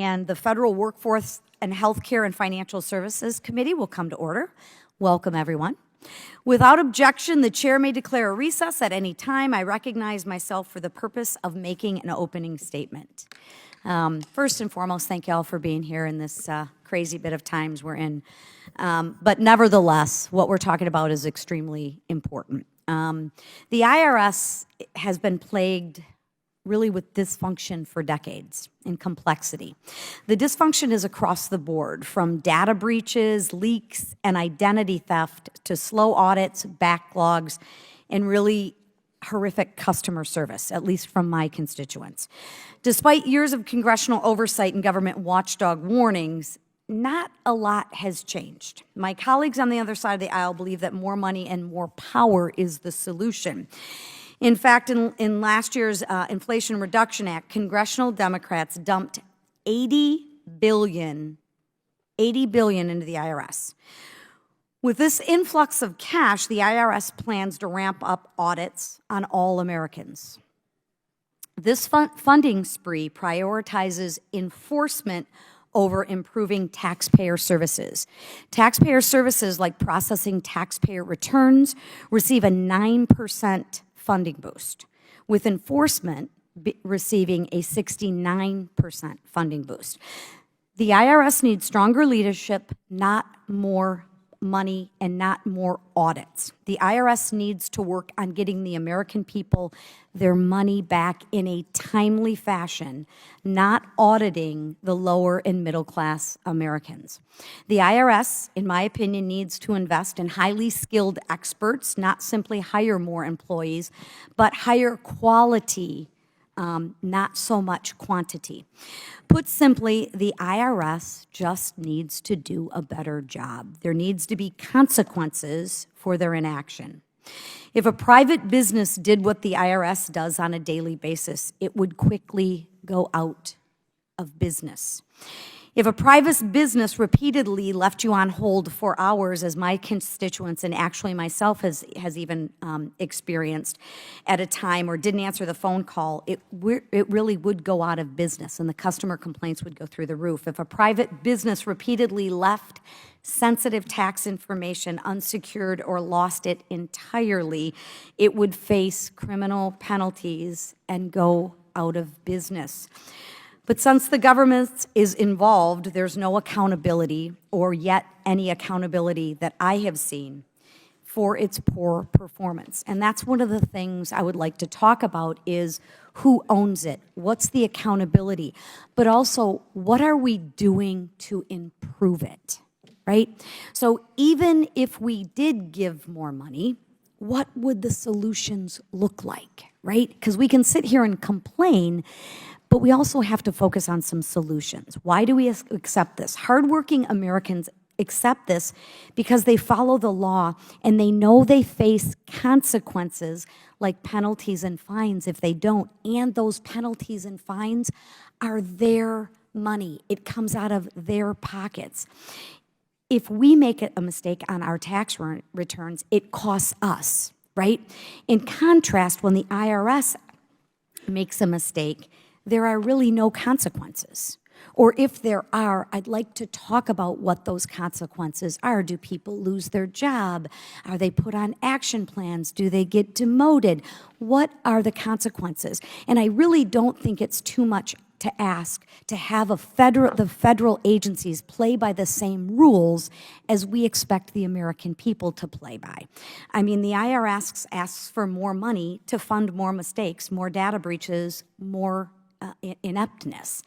and the Federal Workforce and Healthcare and Financial Services Committee will come to order. Welcome, everyone. Without objection, the chair may declare a recess at any time. I recognize myself for the purpose of making an opening statement. First and foremost, thank you all for being here in this crazy bit of times we're in. But nevertheless, what we're talking about is extremely important. The IRS has been plagued really with dysfunction for decades and complexity. The dysfunction is across the board, from data breaches, leaks, and identity theft to slow audits, backlogs, and really horrific customer service, at least from my constituents. Despite years of congressional oversight and government watchdog warnings, not a lot has changed. My colleagues on the other side of the aisle believe that more money and more power is the solution. In fact, in last year's Inflation Reduction Act, congressional Democrats dumped $80 billion into the IRS. With this influx of cash, the IRS plans to ramp up audits on all Americans. This funding spree prioritizes enforcement over improving taxpayer services. Taxpayer services like processing taxpayer returns receive a 9% funding boost, with enforcement receiving a 69% funding boost. The IRS needs stronger leadership, not more money and not more audits. The IRS needs to work on getting the American people their money back in a timely fashion, not auditing the lower and middle class Americans. The IRS, in my opinion, needs to invest in highly skilled experts, not simply hire more employees, but hire quality, not so much quantity. Put simply, the IRS just needs to do a better job. There needs to be consequences for their inaction. If a private business did what the IRS does on a daily basis, it would quickly go out of business. If a private business repeatedly left you on hold for hours, as my constituents and actually myself has even experienced at a time, or didn't answer the phone call, it really would go out of business and the customer complaints would go through the roof. If a private business repeatedly left sensitive tax information unsecured or lost it entirely, it would face criminal penalties and go out of business. But since the government is involved, there's no accountability, or yet any accountability that I have seen, for its poor performance. And that's one of the things I would like to talk about, is who owns it? What's the accountability? But also, what are we doing to improve it, right? So even if we did give more money, what would the solutions look like, right? Because we can sit here and complain, but we also have to focus on some solutions. Why do we accept this? Hardworking Americans accept this because they follow the law and they know they face consequences like penalties and fines if they don't. And those penalties and fines are their money. It comes out of their pockets. If we make a mistake on our tax returns, it costs us, right? In contrast, when the IRS makes a mistake, there are really no consequences. Or if there are, I'd like to talk about what those consequences are. Do people lose their job? Are they put on action plans? Do they get demoted? What are the consequences? And I really don't think it's too much to ask to have the federal agencies play by the same rules as we expect the American people to play by. I mean, the IRS asks for more money to fund more mistakes, more data breaches, more ineptness.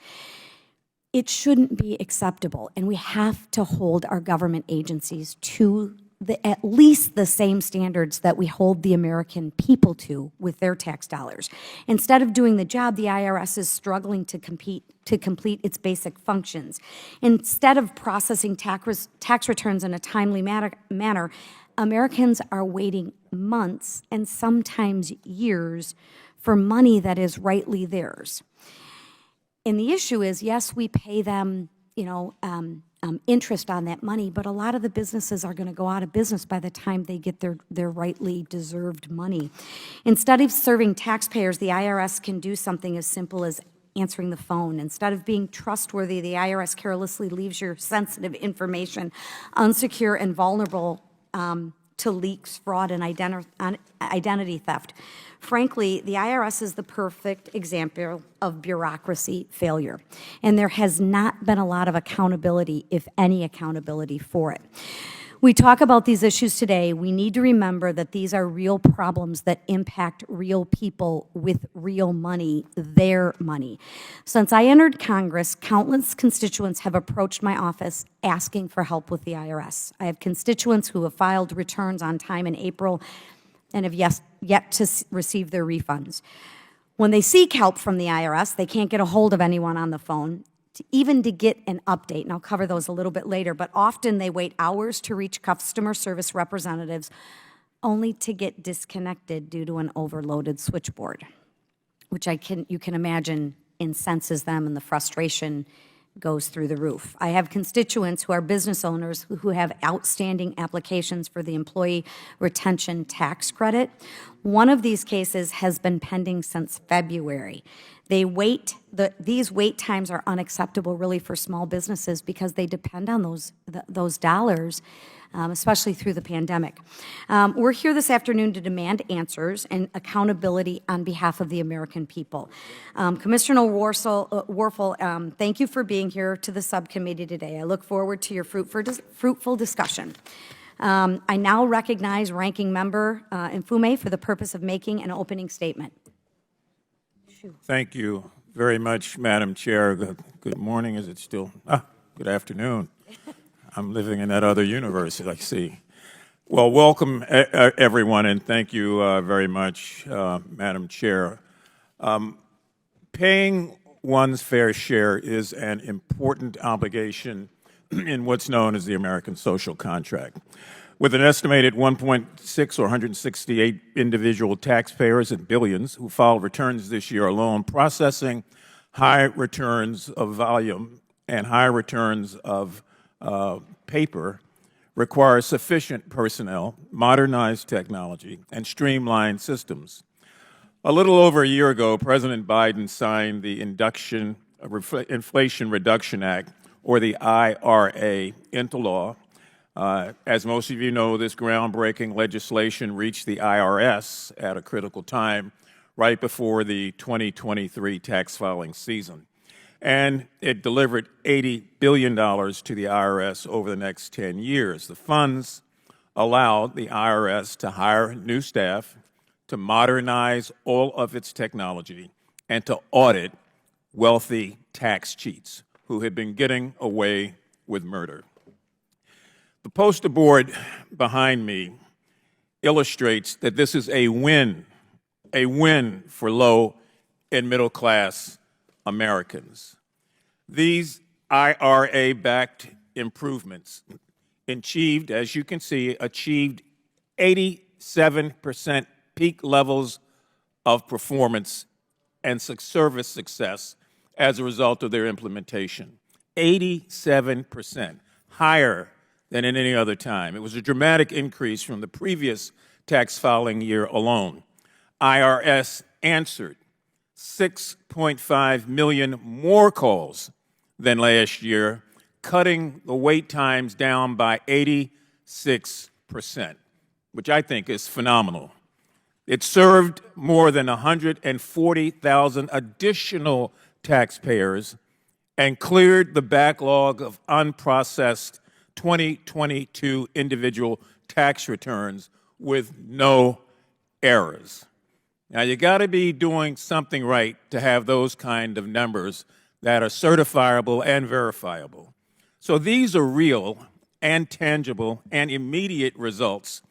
It shouldn't be acceptable, and we have to hold our government agencies to at least the same standards that we hold the American people to with their tax dollars. Instead of doing the job, the IRS is struggling to complete its basic functions. Instead of processing tax returns in a timely manner, Americans are waiting months and sometimes years for money that is rightly theirs. And the issue is, yes, we pay them, interest on that money, but a lot of the businesses are going to go out of business by the time they get their rightly deserved money. Instead of serving taxpayers, the IRS can do something as simple as answering the phone. Instead of being trustworthy, the IRS carelessly leaves your sensitive information unsecure and vulnerable to leaks, fraud, and identity theft. Frankly, the IRS is the perfect example of bureaucracy failure, and there has not been a lot of accountability, if any accountability, for it. We talk about these issues today. We need to remember that these are real problems that impact real people with real money, their money. Since I entered Congress, countless constituents have approached my office asking for help with the IRS. I have constituents who have filed returns on time in April and have yet to receive their refunds. When they seek help from the IRS, they can't get a hold of anyone on the phone, even to get an update, and I'll cover those a little bit later, but often they wait hours to reach customer service representatives only to get disconnected due to an overloaded switchboard, which you can imagine incenses them, and the frustration goes through the roof. I have constituents who are business owners who have outstanding applications for the employee retention tax credit. One of these cases has been pending since February. These wait times are unacceptable really for small businesses because they depend on those dollars, especially through the pandemic. We're here this afternoon to demand answers and accountability on behalf of the American people. Commissioner Werfel, thank you for being here to the subcommittee today. I look forward to your fruitful discussion. I now recognize Ranking Member Mfume for the purpose of making an opening statement. Thank you very much, Madam Chair. Good morning. Is it still? Good afternoon. I'm living in that other universe, I see. Well, welcome, everyone, and thank you very much, Madam Chair. Paying one's fair share is an important obligation in what's known as the American social contract. With an estimated 1.6 or 168 individual taxpayers and billions who filed returns this year alone, processing high returns of volume and high returns of paper requires sufficient personnel, modernized technology, and streamlined systems. A little over a year ago, President Biden signed the Inflation Reduction Act, or the IRA, into law. As most of you know, this groundbreaking legislation reached the IRS at a critical time right before the 2023 tax filing season. And it delivered $80 billion to the IRS over the next 10 years. The funds allowed the IRS to hire new staff, to modernize all of its technology, and to audit wealthy tax cheats who had been getting away with murder. The poster board behind me illustrates that this is a win for low and middle class Americans. These IRA-backed improvements achieved, as you can see, 87% peak levels of performance and service success as a result of their implementation. 87%, higher than in any other time. It was a dramatic increase from the previous tax filing year alone. IRS answered 6.5 million more calls than last year, cutting the wait times down by 86%, which I think is phenomenal. It served more than 140,000 additional taxpayers and cleared the backlog of unprocessed 2022 individual tax returns with no errors. Now, you got to be doing something right to have those kind of numbers that are certifiable and verifiable. So these are real and tangible and immediate results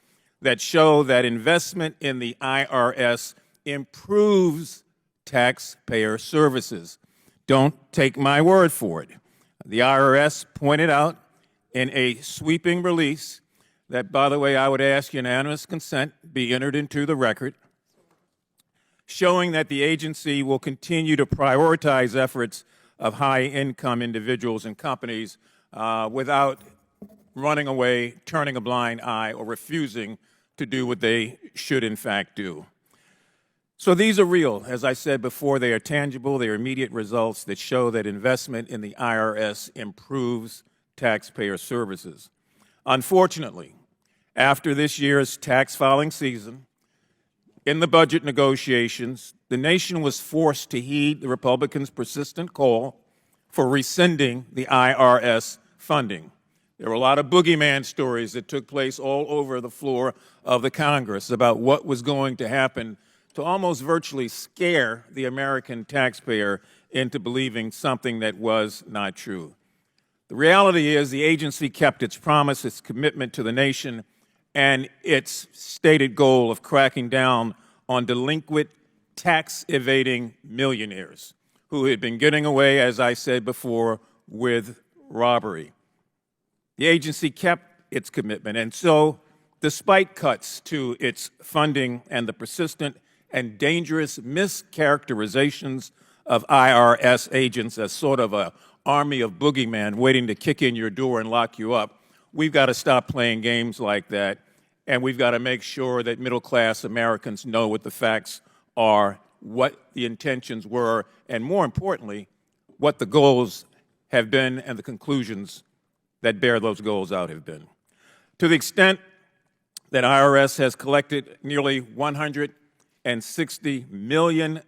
that show that investment in the IRS improves taxpayer services. Don't take my word for it. The IRS pointed out in a sweeping release that, by the way, I would ask unanimous consent be entered into the record, showing that the agency will continue to prioritize efforts of high-income individuals and companies without running away, turning a blind eye, or refusing to do what they should, in fact, do. So these are real. As I said before, they are tangible. They are immediate results that show that investment in the IRS improves taxpayer services. Unfortunately, after this year's tax filing season, in the budget negotiations, the nation was forced to heed the Republicans' persistent call for rescinding the IRS funding. There were a lot of boogeyman stories that took place all over the floor of the Congress about what was going to happen to almost virtually scare the American taxpayer into believing something that was not true. The reality is the agency kept its promise, its commitment to the nation, and its stated goal of cracking down on delinquent, tax-evading millionaires who had been getting away, as I said before, with robbery. The agency kept its commitment, and so, despite cuts to its funding and the persistent and dangerous mischaracterizations of IRS agents as sort of an army of boogeyman waiting to kick in your door and lock you up, we've got to stop playing games like that, and we've got to make sure that middle-class Americans know what the facts are, what the intentions were, and more importantly, what the goals have been and the conclusions that bear those goals out have been. To the extent that IRS has collected nearly $160 million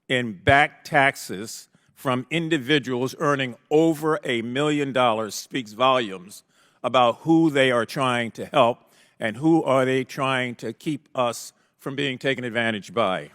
in back taxes from individuals earning over $1 million speaks volumes about who they are trying to help and who are they trying to keep us from being taken advantage by.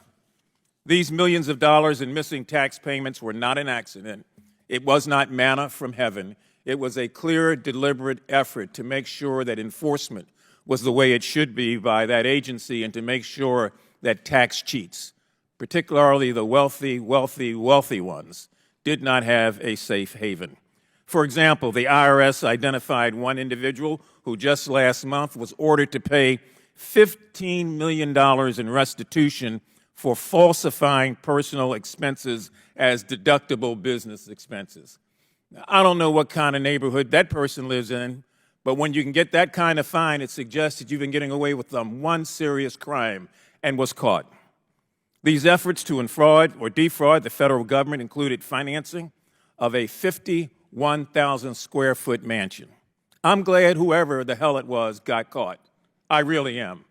These millions of dollars in missing tax payments were not an accident. It was not manna from heaven. It was a clear, deliberate effort to make sure that enforcement was the way it should be by that agency and to make sure that tax cheats, particularly the wealthy ones, did not have a safe haven. For example, the IRS identified one individual who just last month was ordered to pay $15 million in restitution for falsifying personal expenses as deductible business expenses. Now, I don't know what kind of neighborhood that person lives in, but when you can get that kind of fine, it suggests that you've been getting away with one serious crime and was caught. These efforts to defraud the federal government included financing of a 51,000 square foot mansion. I'm glad whoever the hell it was got caught. I really am.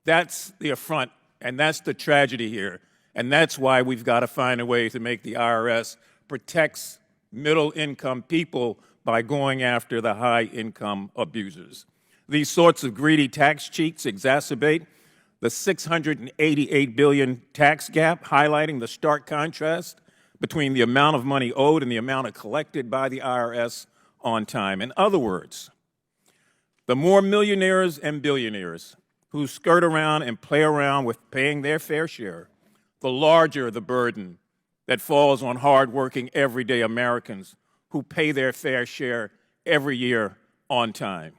That's the affront, and that's the tragedy here, and that's why we've got to find a way to make the IRS protects middle-income people by going after the high-income abusers. These sorts of greedy tax cheats exacerbate the $688 billion tax gap, highlighting the stark contrast between the amount of money owed and the amount collected by the IRS on time. In other words, the more millionaires and billionaires who skirt around and play around with paying their fair share, the larger the burden that falls on hardworking, everyday Americans who pay their fair share every year on time.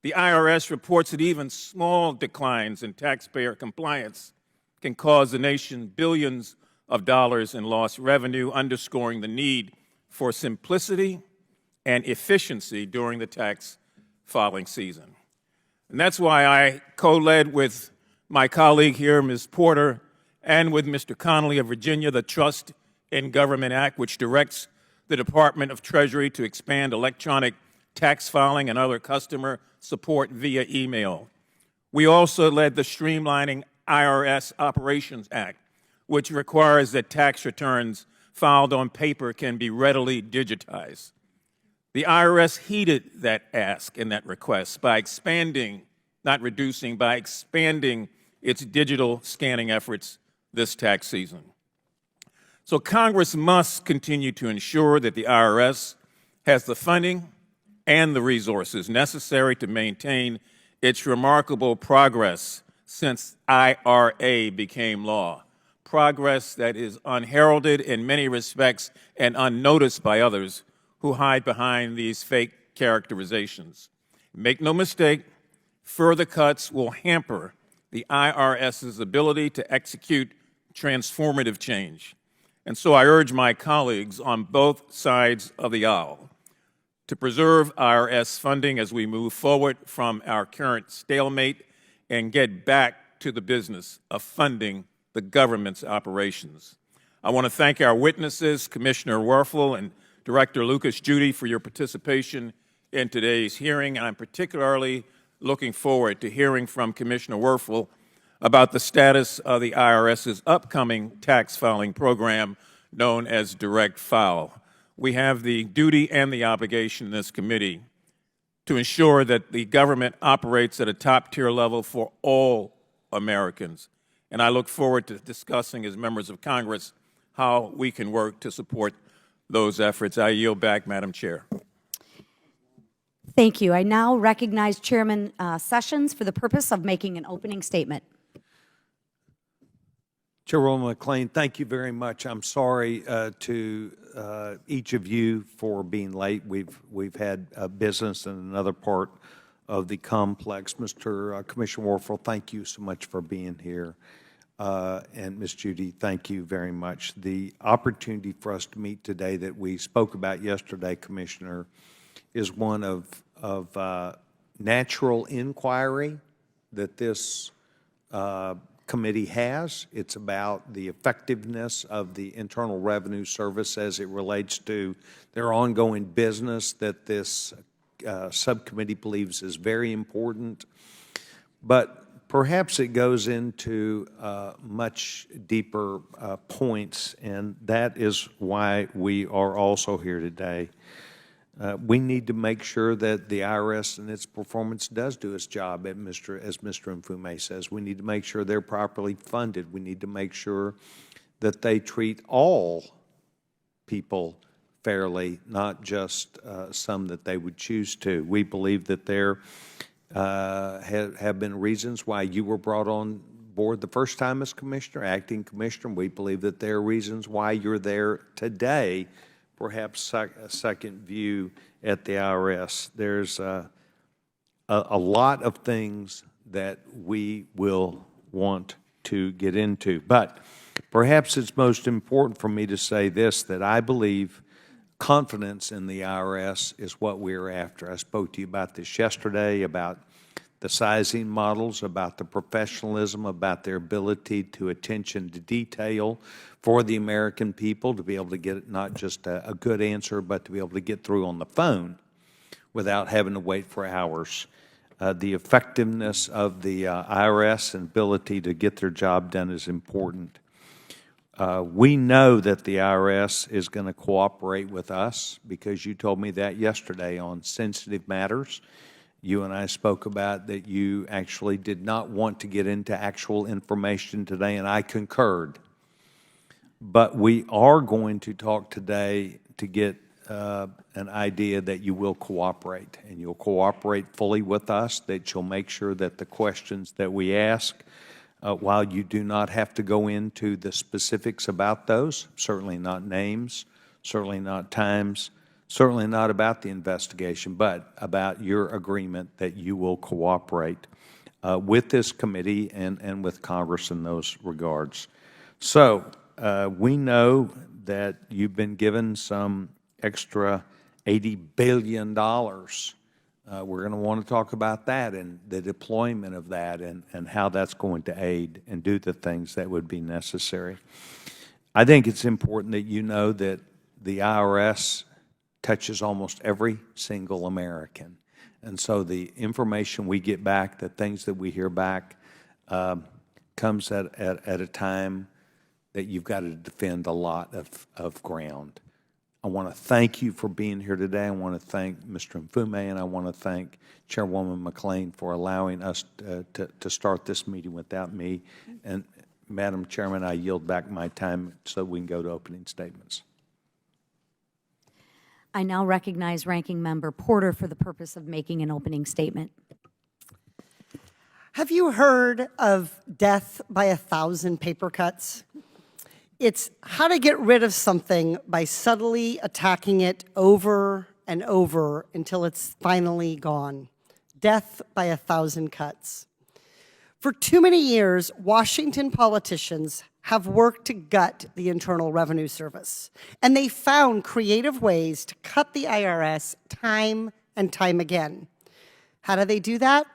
The IRS reports that even small declines in taxpayer compliance can cause the nation billions of dollars in lost revenue, underscoring the need for simplicity and efficiency during the tax filing season. And that's why I co-led with my colleague here, Ms. Porter, and with Mr. Connolly of Virginia, the Trust in Government Act, which directs the Department of Treasury to expand electronic tax filing and other customer support via email. We also led the Streamlining IRS Operations Act, which requires that tax returns filed on paper can be readily digitized. The IRS heeded that ask and that request by expanding, not reducing, by expanding its digital scanning efforts this tax season. So Congress must continue to ensure that the IRS has the funding and the resources necessary to maintain its remarkable progress since IRA became law, progress that is unheralded in many respects and unnoticed by others who hide behind these fake characterizations. Make no mistake, further cuts will hamper the IRS's ability to execute transformative change. And so I urge my colleagues on both sides of the aisle to preserve IRS funding as we move forward from our current stalemate and get back to the business of funding the government's operations. I want to thank our witnesses, Commissioner Werfel and Director Lucas Judy, for your participation in today's hearing. I'm particularly looking forward to hearing from Commissioner Werfel about the status of the IRS's upcoming tax filing program known as Direct File. We have the duty and the obligation in this committee to ensure that the government operates at a top-tier level for all Americans. And I look forward to discussing as members of Congress how we can work to support those efforts. I yield back, Madam Chair. Thank you. I now recognize Chairman Sessions for the purpose of making an opening statement. Chairwoman McLean, thank you very much. I'm sorry to each of you for being late. We've had business in another part of the complex. Mr. Commissioner Werfel, thank you so much for being here. And Ms. Judy, thank you very much. The opportunity for us to meet today that we spoke about yesterday, Commissioner, is one of natural inquiry that this committee has. It's about the effectiveness of the Internal Revenue Service as it relates to their ongoing business that this subcommittee believes is very important. But perhaps it goes into much deeper points, and that is why we are also here today. We need to make sure that the IRS and its performance does do its job, as Mr. Mfume says. We need to make sure they're properly funded. We need to make sure that they treat all people fairly, not just some that they would choose to. We believe that there have been reasons why you were brought on board the first time as Commissioner, acting Commissioner. We believe that there are reasons why you're there today, perhaps a second view at the IRS. There's a lot of things that we will want to get into. But perhaps it's most important for me to say this, that I believe confidence in the IRS is what we're after. I spoke to you about this yesterday, about the sizing models, about the professionalism, about their ability to attention to detail for the American people, to be able to get not just a good answer, but to be able to get through on the phone without having to wait for hours. The effectiveness of the IRS and ability to get their job done is important. We know that the IRS is going to cooperate with us because you told me that yesterday on sensitive matters. You and I spoke about that you actually did not want to get into actual information today, and I concurred. But we are going to talk today to get an idea that you will cooperate, and you'll cooperate fully with us, that you'll make sure that the questions that we ask, while you do not have to go into the specifics about those, certainly not names, certainly not times, certainly not about the investigation, but about your agreement that you will cooperate with this committee and with Congress in those regards. So we know that you've been given some extra $80 billion. We're going to want to talk about that and the deployment of that and how that's going to aid and do the things that would be necessary. I think it's important that you know that the IRS touches almost every single American. And so the information we get back, the things that we hear back, comes at a time that you've got to defend a lot of ground. I want to thank you for being here today. I want to thank Mr. Mfume, and I want to thank Chairwoman McLean for allowing us to start this meeting without me. And Madam Chairman, I yield back my time so we can go to opening statements. I now recognize Ranking Member Porter for the purpose of making an opening statement. Have you heard of death by 1,000 paper cuts? It's how to get rid of something by subtly attacking it over and over until it's finally gone. Death by 1,000 cuts. For too many years, Washington politicians have worked to gut the Internal Revenue Service, and they found creative ways to cut the IRS time and time again. How do they do that?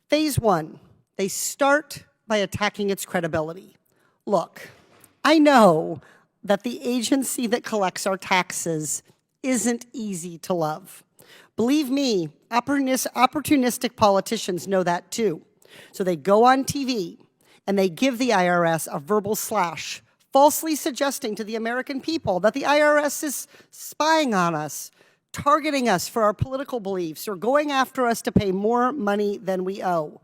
Phase one, they start by attacking its credibility. Look, I know that the agency that collects our taxes isn't easy to love. Believe me, opportunistic politicians know that too. So they go on TV and they give the IRS a verbal slash, falsely suggesting to the American people that the IRS is spying on us, targeting us for our political beliefs, or going after us to pay more money than we owe.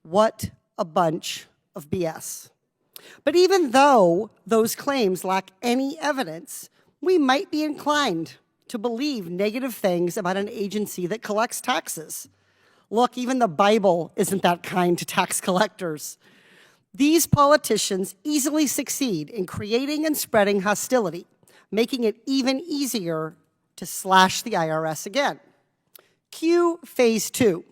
What a bunch of BS. But even though those claims lack any evidence, we might be inclined to believe negative things about an agency that collects taxes. Look, even the Bible isn't that kind to tax collectors. These politicians easily succeed in creating and spreading hostility, making it even easier to slash the IRS again. Cue phase 2.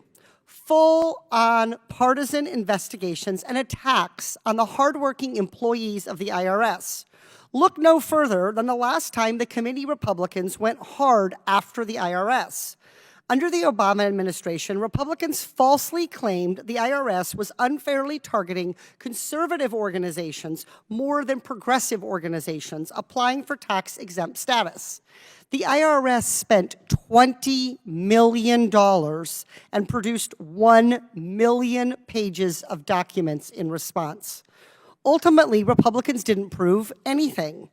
Full-on partisan investigations and attacks on the hardworking employees of the IRS. Look no further than the last time the committee Republicans went hard after the IRS. Under the Obama administration, Republicans falsely claimed the IRS was unfairly targeting conservative organizations more than progressive organizations applying for tax-exempt status. The IRS spent $20 million and produced 1 million pages of documents in response. Ultimately, Republicans didn't prove anything.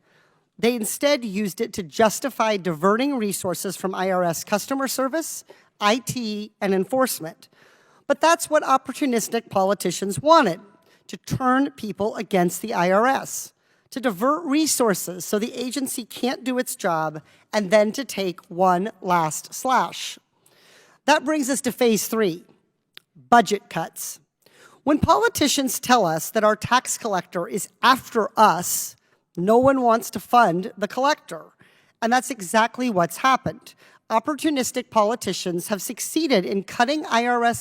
They instead used it to justify diverting resources from IRS customer service, IT, and enforcement. But that's what opportunistic politicians wanted, to turn people against the IRS, to divert resources so the agency can't do its job, and then to take one last slash. That brings us to phase 3, budget cuts. When politicians tell us that our tax collector is after us, no one wants to fund the collector. And that's exactly what's happened. Opportunistic politicians have succeeded in cutting IRS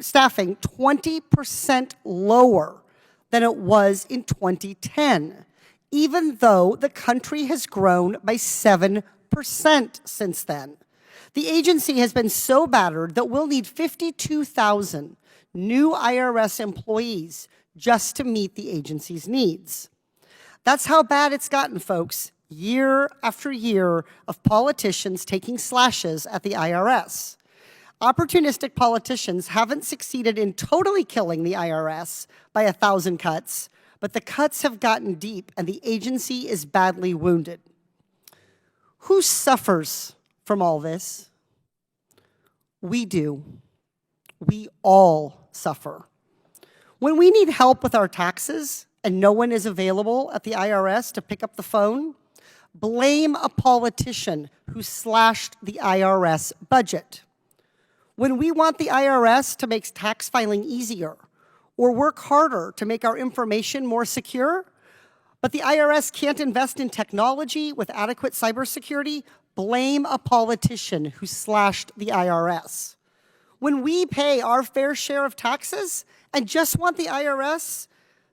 staffing 20% lower than it was in 2010, even though the country has grown by 7% since then. The agency has been so battered that we'll need 52,000 new IRS employees just to meet the agency's needs. That's how bad it's gotten, folks, year after year of politicians taking slashes at the IRS. Opportunistic politicians haven't succeeded in totally killing the IRS by 1,000 cuts, but the cuts have gotten deep and the agency is badly wounded. Who suffers from all this? We do. We all suffer. When we need help with our taxes and no one is available at the IRS to pick up the phone, blame a politician who slashed the IRS budget. When we want the IRS to make tax filing easier or work harder to make our information more secure, but the IRS can't invest in technology with adequate cybersecurity, blame a politician who slashed the IRS. When we pay our fair share of taxes and just want the IRS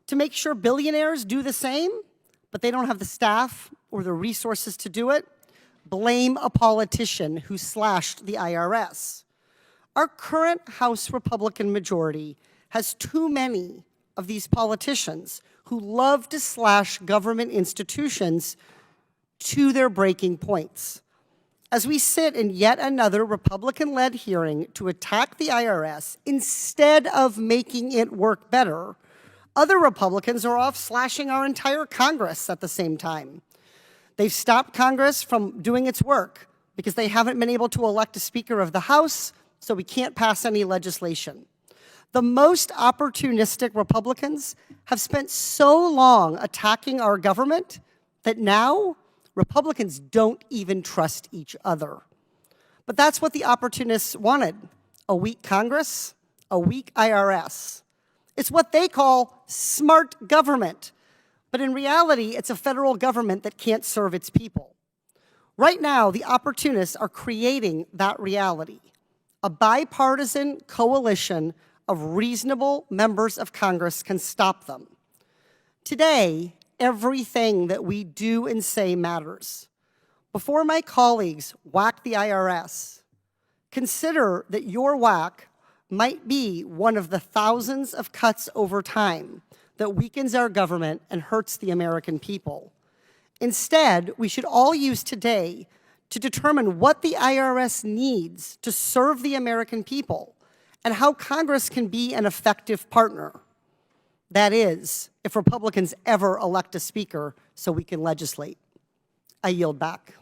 to make sure billionaires do the same, but they don't have the staff or the resources to do it, blame a politician who slashed the IRS. Our current House Republican majority has too many of these politicians who love to slash government institutions to their breaking points. As we sit in yet another Republican-led hearing to attack the IRS instead of making it work better, other Republicans are off slashing our entire Congress at the same time. They've stopped Congress from doing its work because they haven't been able to elect a Speaker of the House, so we can't pass any legislation. The most opportunistic Republicans have spent so long attacking our government that now Republicans don't even trust each other. But that's what the opportunists wanted: a weak Congress, a weak IRS. It's what they call smart government. But in reality, it's a federal government that can't serve its people. Right now, the opportunists are creating that reality: a bipartisan coalition of reasonable members of Congress can stop them. Today, everything that we do and say matters. Before my colleagues whack the IRS, consider that your whack might be one of the thousands of cuts over time that weakens our government and hurts the American people. Instead, we should all use today to determine what the IRS needs to serve the American people and how Congress can be an effective partner. That is, if Republicans ever elect a speaker so we can legislate. I yield back.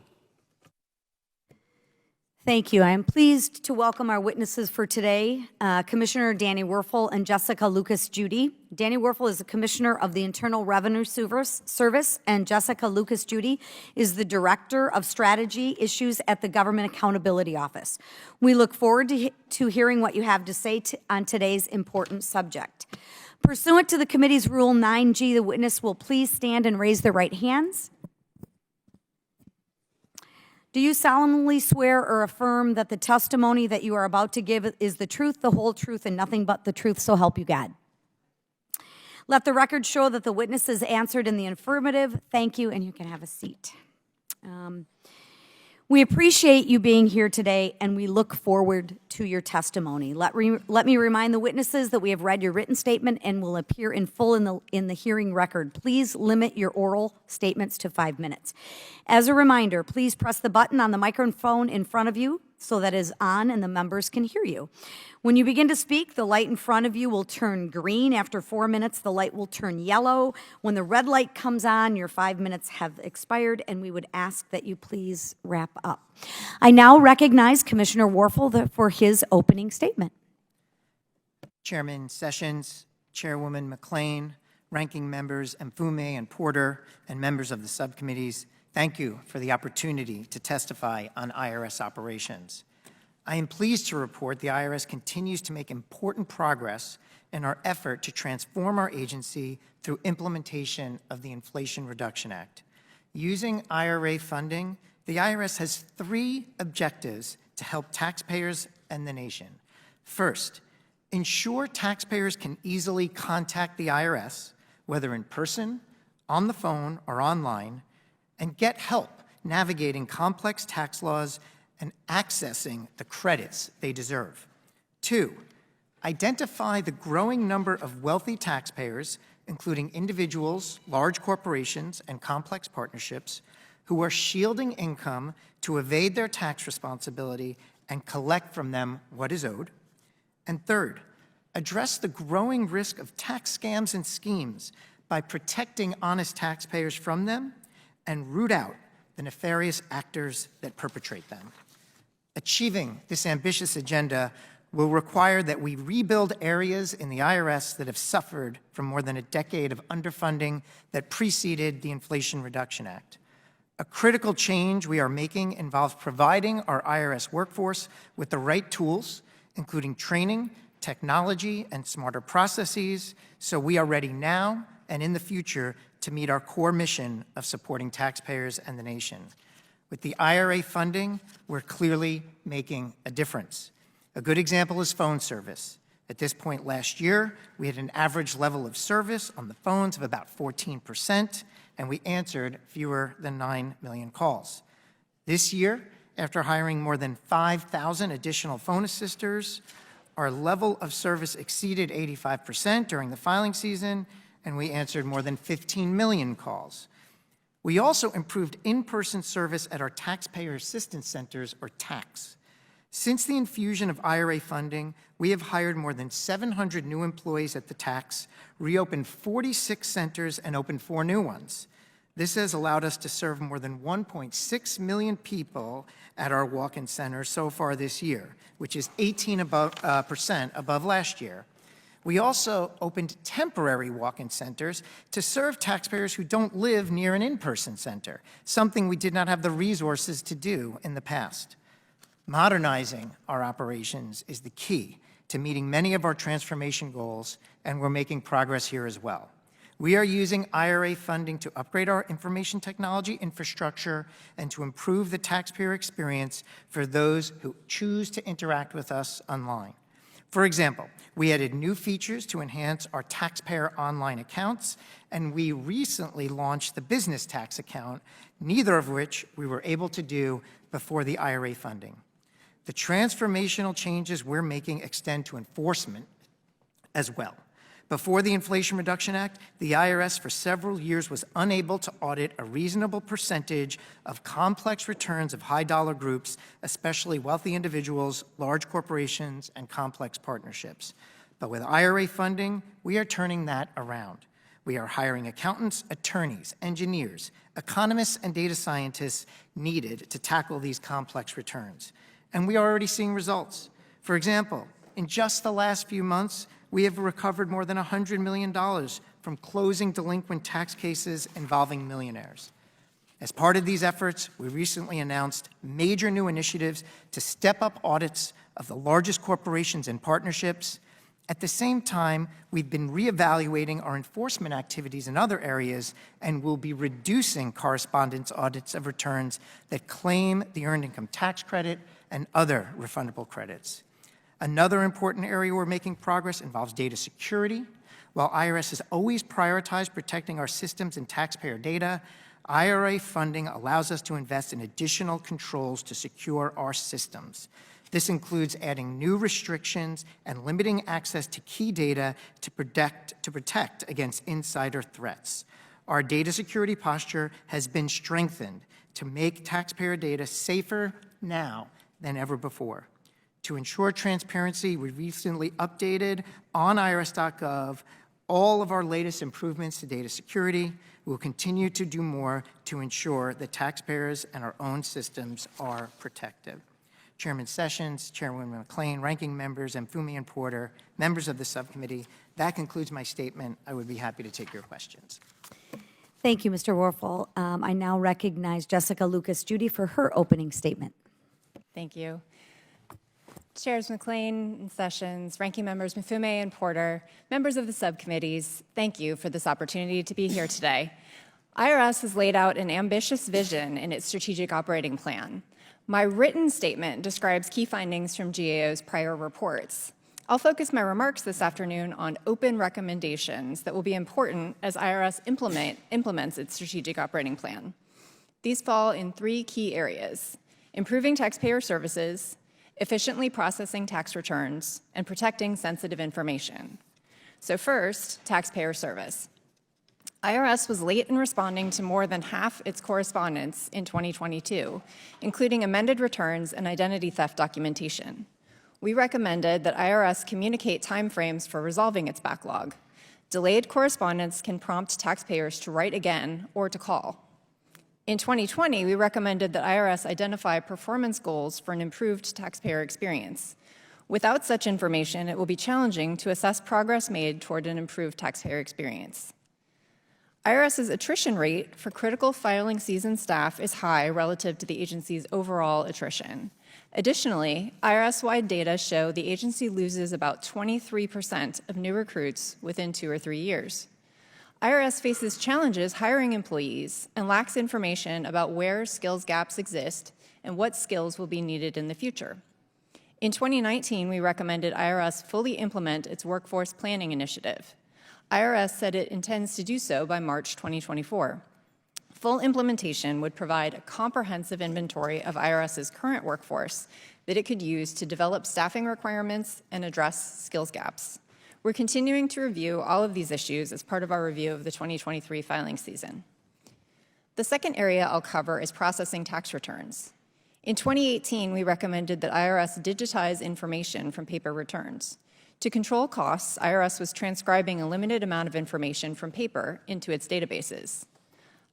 Thank you. I am pleased to welcome our witnesses for today, Commissioner Danny Werfel and Jessica Lucas Judy. Danny Werfel is the Commissioner of the Internal Revenue Service, and Jessica Lucas Judy is the Director of Strategy Issues at the Government Accountability Office. We look forward to hearing what you have to say on today's important subject. Pursuant to the committee's Rule 9G, the witness will please stand and raise their right hands. Do you solemnly swear or affirm that the testimony that you are about to give is the truth, the whole truth, and nothing but the truth, so help you God? Let the record show that the witness has answered in the affirmative. Thank you, and you can have a seat. We appreciate you being here today, and we look forward to your testimony. Let me remind the witnesses that we have read your written statement and will appear in full in the hearing record. Please limit your oral statements to 5 minutes. As a reminder, please press the button on the microphone in front of you so that it is on and the members can hear you. When you begin to speak, the light in front of you will turn green. After 4 minutes, the light will turn yellow. When the red light comes on, your 5 minutes have expired, and we would ask that you please wrap up. I now recognize Commissioner Werfel for his opening statement. Chairman Sessions, Chairwoman McLean, ranking members Mfume and Porter, and members of the subcommittees, thank you for the opportunity to testify on IRS operations. I am pleased to report the IRS continues to make important progress in our effort to transform our agency through implementation of the Inflation Reduction Act. Using IRA funding, the IRS has 3 objectives to help taxpayers and the nation. First, ensure taxpayers can easily contact the IRS, whether in person, on the phone, or online, and get help navigating complex tax laws and accessing the credits they deserve. 2, identify the growing number of wealthy taxpayers, including individuals, large corporations, and complex partnerships, who are shielding income to evade their tax responsibility and collect from them what is owed. And 3rd, address the growing risk of tax scams and schemes by protecting honest taxpayers from them and root out the nefarious actors that perpetrate them. Achieving this ambitious agenda will require that we rebuild areas in the IRS that have suffered from more than a decade of underfunding that preceded the Inflation Reduction Act. A critical change we are making involves providing our IRS workforce with the right tools, including training, technology, and smarter processes, so we are ready now and in the future to meet our core mission of supporting taxpayers and the nation. With the IRA funding, we're clearly making a difference. A good example is phone service. At this point last year, we had an average level of service on the phones of about 14%, and we answered fewer than 9 million calls. This year, after hiring more than 5,000 additional phone assisters, our level of service exceeded 85% during the filing season, and we answered more than 15 million calls. We also improved in-person service at our Taxpayer Assistance Centers, or TACs. Since the infusion of IRA funding, we have hired more than 700 new employees at the TACs, reopened 46 centers, and opened 4 new ones. This has allowed us to serve more than 1.6 million people at our walk-in centers so far this year, which is 18% above last year. We also opened temporary walk-in centers to serve taxpayers who don't live near an in-person center, something we did not have the resources to do in the past. Modernizing our operations is the key to meeting many of our transformation goals, and we're making progress here as well. We are using IRA funding to upgrade our information technology infrastructure and to improve the taxpayer experience for those who choose to interact with us online. For example, we added new features to enhance our taxpayer online accounts, and we recently launched the business tax account, neither of which we were able to do before the IRA funding. The transformational changes we're making extend to enforcement as well. Before the Inflation Reduction Act, the IRS for several years was unable to audit a reasonable percentage of complex returns of high-dollar groups, especially wealthy individuals, large corporations, and complex partnerships. But with IRA funding, we are turning that around. We are hiring accountants, attorneys, engineers, economists, and data scientists needed to tackle these complex returns. And we are already seeing results. For example, in just the last few months, we have recovered more than $100 million from closing delinquent tax cases involving millionaires. As part of these efforts, we recently announced major new initiatives to step up audits of the largest corporations and partnerships. At the same time, we've been reevaluating our enforcement activities in other areas and will be reducing correspondence audits of returns that claim the Earned Income Tax Credit and other refundable credits. Another important area we're making progress involves data security. While IRS has always prioritized protecting our systems and taxpayer data, IRA funding allows us to invest in additional controls to secure our systems. This includes adding new restrictions and limiting access to key data to protect against insider threats. Our data security posture has been strengthened to make taxpayer data safer now than ever before. To ensure transparency, we recently updated on irs.gov all of our latest improvements to data security. We will continue to do more to ensure that taxpayers and our own systems are protected. Chairman Sessions, Chairwoman McLean, ranking members, and Fumi and Porter, members of the subcommittee, that concludes my statement. I would be happy to take your questions. Thank you, Mr. Werfel. I now recognize Jessica Lucas-Judy for her opening statement. Thank you. Chairs McLean and Sessions, ranking members Mfume and Porter, members of the subcommittees, thank you for this opportunity to be here today. IRS has laid out an ambitious vision in its strategic operating plan. My written statement describes key findings from GAO's prior reports. I'll focus my remarks this afternoon on open recommendations that will be important as IRS implements its strategic operating plan. These fall in three key areas: improving taxpayer services, efficiently processing tax returns, and protecting sensitive information. So first, taxpayer service. IRS was late in responding to more than half its correspondence in 2022, including amended returns and identity theft documentation. We recommended that IRS communicate timeframes for resolving its backlog. Delayed correspondence can prompt taxpayers to write again or to call. In 2020, we recommended that IRS identify performance goals for an improved taxpayer experience. Without such information, it will be challenging to assess progress made toward an improved taxpayer experience. IRS's attrition rate for critical filing season staff is high relative to the agency's overall attrition. Additionally, IRS-wide data show the agency loses about 23% of new recruits within 2 or 3 years. IRS faces challenges hiring employees and lacks information about where skills gaps exist and what skills will be needed in the future. In 2019, we recommended IRS fully implement its workforce planning initiative. IRS said it intends to do so by March 2024. Full implementation would provide a comprehensive inventory of IRS's current workforce that it could use to develop staffing requirements and address skills gaps. We're continuing to review all of these issues as part of our review of the 2023 filing season. The second area I'll cover is processing tax returns. In 2018, we recommended that IRS digitize information from paper returns. To control costs, IRS was transcribing a limited amount of information from paper into its databases.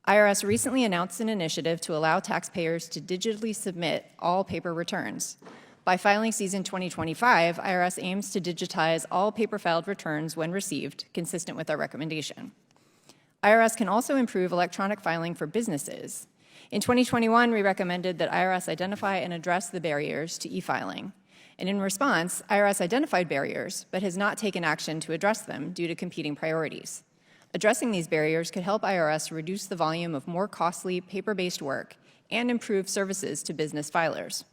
IRS recently announced an initiative to allow taxpayers to digitally submit all paper returns. By filing season 2025, IRS aims to digitize all paper-filed returns when received, consistent with our recommendation. IRS can also improve electronic filing for businesses. In 2021, we recommended that IRS identify and address the barriers to e-filing. And in response, IRS identified barriers, but has not taken action to address them due to competing priorities. Addressing these barriers could help IRS reduce the volume of more costly paper-based work and improve services to business filers.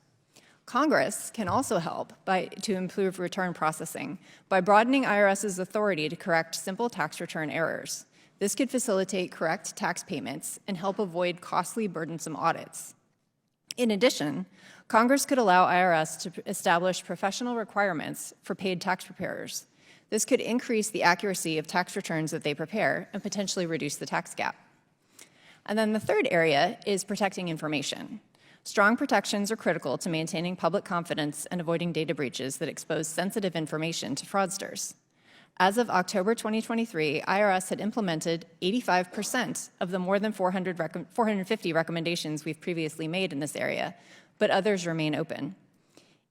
Congress can also help to improve return processing by broadening IRS's authority to correct simple tax return errors. This could facilitate correct tax payments and help avoid costly, burdensome audits. In addition, Congress could allow IRS to establish professional requirements for paid tax preparers. This could increase the accuracy of tax returns that they prepare and potentially reduce the tax gap. And then the third area is protecting information. Strong protections are critical to maintaining public confidence and avoiding data breaches that expose sensitive information to fraudsters. As of October 2023, IRS had implemented 85% of the more than 450 recommendations we've previously made in this area, but others remain open.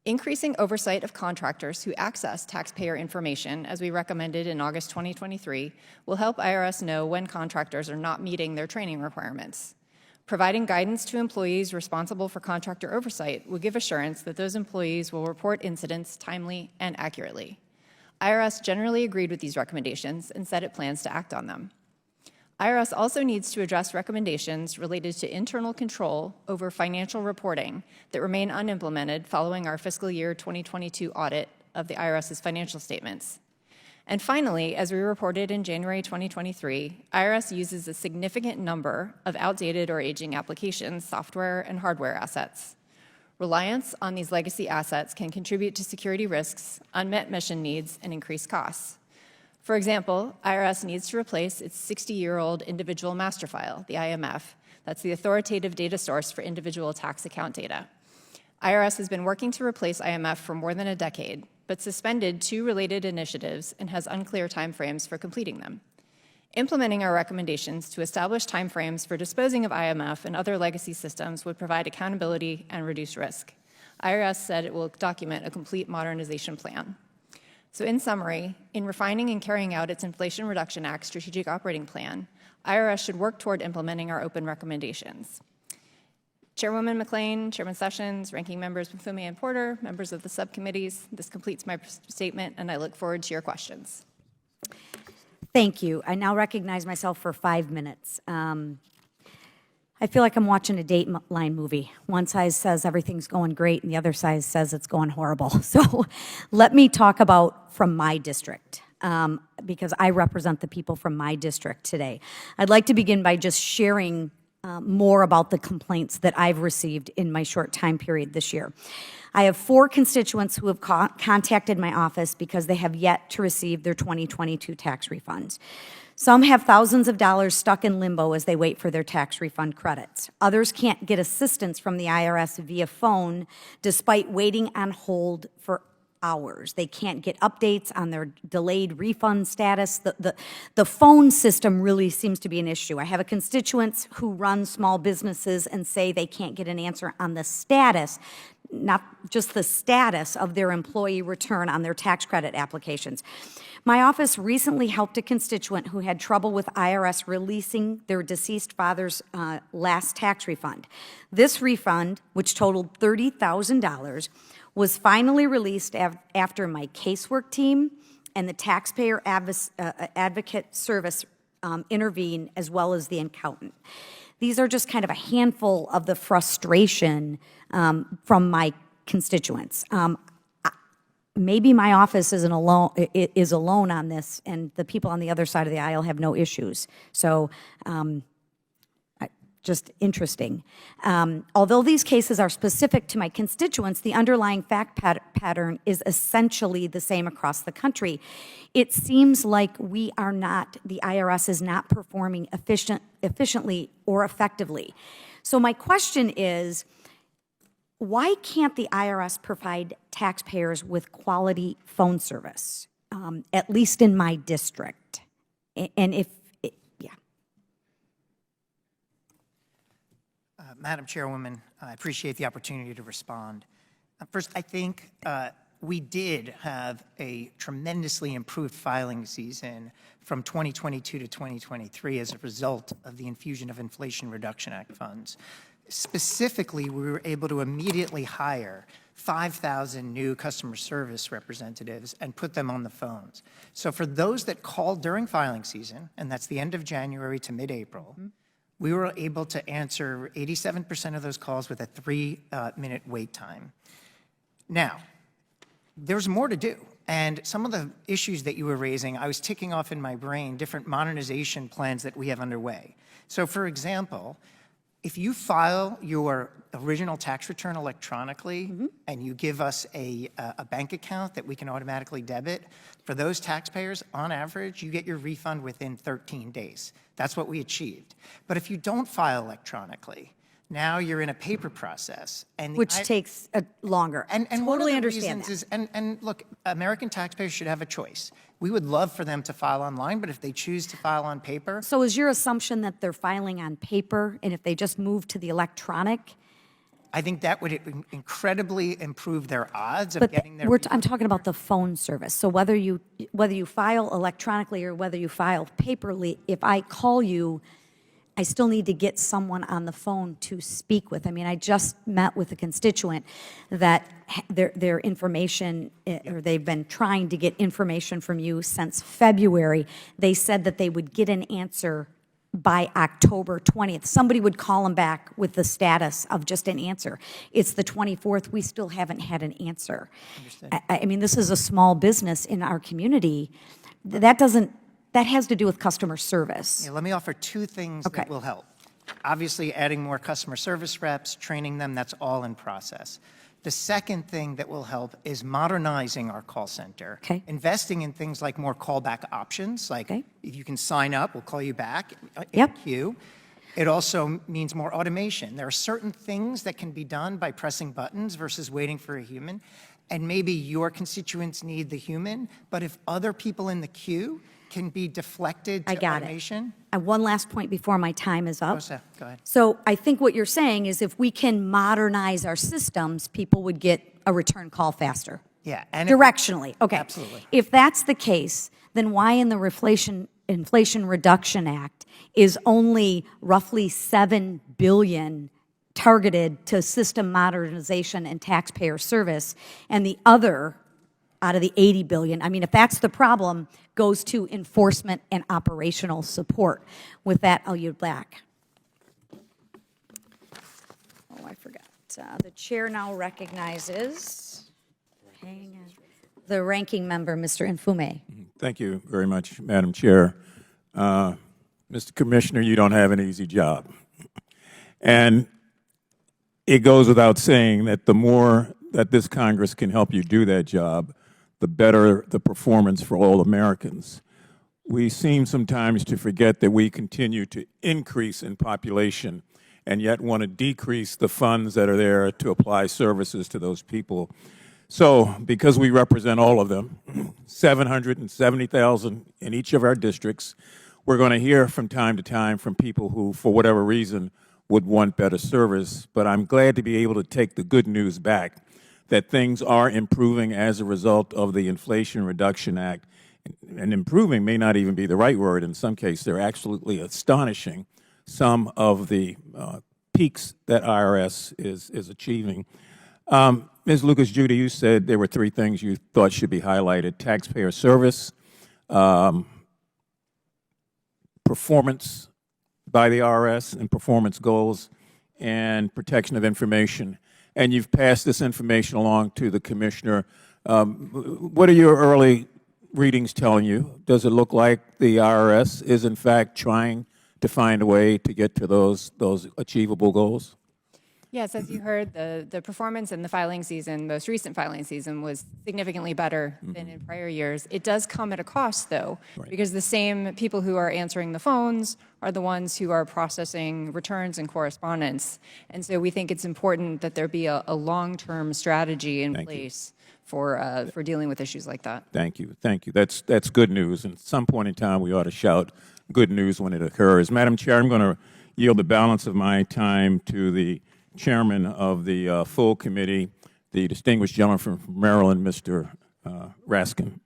Increasing oversight of contractors who access taxpayer information, as we recommended in August 2023, will help IRS know when contractors are not meeting their training requirements. Providing guidance to employees responsible for contractor oversight will give assurance that those employees will report incidents timely and accurately. IRS generally agreed with these recommendations and said it plans to act on them. IRS also needs to address recommendations related to internal control over financial reporting that remain unimplemented following our fiscal year 2022 audit of the IRS's financial statements. And finally, as we reported in January 2023, IRS uses a significant number of outdated or aging applications, software, and hardware assets. Reliance on these legacy assets can contribute to security risks, unmet mission needs, and increased costs. For example, IRS needs to replace its 60-year-old individual master file, the IMF. That's the authoritative data source for individual tax account data. IRS has been working to replace IMF for more than a decade, but suspended 2 related initiatives and has unclear timeframes for completing them. Implementing our recommendations to establish timeframes for disposing of IMF and other legacy systems would provide accountability and reduce risk. IRS said it will document a complete modernization plan. So in summary, in refining and carrying out its Inflation Reduction Act strategic operating plan, IRS should work toward implementing our open recommendations. Chairwoman McClain, Chairman Sessions, Ranking Members Mfume and Porter, members of the subcommittees, this completes my statement, and I look forward to your questions. Thank you. I now recognize myself for 5 minutes. I feel like I'm watching a Dateline movie. One side says everything's going great, and the other side says it's going horrible. So let me talk about from my district, because I represent the people from my district today. I'd like to begin by just sharing more about the complaints that I've received in my short time period this year. I have 4 constituents who have contacted my office because they have yet to receive their 2022 tax refunds. Some have thousands of dollars stuck in limbo as they wait for their tax refund credits. Others can't get assistance from the IRS via phone despite waiting on hold for hours. They can't get updates on their delayed refund status. The phone system really seems to be an issue. I have a constituents who run small businesses and say they can't get an answer on the status, not just the status of their employee return on their tax credit applications. My office recently helped a constituent who had trouble with IRS releasing their deceased father's last tax refund. This refund, which totaled $30,000, was finally released after my casework team and the taxpayer advocate service intervened, as well as the accountant. These are just kind of a handful of the frustration from my constituents. Maybe my office is alone on this, and the people on the other side of the aisle have no issues. So just interesting. Although these cases are specific to my constituents, the underlying fact pattern is essentially the same across the country. It seems like the IRS is not performing efficiently or effectively. So my question is, why can't the IRS provide taxpayers with quality phone service, at least in my district? And if Madam Chairwoman, I appreciate the opportunity to respond. First, I think we did have a tremendously improved filing season from 2022 to 2023 as a result of the infusion of Inflation Reduction Act funds. Specifically, we were able to immediately hire 5,000 new customer service representatives and put them on the phones. So for those that called during filing season, and that's the end of January to mid-April, we were able to answer 87% of those calls with a 3-minute wait time. Now, there's more to do. And some of the issues that you were raising, I was ticking off in my brain different modernization plans that we have underway. So for example, If you file your original tax return electronically and you give us a bank account that we can automatically debit, for those taxpayers, on average, you get your refund within 13 days. That's what we achieved. But if you don't file electronically, now you're in a paper process. And Which takes longer. and one of Totally the understand reasons that. is, and look, American taxpayers should have a choice. We would love for them to file online, but if they choose to file on paper, So is your assumption that they're filing on paper, and if they just move to the electronic? I think that would incredibly improve their odds of But getting their. I'm talking about the phone service. So whether you file electronically or whether you file paperly, if I call you, I still need to get someone on the phone to speak with. I mean, I just met with a constituent that their information, or they've been trying to get information from you since February. They said that they would get an answer by October 20th. Somebody would call them back with the status of just an answer. It's the 24th. We still haven't had an answer. I mean, this is a small business in our community. That has to do with customer service. Yeah, let me offer two things Okay. that will help. Obviously, adding more customer service reps, training them, that's all in process. The second thing that will help is modernizing our call center. Okay. Investing in things like more callback options, like Okay. if you can sign up, we'll call you back in Yep. queue. It also means more automation. There are certain things that can be done by pressing buttons versus waiting for a human. And maybe your constituents need the human, but if other people in the queue can be deflected I to got it. automation. And one last point before my time is up. Go ahead. So I think what you're saying is if we can modernize our systems, people would get a return call faster. Yeah, and if- Directionally, okay. Absolutely. If that's the case, then why in the Inflation Reduction Act is only roughly $7 billion targeted to system modernization and taxpayer service, and the other, out of the $80 billion, I mean, if that's the problem, goes to enforcement and operational support. With that, I'll yield back. Oh, I forgot. The chair now recognizes, hang on, the ranking member, Mr. Infume. Thank you very much, Madam Chair. Mr. Commissioner, you don't have an easy job. And it goes without saying that the more that this Congress can help you do that job, the better the performance for all Americans. We seem sometimes to forget that we continue to increase in population and yet want to decrease the funds that are there to apply services to those people. So, because we represent all of them, 770,000 in each of our districts, we're going to hear from time to time from people who, for whatever reason, would want better service. But I'm glad to be able to take the good news back that things are improving as a result of the Inflation Reduction Act. And improving may not even be the right word. In some cases, they're absolutely astonishing, some of the peaks that IRS is achieving. Ms. Lucas-Judy, you said there were three things you thought should be highlighted: taxpayer service, performance by the IRS and performance goals, and protection of information. And you've passed this information along to the Commissioner. What are your early readings telling you? Does it look like the IRS is, in fact, trying to find a way to get to those achievable goals? Yes, as you heard, the performance in the filing season, most recent filing season, was significantly better than in prior years. It does come at a cost, though, because the same people who are answering the phones are the ones who are processing returns and correspondence. And so we think it's important that there be a long-term strategy in place for dealing with issues like that. Thank you. Thank you. That's good news. And at some point in time, we ought to shout good news when it occurs. Madam Chair, I'm going to yield the balance of my time to the chairman of the full committee, the distinguished gentleman from Maryland, Mr. Raskin.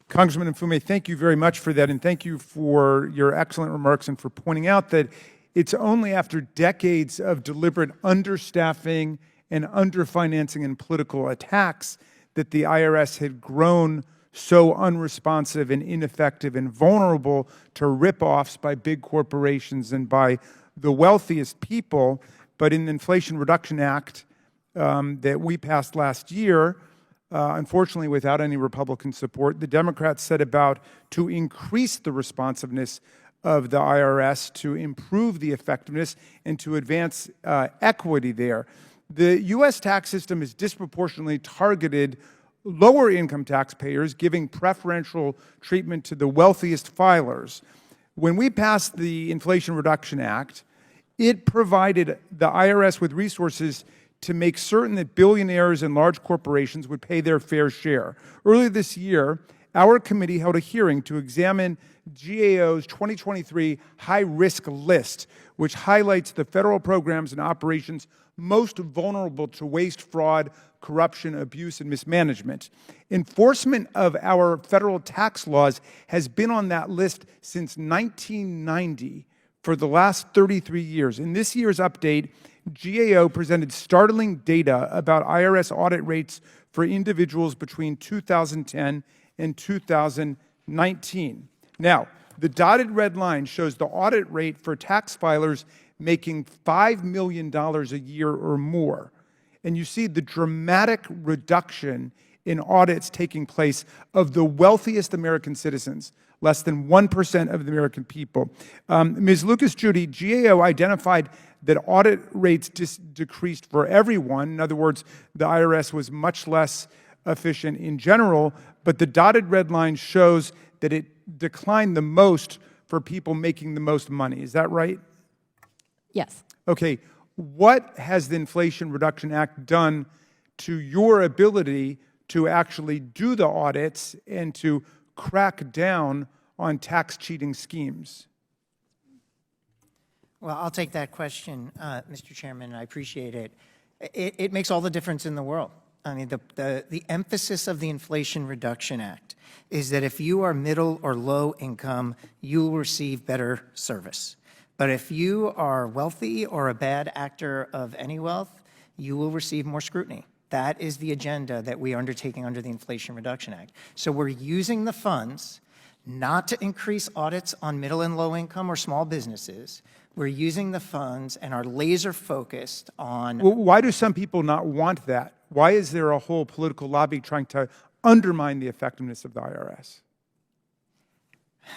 Congressman Infume, thank you very much for that, and thank you for your excellent remarks and for pointing out that it's only after decades of deliberate understaffing and underfinancing and political attacks that the IRS had grown so unresponsive and ineffective and vulnerable to rip-offs by big corporations and by the wealthiest people. But in the Inflation Reduction Act that we passed last year, unfortunately without any Republican support, the Democrats set about to increase the responsiveness of the IRS to improve the effectiveness and to advance equity there. The U.S. tax system is disproportionately targeted lower income taxpayers, giving preferential treatment to the wealthiest filers. When we passed the Inflation Reduction Act, it provided the IRS with resources to make certain that billionaires and large corporations would pay their fair share. Earlier this year, our committee held a hearing to examine GAO's 2023 high-risk list, which highlights the federal programs and operations most vulnerable to waste, fraud, corruption, abuse, and mismanagement. Enforcement of our federal tax laws has been on that list since 1990 for the last 33 years. In this year's update, GAO presented startling data about IRS audit rates for individuals between 2010 and 2019. Now, the dotted red line shows the audit rate for tax filers making $5 million a year or more. And you see the dramatic reduction in audits taking place of the wealthiest American citizens, less than 1% of the American people. Ms. Lucas-Judy, GAO identified that audit rates decreased for everyone. In other words, the IRS was much less efficient in general, but the dotted red line shows that it declined the most for people making the most money. Is that right? Yes. Okay. What has the Inflation Reduction Act done to your ability to actually do the audits and to crack down on tax cheating schemes? Well, I'll take that question, Mr. Chairman, and I appreciate it. It makes all the difference in the world. I mean, the emphasis of the Inflation Reduction Act is that if you are middle or low income, you will receive better service. But if you are wealthy or a bad actor of any wealth, you will receive more scrutiny. That is the agenda that we are undertaking under the Inflation Reduction Act. So we're using the funds not to increase audits on middle and low income or small businesses. We're using the funds and are laser focused on... Well, why do some people not want that? Why is there a whole political lobby trying to undermine the effectiveness of the IRS?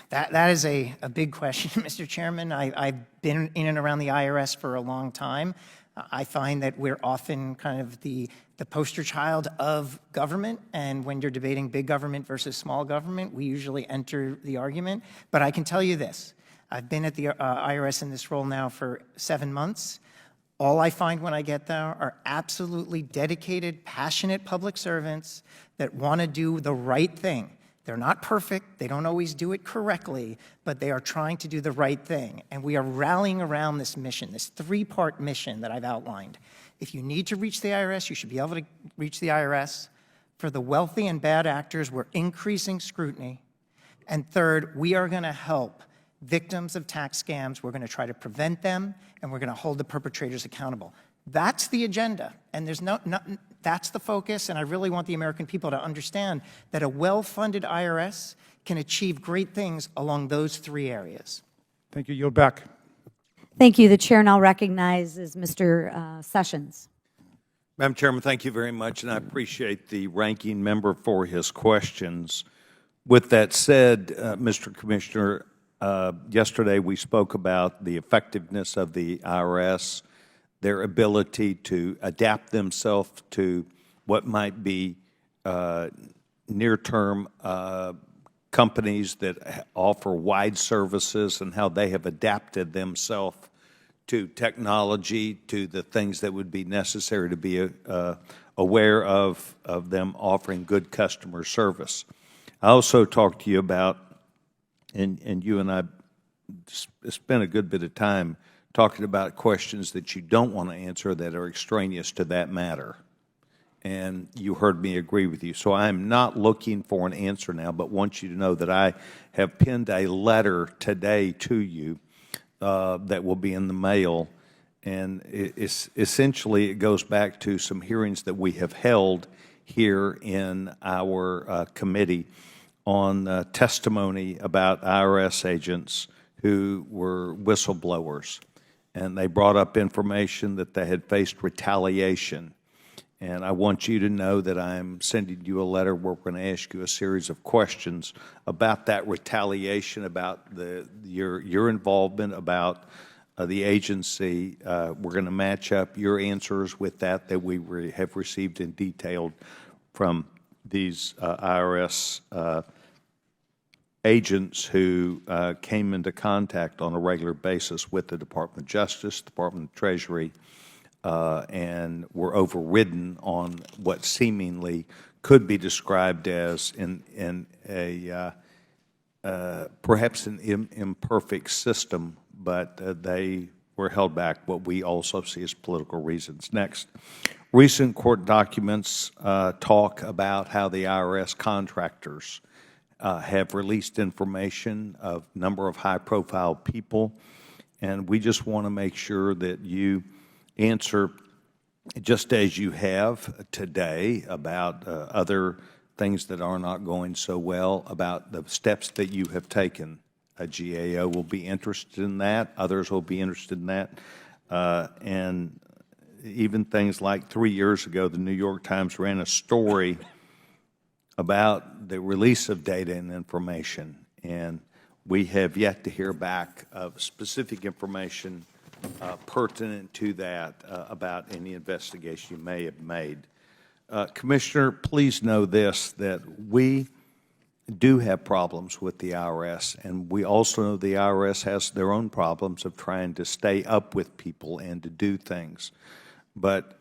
That is a big question, Mr. Chairman. I've been in and around the IRS for a long time. I find that we're often kind of the poster child of government, and when you're debating big government versus small government, we usually enter the argument. But I can tell you this. I've been at the IRS in this role now for 7 months. All I find when I get there are absolutely dedicated, passionate public servants that want to do the right thing. They're not perfect, they don't always do it correctly, but they are trying to do the right thing. And we are rallying around this mission, this three-part mission that I've outlined. If you need to reach the IRS, you should be able to reach the IRS. For the wealthy and bad actors, we're increasing scrutiny. And third, we are going to help victims of tax scams. We're going to try to prevent them, and we're going to hold the perpetrators accountable. That's the agenda, and there's that's the focus, and I really want the American people to understand that a well-funded IRS can achieve great things along those three areas. Thank you. Yield back. Thank you. The chair now recognizes Mr. Sessions. Madam Chairman, thank you very much, and I appreciate the ranking member for his questions. With that said, Mr. Commissioner, yesterday we spoke about the effectiveness of the IRS, their ability to adapt themselves to what might be near-term companies that offer wide services and how they have adapted themselves to technology, to the things that would be necessary to be aware of them offering good customer service. I also talked to you about, and you and I spent a good bit of time talking about questions that you don't want to answer that are extraneous to that matter. And you heard me agree with you. So I am not looking for an answer now, but want you to know that I have penned a letter today to you that will be in the mail. And essentially it goes back to some hearings that we have held here in our committee on testimony about IRS agents who were whistleblowers. And they brought up information that they had faced retaliation. And I want you to know that I'm sending you a letter where we're going to ask you a series of questions about that retaliation, about your involvement, about the agency. We're going to match up your answers with that we have received in detail from these IRS agents who came into contact on a regular basis with the Department of Justice, Department of Treasury, and were overridden on what seemingly could be described as perhaps an imperfect system, but they were held back, what we also see as political reasons. Next, recent court documents talk about how the IRS contractors have released information of number of high-profile people, and we just want to make sure that you answer, just as you have today, about other things that are not going so well, about the steps that you have taken. A GAO will be interested in that. Others will be interested in that. And even things like 3 years ago, the New York Times ran a story about the release of data and information. And we have yet to hear back of specific information pertinent to that about any investigation you may have made. Commissioner, please know this, that we do have problems with the IRS, and we also know the IRS has their own problems of trying to stay up with people and to do things. But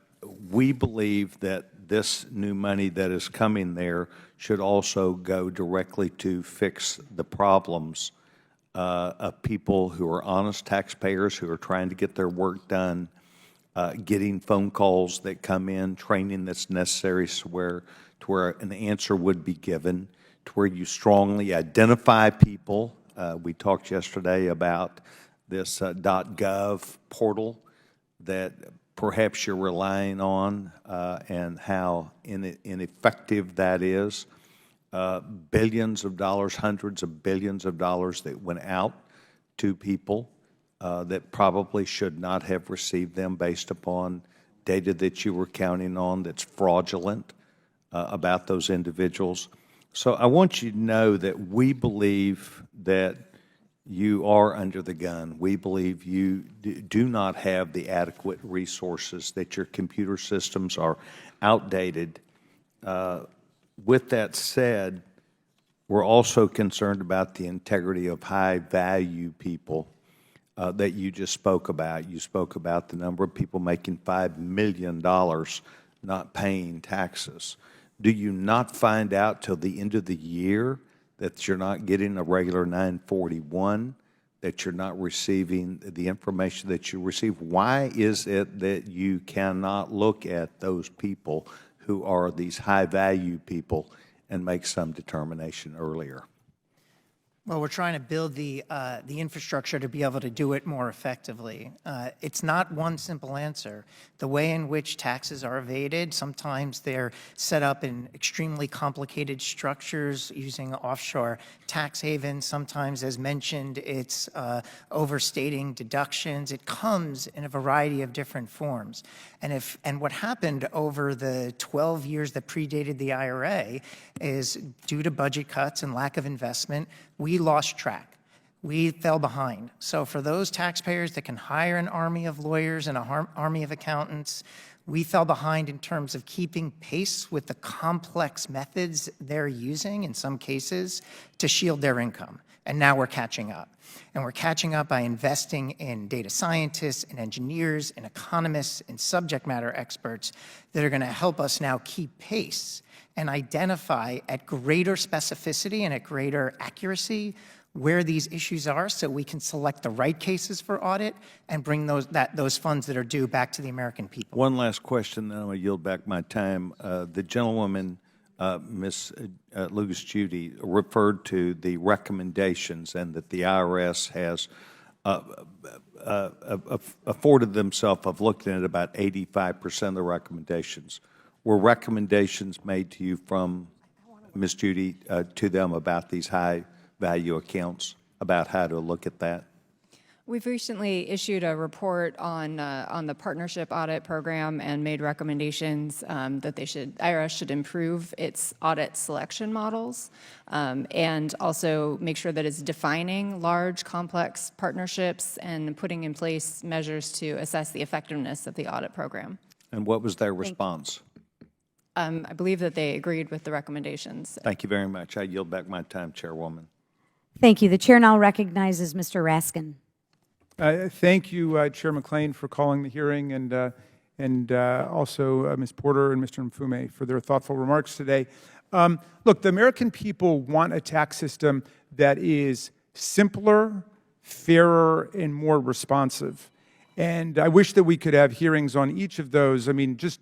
we believe that this new money that is coming there should also go directly to fix the problems of people who are honest taxpayers who are trying to get their work done, getting phone calls that come in, training that's necessary to where an answer would be given, to where you strongly identify people. We talked yesterday about this .gov portal that perhaps you're relying on and how ineffective that is. Billions of dollars, hundreds of billions of dollars that went out to people that probably should not have received them based upon data that you were counting on that's fraudulent about those individuals. So I want you to know that we believe that you are under the gun. We believe you do not have the adequate resources, that your computer systems are outdated. With that said, we're also concerned about the integrity of high-value people that you just spoke about. You spoke about the number of people making $5 million not paying taxes. Do you not find out till the end of the year that you're not getting a regular 941, that you're not receiving the information that you receive? Why is it that you cannot look at those people who are these high-value people and make some determination earlier? Well, we're trying to build the infrastructure to be able to do it more effectively. It's not one simple answer. The way in which taxes are evaded, sometimes they're set up in extremely complicated structures using offshore tax havens. Sometimes, as mentioned, it's overstating deductions. It comes in a variety of different forms. And what happened over the 12 years that predated the IRA is, due to budget cuts and lack of investment, we lost track. We fell behind. So for those taxpayers that can hire an army of lawyers and an army of accountants, we fell behind in terms of keeping pace with the complex methods they're using, in some cases, to shield their income. And now we're catching up. And we're catching up by investing in data scientists and engineers and economists and subject matter experts that are going to help us now keep pace and identify at greater specificity and at greater accuracy where these issues are, so we can select the right cases for audit and bring those funds that are due back to the American people. One last question, then I'm going to yield back my time. The gentlewoman, Ms. Lucas Judy, referred to the recommendations and that the IRS has afforded themselves of looking at about 85% of the recommendations. Were recommendations made to you from Ms. Judy to them about these high-value accounts, about how to look at that? We've recently issued a report on the partnership audit program and made recommendations that IRS should improve its audit selection models and also make sure that it's defining large, complex partnerships and putting in place measures to assess the effectiveness of the audit program. And what was their response? I believe that they agreed with the recommendations. Thank you very much. I yield back my time, Chairwoman. Thank you. The chair now recognizes Mr. Raskin. Thank you, Chair McLean, for calling the hearing, and also Ms. Porter and Mr. Mfume for their thoughtful remarks today. Look, the American people want a tax system that is simpler, fairer, and more responsive. And I wish that we could have hearings on each of those. I mean, just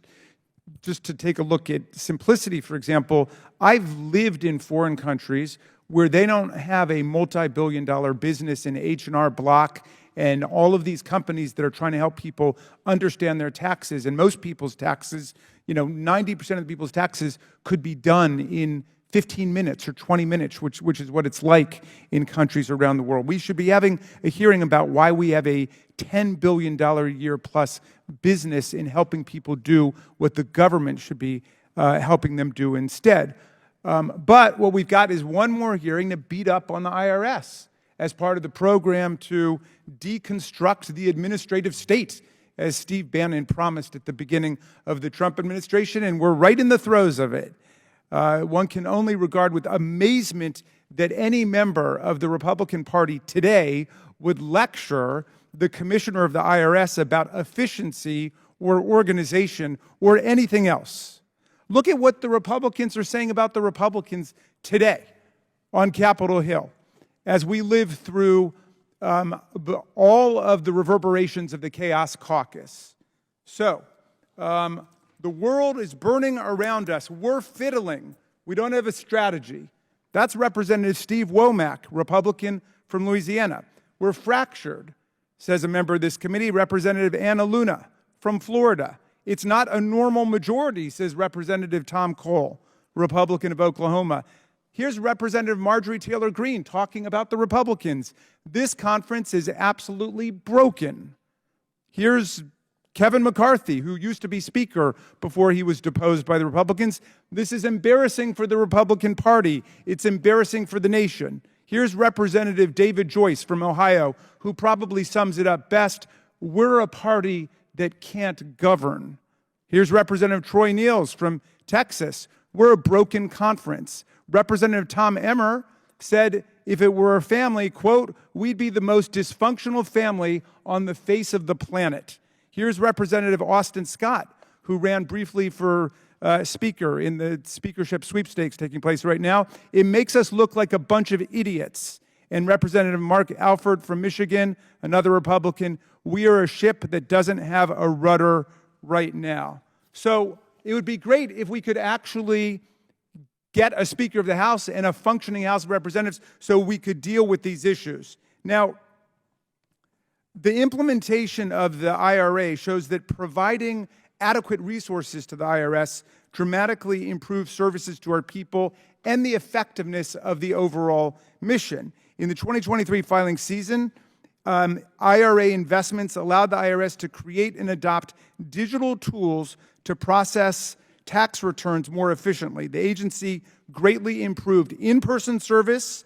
to take a look at simplicity, for example, I've lived in foreign countries where they don't have a multi-billion-dollar business in H&R Block and all of these companies that are trying to help people understand their taxes. And most people's taxes, 90% of the people's taxes could be done in 15 minutes or 20 minutes, which is what it's like in countries around the world. We should be having a hearing about why we have a $10 billion a year plus business in helping people do what the government should be helping them do instead. But what we've got is one more hearing to beat up on the IRS as part of the program to deconstruct the administrative state, as Steve Bannon promised at the beginning of the Trump administration, and we're right in the throes of it. One can only regard with amazement that any member of the Republican Party today would lecture the commissioner of the IRS about efficiency or organization or anything else. Look at what the Republicans are saying about the Republicans today on Capitol Hill as we live through all of the reverberations of the Chaos Caucus. So, the world is burning around us. We're fiddling. We don't have a strategy. That's Representative Steve Womack, Republican from Louisiana. We're fractured, says a member of this committee, Representative Anna Luna from Florida. It's not a normal majority, says Representative Tom Cole, Republican of Oklahoma. Here's Representative Marjorie Taylor Greene talking about the Republicans. This conference is absolutely broken. Here's Kevin McCarthy, who used to be Speaker before he was deposed by the Republicans. This is embarrassing for the Republican Party. It's embarrassing for the nation. Here's Representative David Joyce from Ohio, who probably sums it up best. We're a party that can't govern. Here's Representative Troy Niels from Texas. We're a broken conference. Representative Tom Emmer said if it were a family, quote, we'd be the most dysfunctional family on the face of the planet. Here's Representative Austin Scott, who ran briefly for Speaker in the speakership sweepstakes taking place right now. It makes us look like a bunch of idiots. And Representative Mark Alford from Michigan, another Republican, we are a ship that doesn't have a rudder right now. So it would be great if we could actually get a Speaker of the House and a functioning House of Representatives so we could deal with these issues. Now, the implementation of the IRA shows that providing adequate resources to the IRS dramatically improves services to our people and the effectiveness of the overall mission. In the 2023 filing season, IRA investments allowed the IRS to create and adopt digital tools to process tax returns more efficiently. The agency greatly improved in-person service,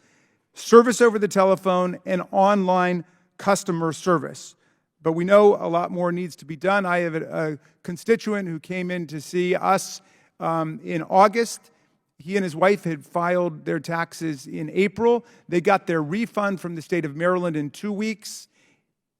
service over the telephone, and online customer service. But we know a lot more needs to be done. I have a constituent who came in to see us in August. He and his wife had filed their taxes in April. They got their refund from the state of Maryland in 2 weeks.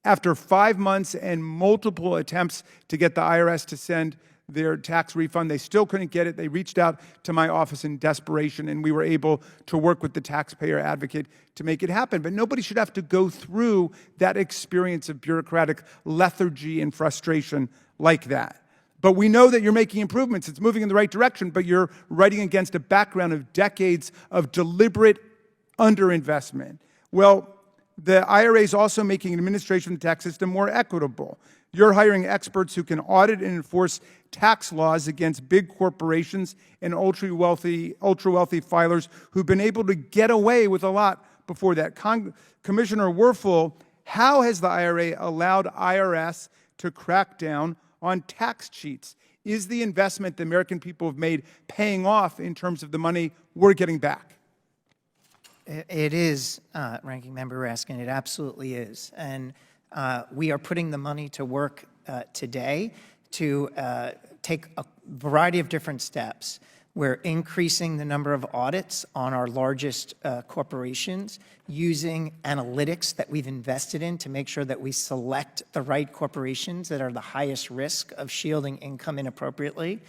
After 5 months and multiple attempts to get the IRS to send their tax refund, they still couldn't get it. They reached out to my office in desperation, and we were able to work with the taxpayer advocate to make it happen. But nobody should have to go through that experience of bureaucratic lethargy and frustration like that. But we know that you're making improvements. It's moving in the right direction, but you're writing against a background of decades of deliberate underinvestment. Well, the IRA is also making administration of the tax system more equitable. You're hiring experts who can audit and enforce tax laws against big corporations and ultra-wealthy filers who've been able to get away with a lot before that. Commissioner Werfel how has the IRA allowed IRS to crack down on tax cheats? Is the investment the American people have made paying off in terms of the money we're getting back? It is, Ranking Member Raskin, it absolutely is. And we are putting the money to work today to take a variety of different steps. We're increasing the number of audits on our largest corporations using analytics that we've invested in to make sure that we select the right corporations that are the highest risk of shielding income inappropriately.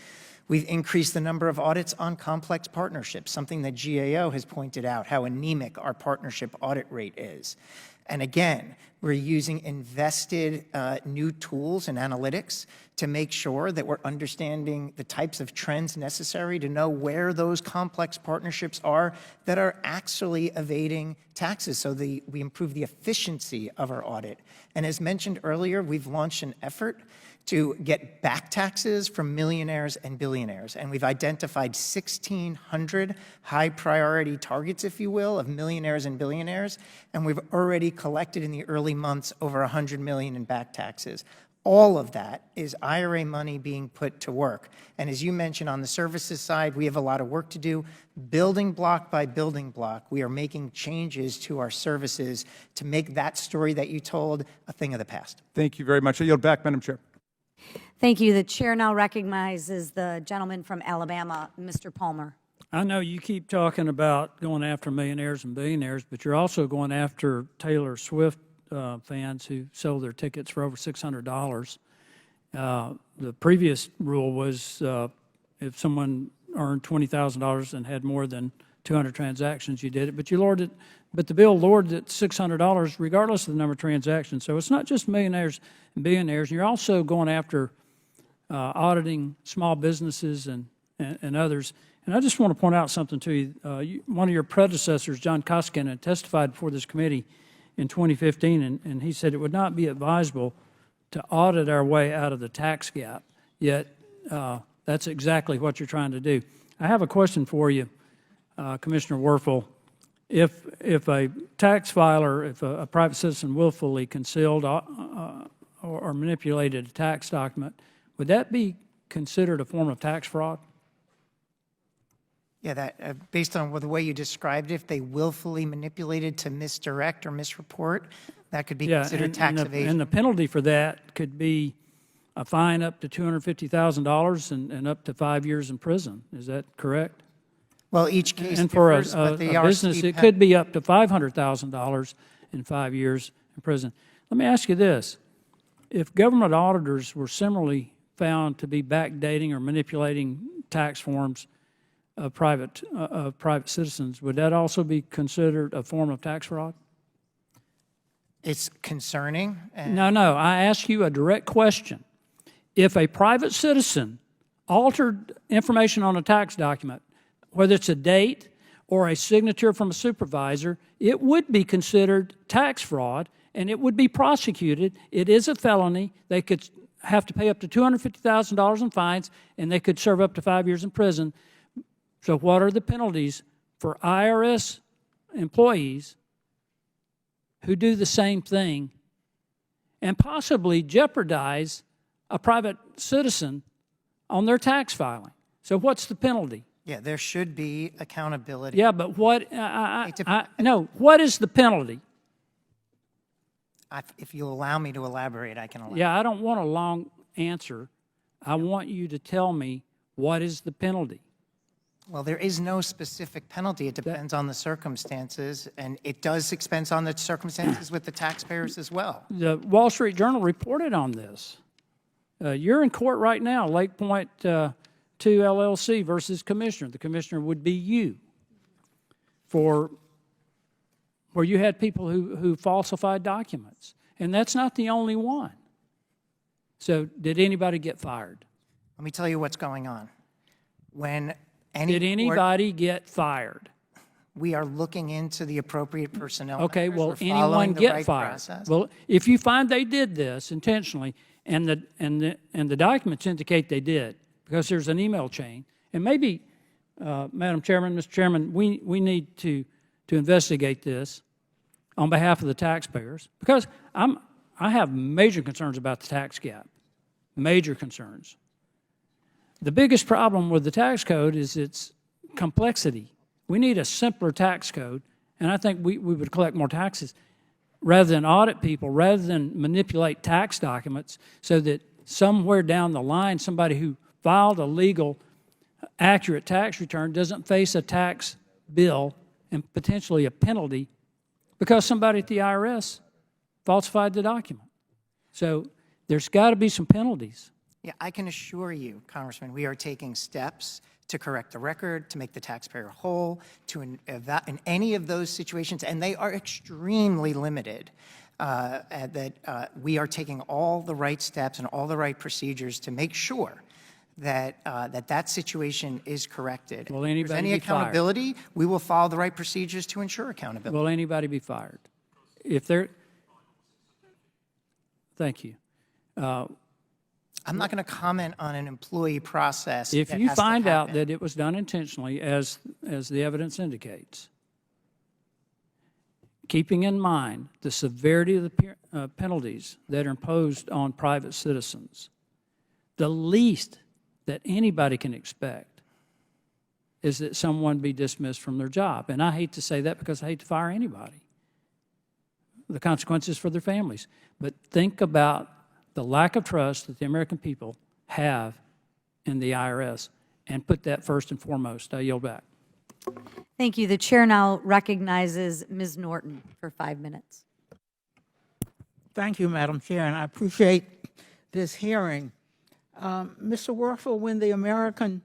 We've increased the number of audits on complex partnerships, something that GAO has pointed out, how anemic our partnership audit rate is. And again, we're using invested new tools and analytics to make sure that we're understanding the types of trends necessary to know where those complex partnerships are that are actually evading taxes, so we improve the efficiency of our audit. And as mentioned earlier, we've launched an effort to get back taxes from millionaires and billionaires. And we've identified 1,600 high priority targets, if you will, of millionaires and billionaires. And we've already collected in the early months over 100 million in back taxes. All of that is IRA money being put to work. And as you mentioned, on the services side, we have a lot of work to do. Building block by building block, we are making changes to our services to make that story that you told a thing of the past. Thank you very much. I yield back, Madam Chair. Thank you. The chair now recognizes the gentleman from Alabama, Mr. Palmer. I know you keep talking about going after millionaires and billionaires, but you're also going after Taylor Swift fans who sold their tickets for over $600. The previous rule was if someone earned $20,000 and had more than 200 transactions, you did it. But you lowered it. But the bill lowered it $600 regardless of the number of transactions. So it's not just millionaires and billionaires. You're also going after auditing small businesses and others. And I just want to point out something to you. One of your predecessors, John Koskinen, testified before this committee in 2015, and he said it would not be advisable to audit our way out of the tax gap. Yet that's exactly what you're trying to do. I have a question for you, Commissioner Werfel. If a tax filer, if a private citizen willfully concealed or manipulated a tax document, would that be considered a form of tax fraud? Yeah, that based on the way you described it, if they willfully manipulated to misdirect or misreport, that could be considered tax evasion. And the penalty for that could be a fine up to $250,000 and up to 5 years in prison. Is that correct? Well, each case And for differs, a but they are business, it could be up to $500,000 and 5 years in prison. Let me ask you this. If government auditors were similarly found to be backdating or manipulating tax forms of private citizens, would that also be considered a form of tax fraud? It's concerning. And No. I ask you a direct question. If a private citizen altered information on a tax document, whether it's a date or a signature from a supervisor, it would be considered tax fraud and it would be prosecuted. It is a felony. They could have to pay up to $250,000 in fines and they could serve up to 5 years in prison. So what are the penalties for IRS employees who do the same thing and possibly jeopardize a private citizen on their tax filing? So what's the penalty? yeah, there should be accountability. Yeah, but what, no, what is the penalty? If you'll allow me to elaborate, I can elaborate. Yeah, I don't want a long answer. I want you to tell me what is the penalty. Well, there is no specific penalty. It depends on the circumstances, and it does expense on the circumstances with the taxpayers as well. The Wall Street Journal reported on this. You're in court right now, Lake Point 2 LLC versus Commissioner. The Commissioner would be you for where you had people who falsified documents. And that's not the only one. So did anybody get fired? Let me tell you what's going on. When Did anybody get fired? We are looking into the appropriate personnel. Okay, matters. well, We're anyone following the get right fired? process. Well, if you find they did this intentionally, and the documents indicate they did, because there's an email chain, and maybe, Madam Chairman, Mr. Chairman, we need to investigate this. on behalf of the taxpayers, because I have major concerns about the tax gap, major concerns. The biggest problem with the tax code is its complexity. We need a simpler tax code, and I think we would collect more taxes rather than audit people, rather than manipulate tax documents so that somewhere down the line, somebody who filed a legal, accurate tax return doesn't face a tax bill and potentially a penalty because somebody at the IRS falsified the document. So there's got to be some penalties. Yeah, I can assure you, Congressman, we are taking steps to correct the record, to make the taxpayer whole, in any of those situations, and they are extremely limited, we are taking all the right steps and all the right procedures to make sure that that situation is corrected. Will if anybody there's any be fired? accountability, we will follow the right procedures to ensure accountability. Will anybody be fired? If they're, thank you. I'm not going to comment on an employee process. If that you has to find out happen. that it was done intentionally, as the evidence indicates, keeping in mind the severity of the penalties that are imposed on private citizens, the least that anybody can expect is that someone be dismissed from their job. And I hate to say that because I hate to fire anybody. The consequences for their families. But think about the lack of trust that the American people have in the IRS and put that first and foremost. I yield back. Thank you. The chair now recognizes Ms. Norton for 5 minutes. Thank you, Madam Chair, and I appreciate this hearing. Mr. Werfel, when the American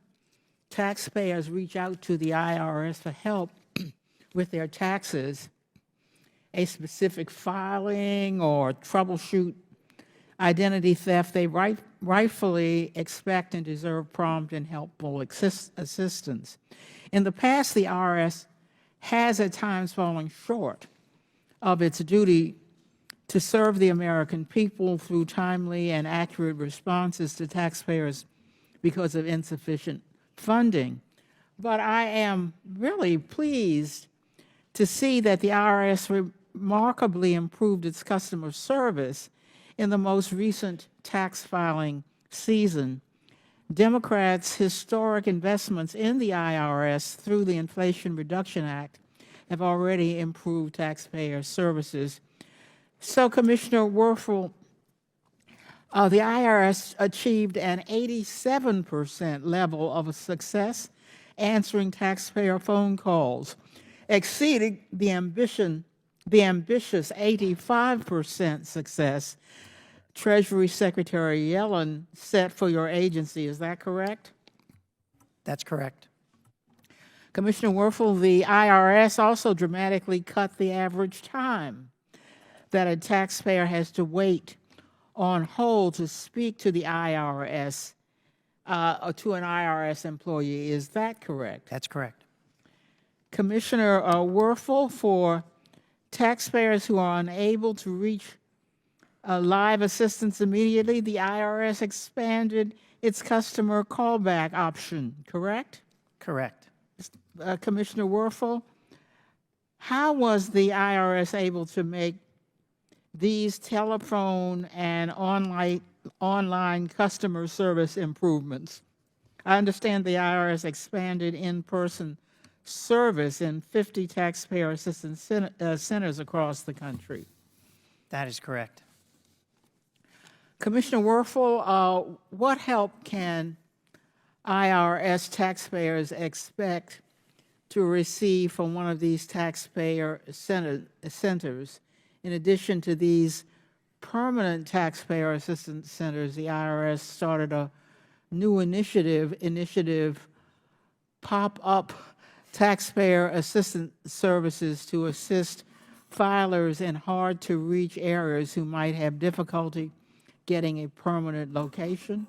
taxpayers reach out to the IRS for help with their taxes, a specific filing or troubleshoot identity theft, they rightfully expect and deserve prompt and helpful assistance. In the past, the IRS has at times fallen short of its duty to serve the American people through timely and accurate responses to taxpayers because of insufficient funding. But I am really pleased to see that the IRS remarkably improved its customer service in the most recent tax filing season. Democrats' historic investments in the IRS through the Inflation Reduction Act have already improved taxpayer services. So, Commissioner Werfel, the IRS achieved an 87% level of success answering taxpayer phone calls, exceeding the ambitious 85% success Treasury Secretary Yellen set for your agency. Is that correct? That's correct. Commissioner Werfel, the IRS also dramatically cut the average time that a taxpayer has to wait on hold to speak to the IRS or to an IRS employee. Is that correct? That's correct. Commissioner Werfel, for taxpayers who are unable to reach live assistance immediately, the IRS expanded its customer callback option, correct? Correct. Commissioner Werfel, how was the IRS able to make these telephone and online customer service improvements? I understand the IRS expanded in-person service in 50 taxpayer assistance centers across the country. That is correct. Commissioner Werfel, what help can IRS taxpayers expect to receive from one of these taxpayer centers? In addition to these permanent taxpayer assistance centers, the IRS started a new initiative pop-up taxpayer assistance services to assist filers in hard-to-reach areas who might have difficulty getting a permanent location?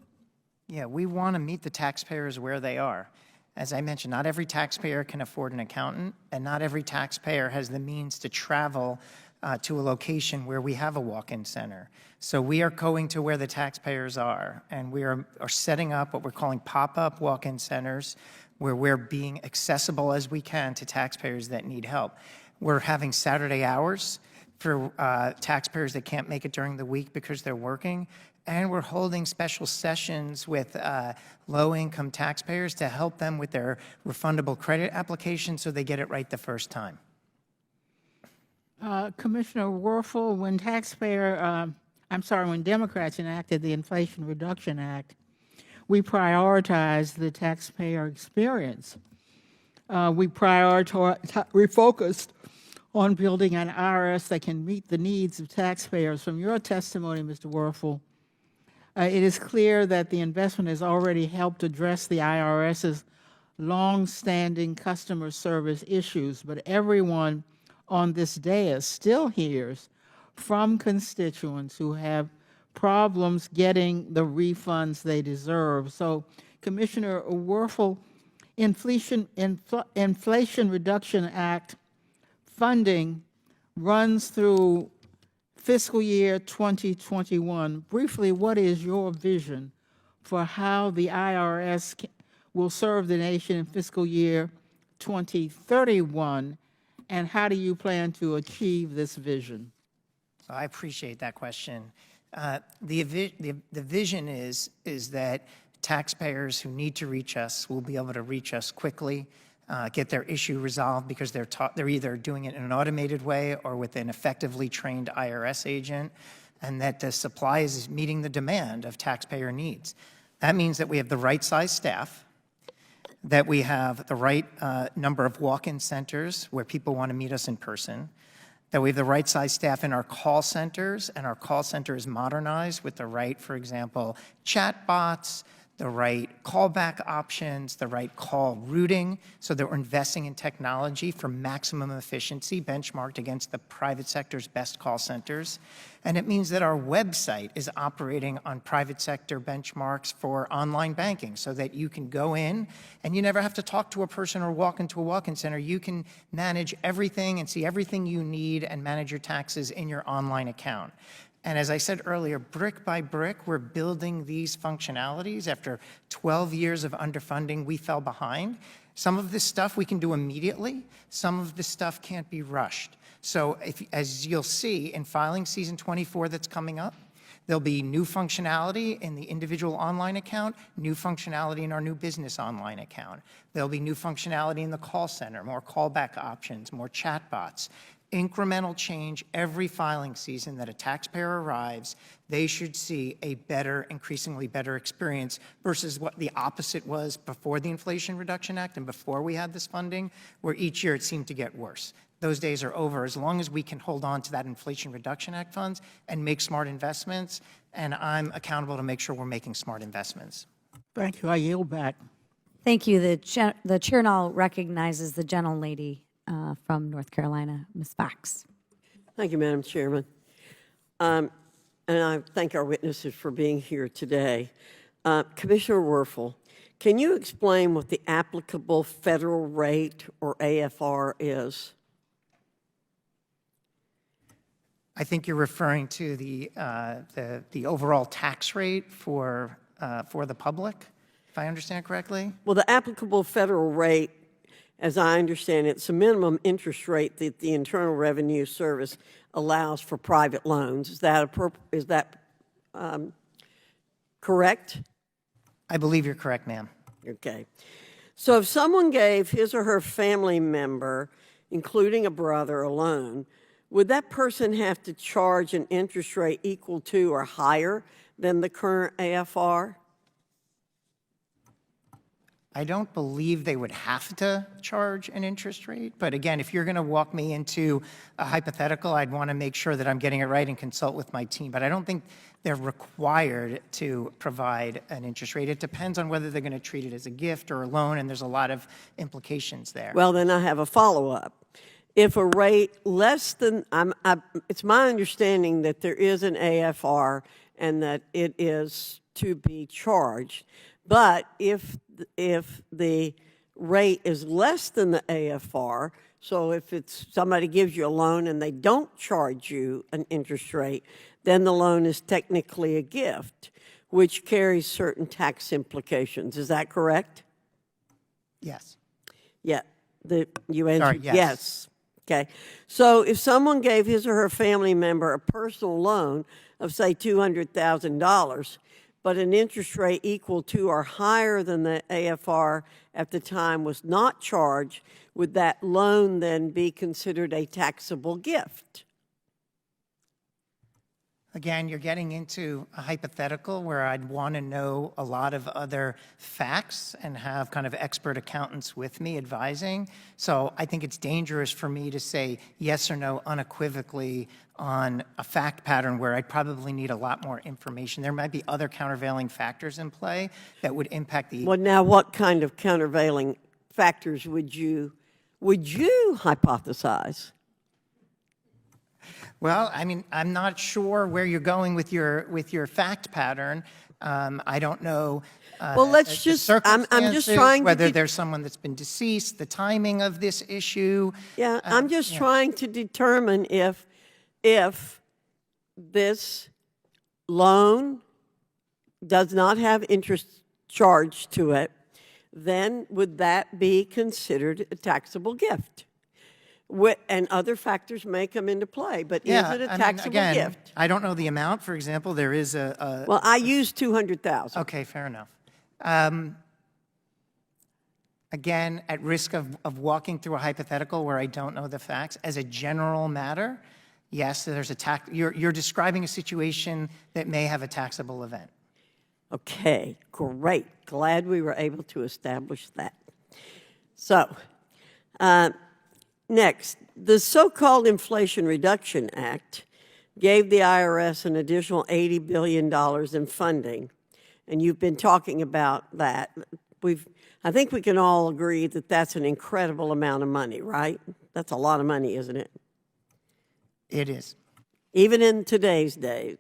Yeah, we want to meet the taxpayers where they are. As I mentioned, not every taxpayer can afford an accountant, and not every taxpayer has the means to travel to a location where we have a walk-in center. So we are going to where the taxpayers are, and we are setting up what we're calling pop-up walk-in centers where we're being accessible as we can to taxpayers that need help. We're having Saturday hours for taxpayers that can't make it during the week because they're working. And we're holding special sessions with low-income taxpayers to help them with their refundable credit application so they get it right the first time. Commissioner Werfel, when when Democrats enacted the Inflation Reduction Act, we prioritized the taxpayer experience. We focused on building an IRS that can meet the needs of taxpayers. From your testimony, Mr. Werfel, it is clear that the investment has already helped address the IRS's long-standing customer service issues, but everyone on this dais still hears from constituents who have problems getting the refunds they deserve. So, Commissioner Werfel, Inflation Reduction Act funding runs through fiscal year 2021. Briefly, what is your vision for how the IRS will serve the nation in fiscal year 2031, and how do you plan to achieve this vision? I appreciate that question. The vision is that taxpayers who need to reach us will be able to reach us quickly, get their issue resolved because they're either doing it in an automated way or with an effectively trained IRS agent, and that the supply is meeting the demand of taxpayer needs. That means that we have the right size staff, that we have the right number of walk-in centers where people want to meet us in person, that we have the right size staff in our call centers, and our call center is modernized with the right, for example, chat bots, the right callback options, the right call routing, so that we're investing in technology for maximum efficiency benchmarked against the private sector's best call centers. And it means that our website is operating on private sector benchmarks for online banking so that you can go in and you never have to talk to a person or walk into a walk-in center. You can manage everything and see everything you need and manage your taxes in your online account. And as I said earlier, brick by brick, we're building these functionalities. After 12 years of underfunding, we fell behind. Some of this stuff we can do immediately. Some of this stuff can't be rushed. So as you'll see in filing season 24 that's coming up, there'll be new functionality in the individual online account, new functionality in our new business online account. There'll be new functionality in the call center, more callback options, more chatbots. Incremental change every filing season that a taxpayer arrives, they should see a better, increasingly better experience versus what the opposite was before the Inflation Reduction Act and before we had this funding, where each year it seemed to get worse. Those days are over. As long as we can hold on to that Inflation Reduction Act funds and make smart investments, and I'm accountable to make sure we're making smart investments. Thank you. I yield back. Thank you. The chair now recognizes the gentlelady from North Carolina, Ms. Fox. Thank you, Madam Chairman. And I thank our witnesses for being here today. Commissioner Werfel, can you explain what the applicable federal rate, or AFR, is? I think you're referring to the overall tax rate for the public, if I understand correctly. Well, the applicable federal rate, as I understand it, it's a minimum interest rate that the Internal Revenue Service allows for private loans. Is that correct? I believe you're correct, ma'am. Okay. So if someone gave his or her family member, including a brother, a loan, would that person have to charge an interest rate equal to or higher than the current AFR? I don't believe they would have to charge an interest rate. But again, if you're going to walk me into a hypothetical, I'd want to make sure that I'm getting it right and consult with my team. But I don't think they're required to provide an interest rate. It depends on whether they're going to treat it as a gift or a loan, and there's a lot of implications there. Well, then I have a follow-up. If a rate less than, it's my understanding that there is an AFR and that it is to be charged. But if the rate is less than the AFR, so if it's somebody gives you a loan and they don't charge you an interest rate, then the loan is technically a gift, which carries certain tax implications. Is that correct? Yes. Yeah. You answered yes. Okay, so if someone gave his or her family member a personal loan of, say, $200,000, but an interest rate equal to or higher than the AFR at the time was not charged, would that loan then be considered a taxable gift? Again, you're getting into a hypothetical where I'd want to know a lot of other facts and have kind of expert accountants with me advising. So I think it's dangerous for me to say yes or no unequivocally on a fact pattern where I'd probably need a lot more information. There might be other countervailing factors in play that would impact the... Well, now what kind of countervailing factors would you hypothesize? Well, I mean, I'm not sure where you're going with your fact pattern. I don't know. Well, let's the just. I'm just circumstances, trying whether to. there's someone that's been deceased, the timing of this issue. Yeah, I'm just trying to determine if this loan does not have interest charged to it, then would that be considered a taxable gift? And other factors may come into play, but is it a taxable again, gift? I don't know the amount. For example, there is a Well, I used 200,000. okay, fair enough. Again, at risk of walking through a hypothetical where I don't know the facts, as a general matter, yes, there's a tax. You're describing a situation that may have a taxable event. Okay, great. Glad we were able to establish that. So, next, the so-called Inflation Reduction Act gave the IRS an additional $80 billion in funding, and you've been talking about that. I think we can all agree that that's an incredible amount of money, right? That's a lot of money, isn't it? It is. Even in today's day,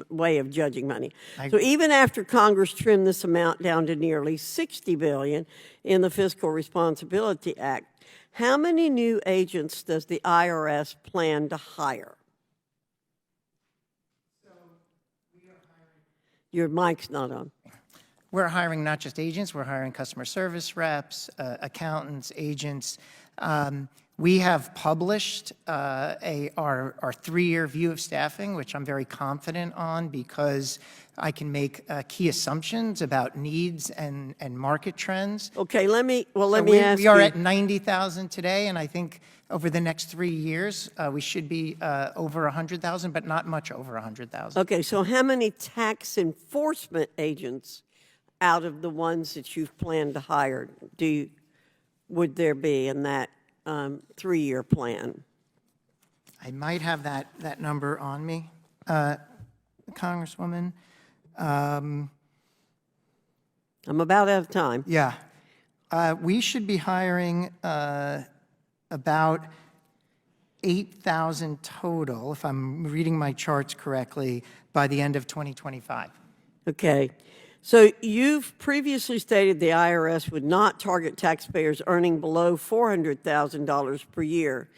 way of judging money. So even after Congress trimmed this amount down to nearly $60 billion in the Fiscal Responsibility Act, how many new agents does the IRS plan to hire? Your mic's not on. We're hiring not just agents, we're hiring customer service reps, accountants, agents. We have published our 3-year view of staffing, which I'm very confident on because I can make key assumptions about needs and market trends. Okay, let me ask we you. are at 90,000 today, and I think over the next 3 years, we should be over 100,000, but not much over 100,000. Okay, so how many tax enforcement agents out of the ones that you've planned to hire would there be in that 3-year plan? I might have that number on me, Congresswoman. I'm about out of time. Yeah. We should be hiring about 8,000 total, if I'm reading my charts correctly, by the end of 2025. Okay. So you've previously stated the IRS would not target taxpayers earning below $400,000 per year.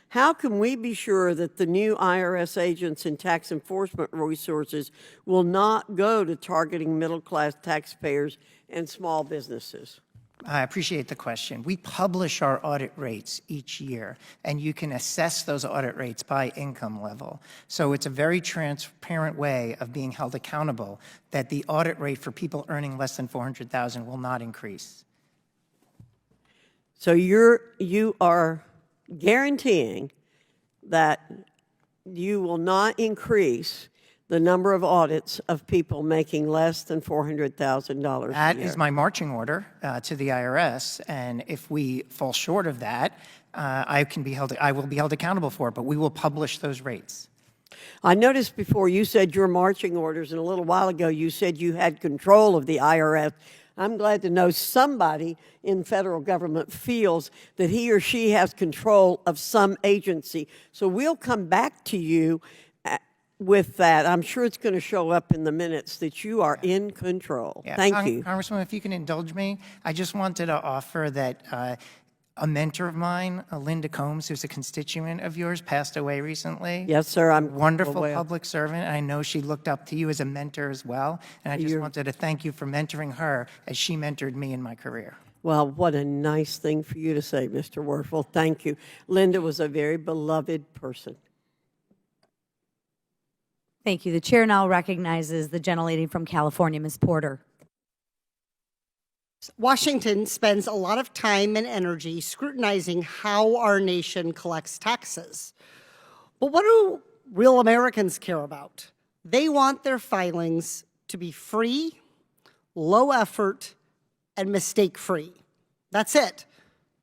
How can we be sure that the new IRS agents and tax enforcement resources will not go to targeting middle-class taxpayers and small businesses? I appreciate the question. We publish our audit rates each year, and you can assess those audit rates by income level. So it's a very transparent way of being held accountable that the audit rate for people earning less than $400,000 will not increase. So you are guaranteeing that you will not increase the number of audits of people making less than $400,000 a year. That is my marching order to the IRS, and if we fall short of that, I will be held accountable for it, but we will publish those rates. I noticed before you said your marching orders, and a little while ago you said you had control of the IRS. I'm glad to know somebody in federal government feels that he or she has control of some agency. So we'll come back to you with that. I'm sure it's going to show up in the minutes that you are in control. Yeah. Thank you. Congresswoman, if you can indulge me, I just wanted to offer that a mentor of mine, Linda Combs, who's a constituent of yours, passed away recently. Yes, sir. I'm Wonderful aware. public servant. I know she looked up to you as a mentor as well, and I just wanted to thank you for mentoring her as she mentored me in my career. Well, what a nice thing for you to say, Mr. Werfel. Thank you. Linda was a very beloved person. Thank you. The chair now recognizes the gentlelady from California, Ms. Porter. Washington spends a lot of time and energy scrutinizing how our nation collects taxes. But what do real Americans care about? They want their filings to be free, low effort, and mistake-free. That's it.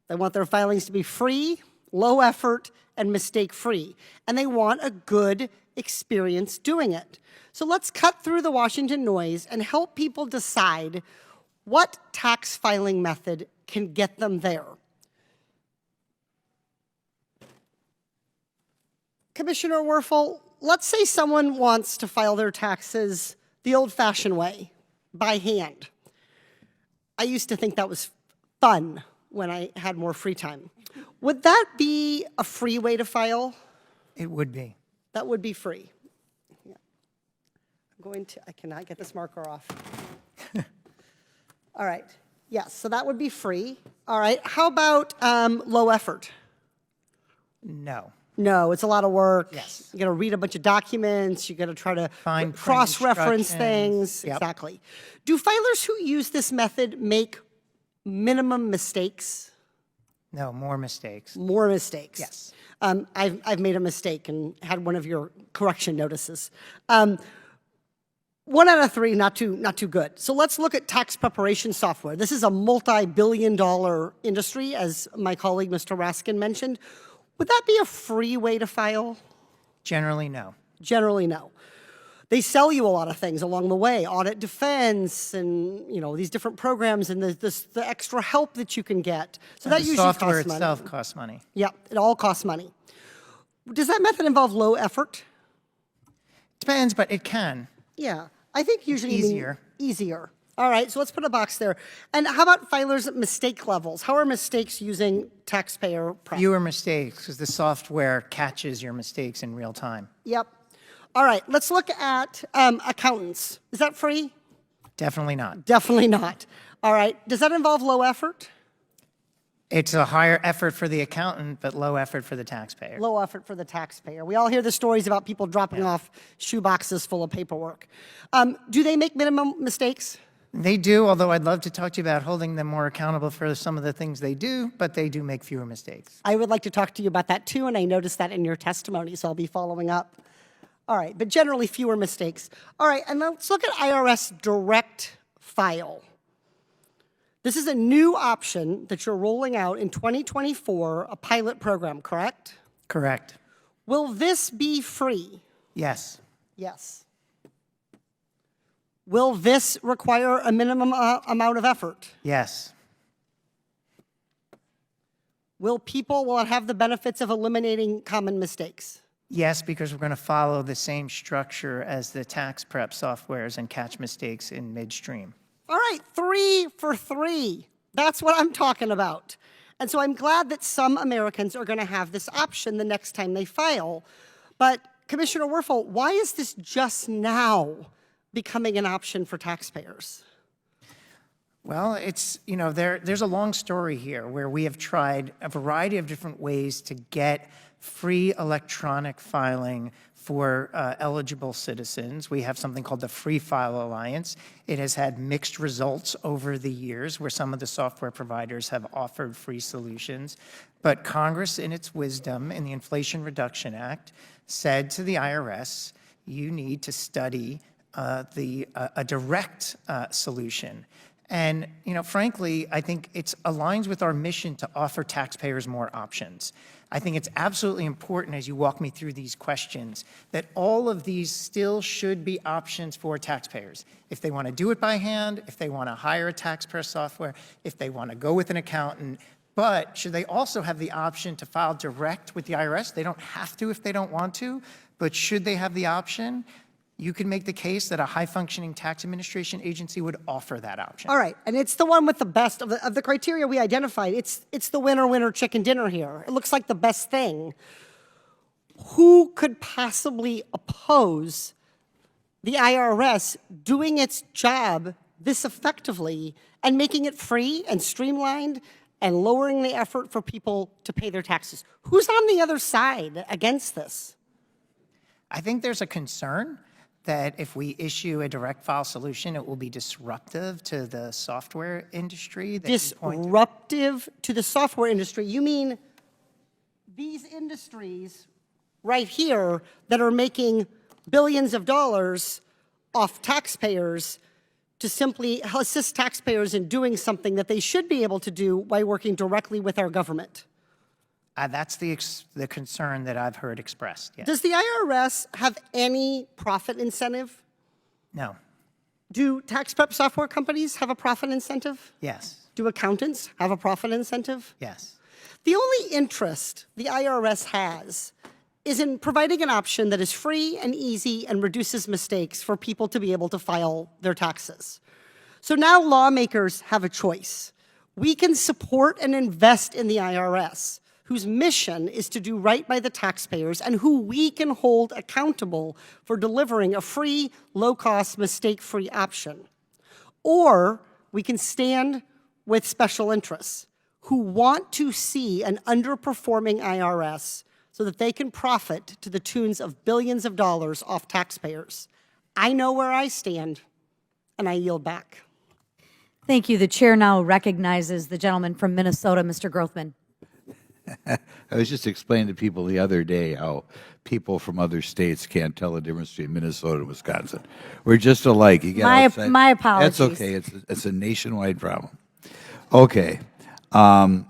They want their filings to be free, low effort, and mistake-free. And they want a good experience doing it. So let's cut through the Washington noise and help people decide what tax filing method can get them there. Commissioner Werfel, let's say someone wants to file their taxes the old-fashioned way, by hand. I used to think that was fun when I had more free time. Would that be a free way to file? It would be. That would be free. Yeah. I cannot get this marker off. All right. Yes, so that would be free. All right. How about low effort? No. No, it's a lot of work. Yes. You got to read a bunch of documents. You got to try to Fine print cross-reference instructions. things. Yep. Exactly. Do filers who use this method make minimum mistakes? No, more mistakes. More mistakes. Yes. I've made a mistake and had one of your correction notices. 1 out of 3, not too good. So let's look at tax preparation software. This is a multi-billion-dollar industry, as my colleague Mr. Raskin mentioned. Would that be a free way to file? Generally, no. Generally, no. They sell you a lot of things along the way, audit defense, and these different programs, and the extra help that you can get. So that the usually software costs money. itself costs money. Yeah, it all costs money. Does that method involve low effort? Depends, but it can. Yeah, I think usually easier. Easier. All right, so let's put a box there. And how about filers' mistake levels? How are mistakes using taxpayer prep? Fewer mistakes, because the software catches your mistakes in real time. Yep. All right, let's look at accountants. Is that free? Definitely not. Definitely not. All right, does that involve low effort? It's a higher effort for the accountant, but low effort for the taxpayer. Low effort for the taxpayer. We all hear the stories about people dropping off shoe boxes full of paperwork. Do they make minimum mistakes? They do, although I'd love to talk to you about holding them more accountable for some of the things they do, but they do make fewer mistakes. I would like to talk to you about that too, and I noticed that in your testimony, so I'll be following up. All right, but generally fewer mistakes. All right, and let's look at IRS Direct File. This is a new option that you're rolling out in 2024, a pilot program, correct? Correct. Will this be free? Yes. Yes. Will this require a minimum amount of effort? Yes. Will it have the benefits of eliminating common mistakes? Yes, because we're going to follow the same structure as the tax prep softwares and catch mistakes in midstream. All right, 3 for 3. That's what I'm talking about. And so I'm glad that some Americans are going to have this option the next time they file. But Commissioner Werfel, why is this just now becoming an option for taxpayers? Well, it's, there's a long story here where we have tried a variety of different ways to get free electronic filing for eligible citizens. We have something called the Free File Alliance. It has had mixed results over the years where some of the software providers have offered free solutions. But Congress, in its wisdom, in the Inflation Reduction Act, said to the IRS, you need to study a direct solution. And, frankly, I think it aligns with our mission to offer taxpayers more options. I think it's absolutely important as you walk me through these questions that all of these still should be options for taxpayers. If they want to do it by hand, if they want to hire a tax prep software, if they want to go with an accountant, but should they also have the option to file direct with the IRS? They don't have to if they don't want to, but should they have the option? You can make the case that a high-functioning tax administration agency would offer that option. All right, and it's the one with the best of the criteria we identified. It's the winner chicken dinner here. It looks like the best thing. Who could possibly oppose the IRS doing its job this effectively and making it free and streamlined and lowering the effort for people to pay their taxes. Who's on the other side against this? I think there's a concern that if we issue a direct file solution, it will be disruptive to the software industry. That you point to. Disruptive to the software industry. You mean these industries right here that are making billions of dollars off taxpayers to simply assist taxpayers in doing something that they should be able to do by working directly with our government? That's the concern that I've heard expressed, yes. Does the IRS have any profit incentive? No. Do tax prep software companies have a profit incentive? Yes. Do accountants have a profit incentive? Yes. The only interest the IRS has is in providing an option that is free and easy and reduces mistakes for people to be able to file their taxes. So now lawmakers have a choice. We can support and invest in the IRS, whose mission is to do right by the taxpayers and who we can hold accountable for delivering a free, low-cost, mistake-free option. Or we can stand with special interests who want to see an underperforming IRS so that they can profit to the tunes of billions of dollars off taxpayers. I know where I stand, and I yield back. Thank you. The chair now recognizes the gentleman from Minnesota, Mr. Grothman. I was just explaining to people the other day how people from other states can't tell the difference between Minnesota and Wisconsin. We're just alike. You get outside. My apologies. That's okay. It's a nationwide problem. Okay. I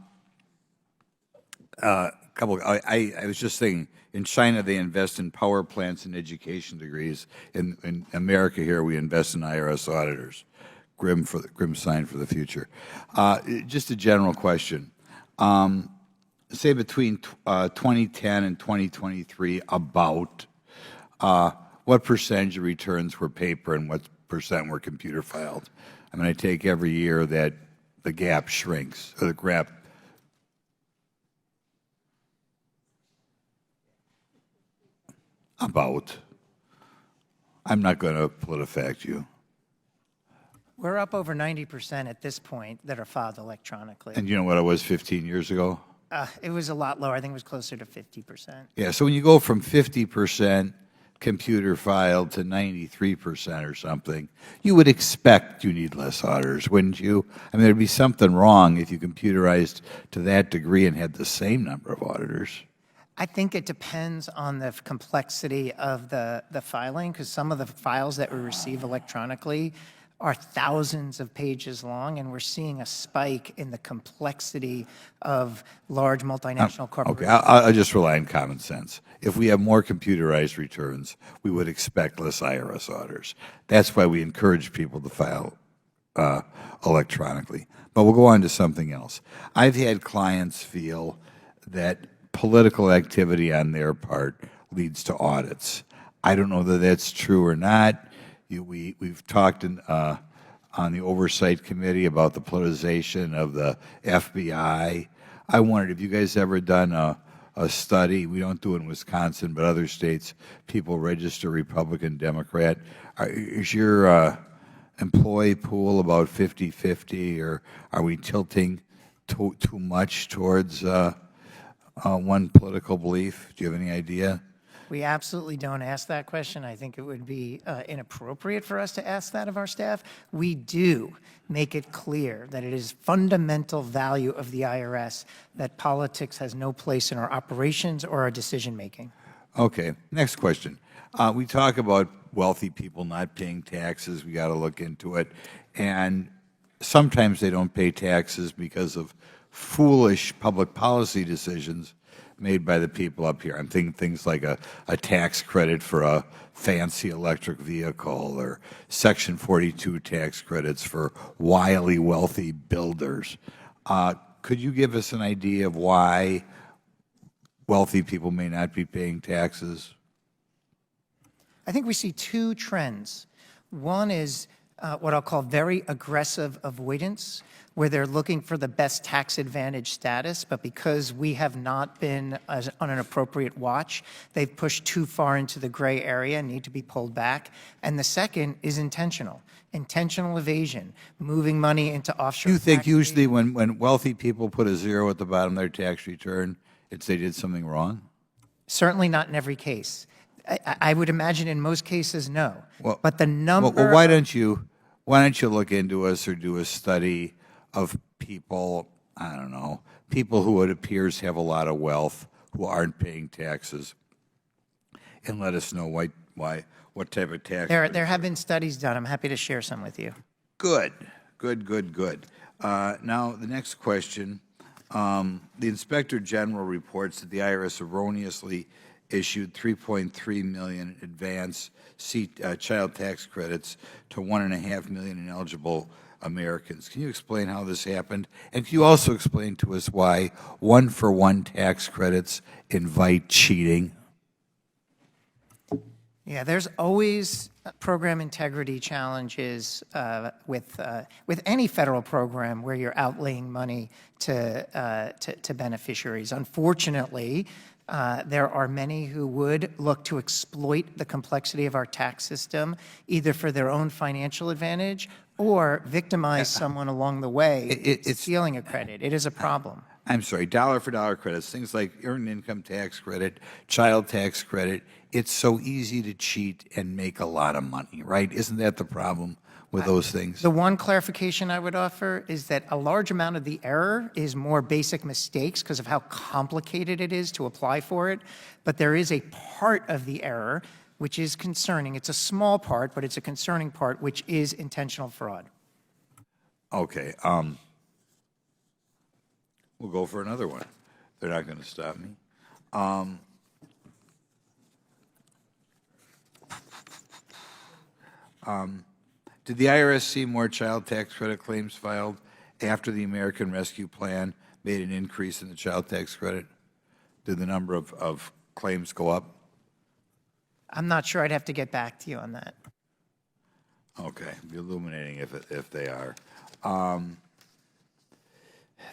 was just thinking, in China, they invest in power plants and education degrees. In America here, we invest in IRS auditors. Grim sign for the future. Just a general question. Say between 2010 and 2023, about what percentage of returns were paper and what percent were computer filed? I'm going to take every year that the gap shrinks, or the gap. About. I'm not going to PolitiFact you. We're up over 90% at this point that are filed electronically. And you know what it was 15 years ago? It was a lot lower. I think it was closer to 50%. Yeah, so when you go from 50% computer filed to 93% or something, you would expect you need less auditors, wouldn't you? I mean, there'd be something wrong if you computerized to that degree and had the same number of auditors. I think it depends on the complexity of the filing, because some of the files that we receive electronically are thousands of pages long, and we're seeing a spike in the complexity of large multinational corporations. Okay, I'll just rely on common sense. If we have more computerized returns, we would expect less IRS auditors. That's why we encourage people to file electronically. But we'll go on to something else. I've had clients feel that political activity on their part leads to audits. I don't know that that's true or not. We've talked on the Oversight Committee about the politicization of the FBI. I wondered, have you guys ever done a study? We don't do it in Wisconsin, but other states, people register Republican, Democrat. Is your employee pool about 50-50, or are we tilting too much towards one political belief? Do you have any idea? We absolutely don't ask that question. I think it would be inappropriate for us to ask that of our staff. We do make it clear that it is fundamental value of the IRS that politics has no place in our operations or our decision-making. Okay, next question. We talk about wealthy people not paying taxes. We got to look into it. And sometimes they don't pay taxes because of foolish public policy decisions made by the people up here. I'm thinking things like a tax credit for a fancy electric vehicle, or Section 42 tax credits for wily wealthy builders. Could you give us an idea of why wealthy people may not be paying taxes? I think we see two trends. One is what I'll call very aggressive avoidance, where they're looking for the best tax advantage status, but because we have not been on an appropriate watch, they've pushed too far into the gray area and need to be pulled back. And the second is intentional evasion, moving money into offshore. You think tax usually when wealthy people put a zero at the bottom of their tax return, it's they did something wrong? Certainly not in every case. I would imagine in most cases, no. Well, but the number. Well, why don't you look into us or do a study of people, I don't know, people who it appears have a lot of wealth who aren't paying taxes, and let us know what type of tax. There have been studies done. I'm happy to share some with you. Good. Now, the next question. The Inspector General reports that the IRS erroneously issued 3.3 million advance child tax credits to 1.5 million ineligible Americans. Can you explain how this happened? And can you also explain to us why one-for-one tax credits invite cheating? Yeah, there's always program integrity challenges with any federal program where you're outlaying money to beneficiaries. Unfortunately, there are many who would look to exploit the complexity of our tax system, either for their own financial advantage or victimize someone along the way it's stealing a credit. It is a problem. I'm sorry, dollar-for-dollar credits, things like earned income tax credit, child tax credit. It's so easy to cheat and make a lot of money, right? Isn't that the problem with those things? The one clarification I would offer is that a large amount of the error is more basic mistakes because of how complicated it is to apply for it. But there is a part of the error which is concerning. It's a small part, but it's a concerning part, which is intentional fraud. Okay. We'll go for another one. They're not going to stop me. Did the IRS see more child tax credit claims filed after the American Rescue Plan made an increase in the child tax credit? Did the number of claims go up? I'm not sure. I'd have to get back to you on that. Okay, be illuminating if they are.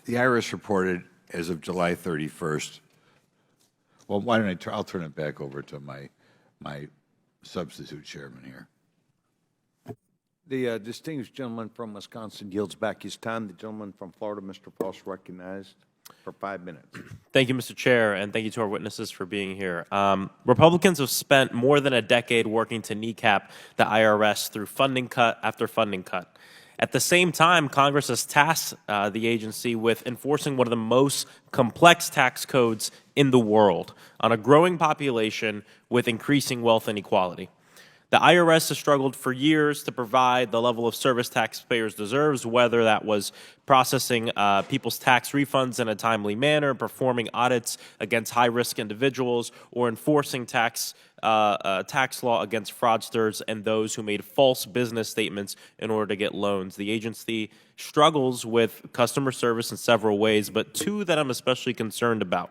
The IRS reported as of July 31st. Well, why don't I'll turn it back over to my substitute chairman here. The distinguished gentleman from Wisconsin yields back his time. The gentleman from Florida, Mr. Foss, recognized for 5 minutes. Thank you, Mr. Chair, and thank you to our witnesses for being here. Republicans have spent more than a decade working to kneecap the IRS through funding cut after funding cut. At the same time, Congress has tasked the agency with enforcing one of the most complex tax codes in the world on a growing population with increasing wealth inequality. The IRS has struggled for years to provide the level of service taxpayers deserve, whether that was processing people's tax refunds in a timely manner, performing audits against high-risk individuals, or enforcing tax law against fraudsters and those who made false business statements in order to get loans. The agency struggles with customer service in several ways, but two that I'm especially concerned about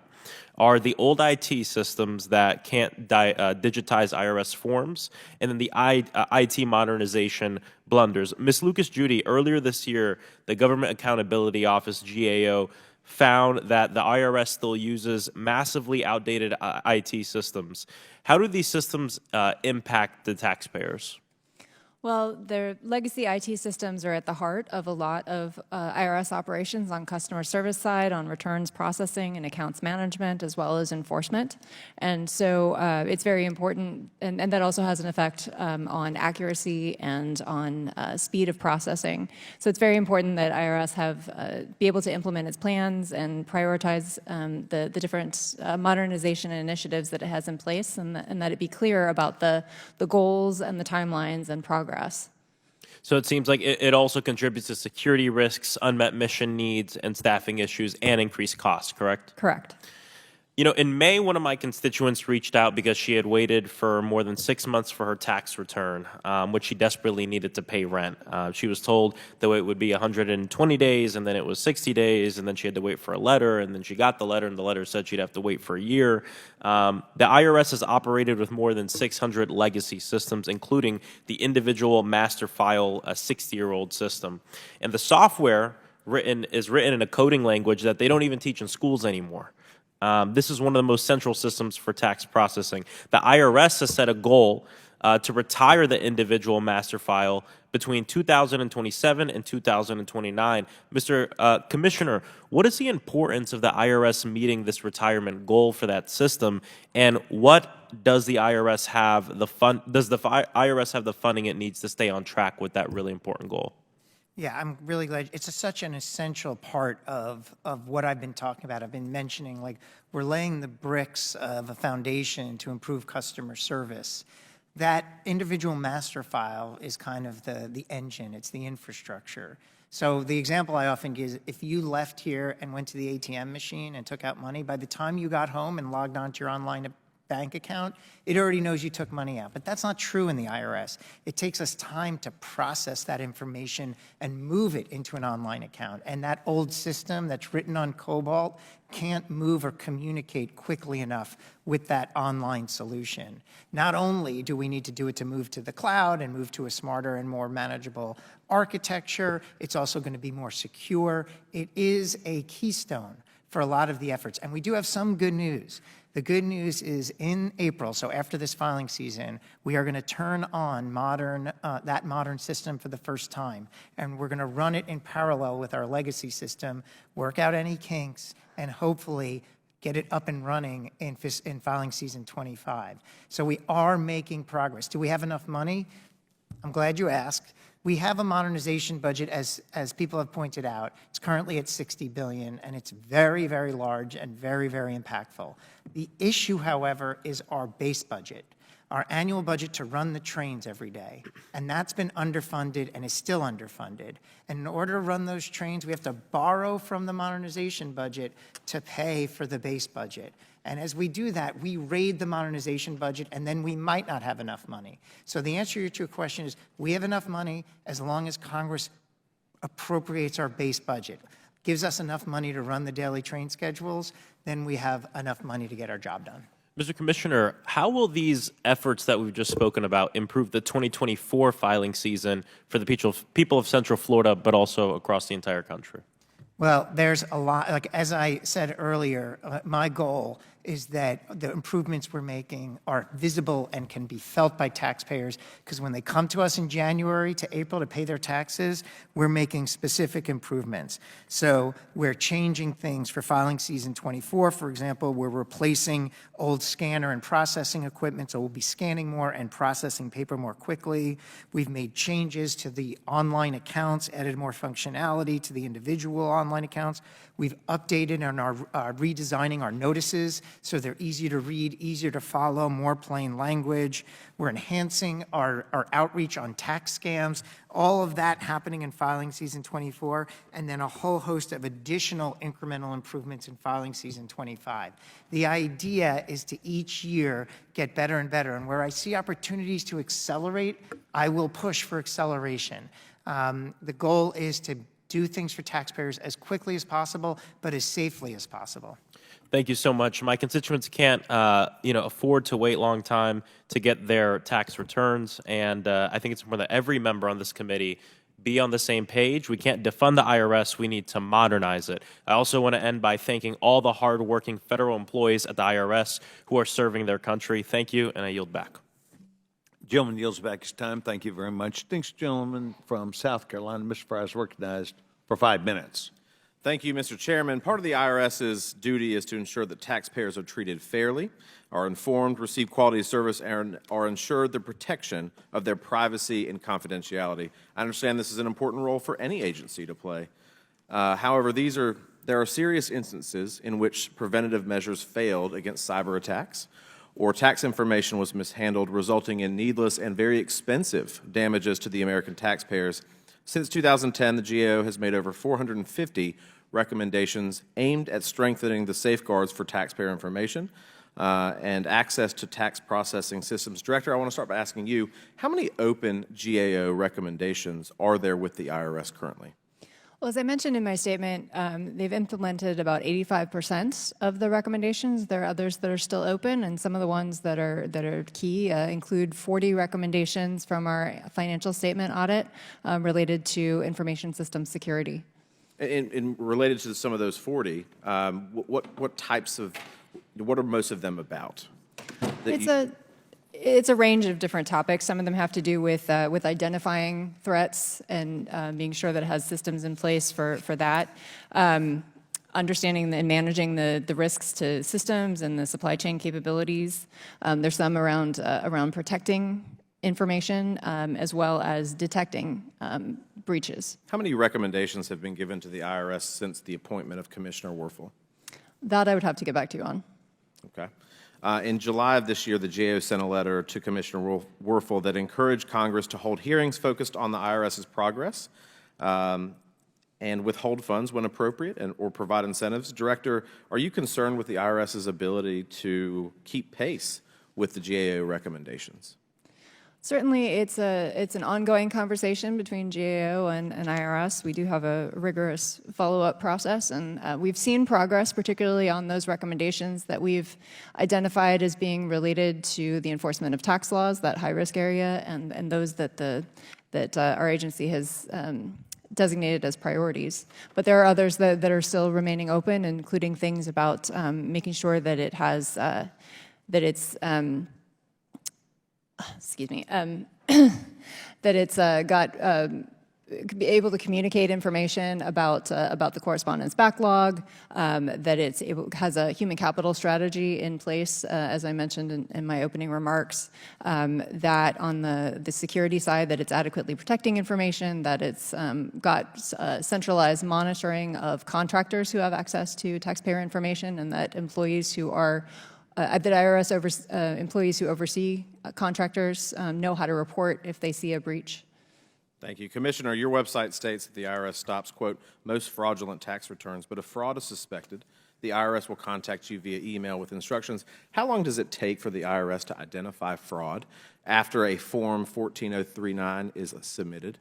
are the old IT systems that can't digitize IRS forms, and then the IT modernization blunders. Ms. Lucas-Judy, earlier this year, the Government Accountability Office, GAO, found that the IRS still uses massively outdated IT systems. How do these systems impact the taxpayers? Well, their legacy IT systems are at the heart of a lot of IRS operations on customer service side, on returns processing and accounts management, as well as enforcement. And so it's very important, and that also has an effect on accuracy and on speed of processing. So it's very important that IRS be able to implement its plans and prioritize the different modernization initiatives that it has in place, and that it be clear about the goals and the timelines and progress. So it seems like it also contributes to security risks, unmet mission needs, and staffing issues, and increased costs, correct? Correct. You know, in May, one of my constituents reached out because she had waited for more than 6 months for her tax return, which she desperately needed to pay rent. She was told the wait would be 120 days, and then it was 60 days, and then she had to wait for a letter, and then she got the letter, and the letter said she'd have to wait for a year. The IRS has operated with more than 600 legacy systems, including the individual master file, a 60-year-old system. And the software is written in a coding language that they don't even teach in schools anymore. This is one of the most central systems for tax processing. The IRS has set a goal to retire the individual master file between 2027 and 2029. Mr. Commissioner, what is the importance of the IRS meeting this retirement goal for that system, and what does the IRS have does the IRS have the funding it needs to stay on track with that really important goal? Yeah, I'm really glad. It's such an essential part of what I've been talking about. I've been mentioning, like, we're laying the bricks of a foundation to improve customer service. That individual master file is kind of the engine. It's the infrastructure. So the example I often give is if you left here and went to the ATM machine and took out money, by the time you got home and logged onto your online bank account, it already knows you took money out. But that's not true in the IRS. It takes us time to process that information and move it into an online account. And that old system that's written on COBOL can't move or communicate quickly enough with that online solution. Not only do we need to do it to move to the cloud and move to a smarter and more manageable architecture, it's also going to be more secure. It is a keystone for a lot of the efforts. And we do have some good news. The good news is in April, so after this filing season, we are going to turn on that modern system for the first time. And we're going to run it in parallel with our legacy system, work out any kinks, and hopefully get it up and running in filing season 25. So we are making progress. Do we have enough money? I'm glad you asked. We have a modernization budget, as people have pointed out. It's currently at $60 billion, and it's very, very large and very, very impactful. The issue, however, is our base budget, our annual budget to run the trains every day. And that's been underfunded and is still underfunded. And in order to run those trains, we have to borrow from the modernization budget to pay for the base budget. And as we do that, we raid the modernization budget, and then we might not have enough money. So the answer to your question is we have enough money as long as Congress appropriates our base budget, gives us enough money to run the daily train schedules, then we have enough money to get our job done. Mr. Commissioner, how will these efforts that we've just spoken about improve the 2024 filing season for the people of Central Florida, but also across the entire country? Well, there's a lot, like as I said earlier, my goal is that the improvements we're making are visible and can be felt by taxpayers, because when they come to us in January to April to pay their taxes, we're making specific improvements. So we're changing things for filing season 24. For example, we're replacing old scanner and processing equipment, so we'll be scanning more and processing paper more quickly. We've made changes to the online accounts, added more functionality to the individual online accounts. We've updated and are redesigning our notices so they're easier to read, easier to follow, more plain language. We're enhancing our outreach on tax scams, all of that happening in filing season 24, and then a whole host of additional incremental improvements in filing season 25. The idea is to each year get better and better, and where I see opportunities to accelerate, I will push for acceleration. The goal is to do things for taxpayers as quickly as possible, but as safely as possible. Thank you so much. My constituents can't, afford to wait long time to get their tax returns, and I think it's important that every member on this committee be on the same page. We can't defund the IRS. We need to modernize it. I also want to end by thanking all the hardworking federal employees at the IRS who are serving their country. Thank you, and I yield back. Gentleman yields back his time. Thank you very much. Thanks, gentleman from South Carolina. Mr. Fry is recognized for 5 minutes. Thank you, Mr. Chairman. Part of the IRS's duty is to ensure that taxpayers are treated fairly, are informed, receive quality service, and are ensured the protection of their privacy and confidentiality. I understand this is an important role for any agency to play. However, there are serious instances in which preventative measures failed against cyber attacks, or tax information was mishandled, resulting in needless and very expensive damages to the American taxpayers. Since 2010, the GAO has made over 450 recommendations aimed at strengthening the safeguards for taxpayer information and access to tax processing systems. Director, I want to start by asking you, how many open GAO recommendations are there with the IRS currently? Well, as I mentioned in my statement, they've implemented about 85% of the recommendations. There are others that are still open, and some of the ones that are key include 40 recommendations from our financial statement audit related to information system security. In related to some of those 40, what types of, what are most of them about? It's a range of different topics. Some of them have to do with identifying threats and being sure that it has systems in place for that. Understanding and managing the risks to systems and the supply chain capabilities. There's some around protecting information as well as detecting breaches. How many recommendations have been given to the IRS since the appointment of Commissioner Werfel? That I would have to get back to you on. Okay. In July of this year, the GAO sent a letter to Commissioner Werfel that encouraged Congress to hold hearings focused on the IRS's progress and withhold funds when appropriate or provide incentives. Director, are you concerned with the IRS's ability to keep pace with the GAO recommendations? Certainly, it's an ongoing conversation between GAO and IRS. We do have a rigorous follow-up process, and we've seen progress, particularly on those recommendations that we've identified as being related to the enforcement of tax laws, that high-risk area, and those that our agency has designated as priorities. But there are others that are still remaining open, including things about making sure that it has that it's be able to communicate information about the correspondence backlog, that has a human capital strategy in place, as I mentioned in my opening remarks, that on the security side, that it's adequately protecting information, that it's got centralized monitoring of contractors who have access to taxpayer information, and that employees who are that IRS employees who oversee contractors know how to report if they see a breach. Thank you. Commissioner, your website states that the IRS stops, quote, most fraudulent tax returns, but if fraud is suspected, the IRS will contact you via email with instructions. How long does it take for the IRS to identify fraud after a Form 14039 is submitted?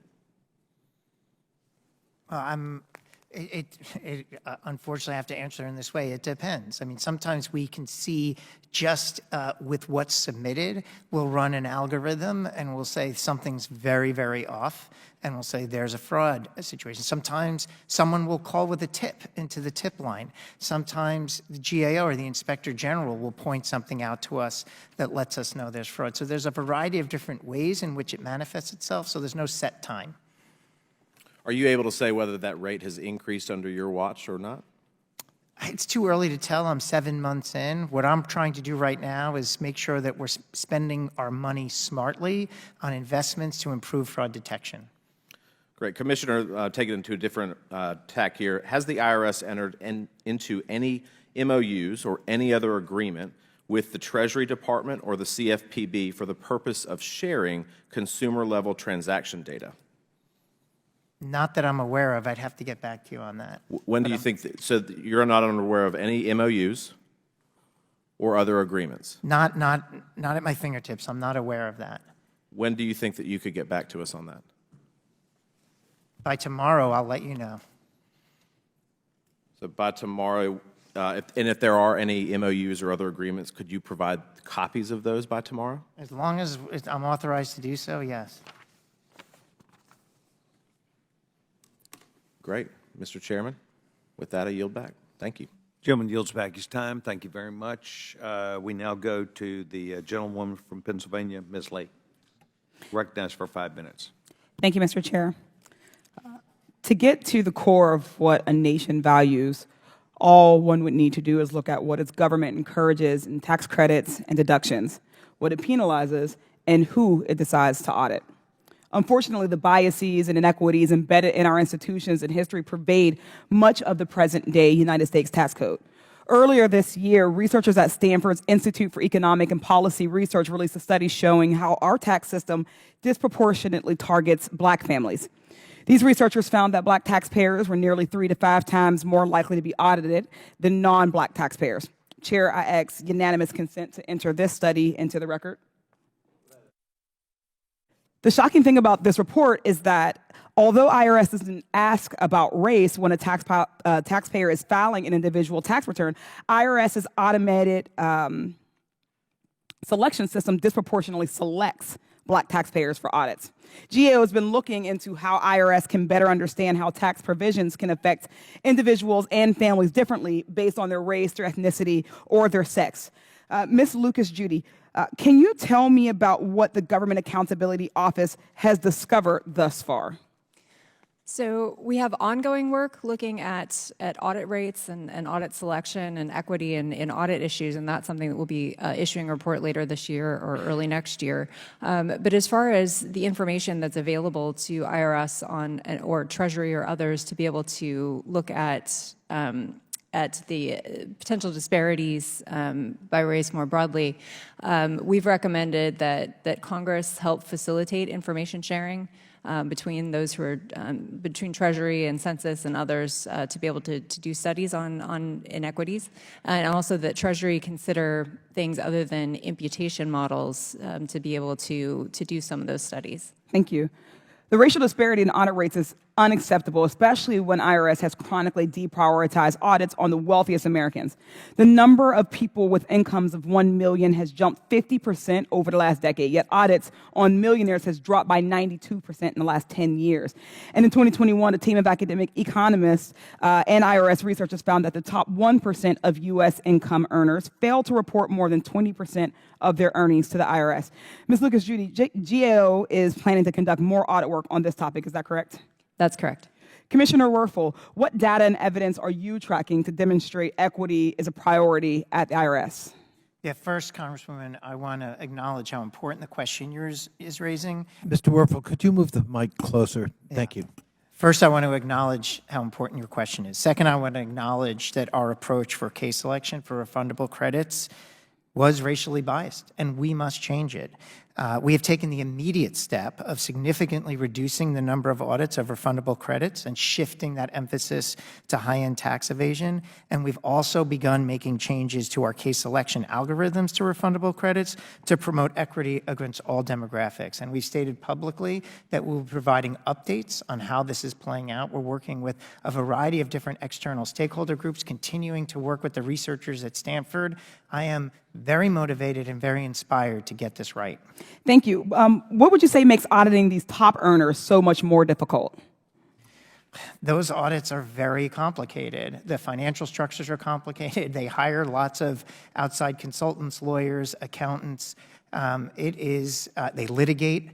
Unfortunately, I have to answer in this way. It depends. I mean, sometimes we can see just with what's submitted, we'll run an algorithm and we'll say something's very, very off, and we'll say there's a fraud situation. Sometimes someone will call with a tip into the tip line. Sometimes the GAO or the Inspector General will point something out to us that lets us know there's fraud. So there's a variety of different ways in which it manifests itself, so there's no set time. Are you able to say whether that rate has increased under your watch or not? It's too early to tell. I'm 7 months in. What I'm trying to do right now is make sure that we're spending our money smartly on investments to improve fraud detection. Great. Commissioner, take it into a different tack here. Has the IRS entered into any MOUs or any other agreement with the Treasury Department or the CFPB for the purpose of sharing consumer-level transaction data? Not that I'm aware of. I'd have to get back to you on that. When do you think that, so you're not aware of any MOUs or other agreements? Not at my fingertips. I'm not aware of that. When do you think that you could get back to us on that? By tomorrow, I'll let you know. So by tomorrow, if there are any MOUs or other agreements, could you provide copies of those by tomorrow? As long as I'm authorized to do so, yes. Great. Mr. Chairman, with that, I yield back. Thank you. Gentleman yields back his time. Thank you very much. We now go to the gentlewoman from Pennsylvania, Ms. Lee. Recognized for 5 minutes. Thank you, Mr. Chair. To get to the core of what a nation values, all one would need to do is look at what its government encourages in tax credits and deductions, what it penalizes, and who it decides to audit. Unfortunately, the biases and inequities embedded in our institutions and history pervade much of the present-day United States tax code. Earlier this year, researchers at Stanford's Institute for Economic and Policy Research released a study showing how our tax system disproportionately targets Black families. These researchers found that Black taxpayers were nearly 3 to 5 times more likely to be audited than non-Black taxpayers. Chair, I ask unanimous consent to enter this study into the record. The shocking thing about this report is that although IRS doesn't ask about race when a taxpayer is filing an individual tax return, IRS's automated selection system disproportionately selects black taxpayers for audits. GAO has been looking into how IRS can better understand how tax provisions can affect individuals and families differently based on their race, their ethnicity, or their sex. Ms. Lucas Judy, can you tell me about what the Government Accountability Office has discovered thus far? So we have ongoing work looking at audit rates and audit selection and equity in audit issues, and that's something that we'll be issuing a report later this year or early next year. But as far as the information that's available to IRS or Treasury or others to be able to look at the potential disparities by race more broadly, we've recommended that Congress help facilitate information sharing between those who are between Treasury and Census and others to be able to do studies on inequities, and also that Treasury consider things other than imputation models to be able to do some of those studies. Thank you. The racial disparity in audit rates is unacceptable, especially when IRS has chronically deprioritized audits on the wealthiest Americans. The number of people with incomes of 1 million has jumped 50% over the last decade, yet audits on millionaires has dropped by 92% in the last 10 years. And in 2021, a team of academic economists and IRS researchers found that the top 1% of U.S. income earners failed to report more than 20% of their earnings to the IRS. Ms. Lucas Judy, GAO is planning to conduct more audit work on this topic, is that correct? That's correct. Commissioner Werfel, what data and evidence are you tracking to demonstrate equity is a priority at the IRS? Yeah, first, Congresswoman, I want to acknowledge how important the question yours is raising. Mr. Werfel, could you move the mic closer? Thank you. First, I want to acknowledge how important your question is. Second, I want to acknowledge that our approach for case selection for refundable credits was racially biased, and we must change it. We have taken the immediate step of significantly reducing the number of audits of refundable credits and shifting that emphasis to high-end tax evasion. And we've also begun making changes to our case selection algorithms to refundable credits to promote equity against all demographics. And we've stated publicly that we'll be providing updates on how this is playing out. We're working with a variety of different external stakeholder groups, continuing to work with the researchers at Stanford. I am very motivated and very inspired to get this right. Thank you. What would you say makes auditing these top earners so much more difficult? Those audits are very complicated. The financial structures are complicated. They hire lots of outside consultants, lawyers, accountants. They litigate.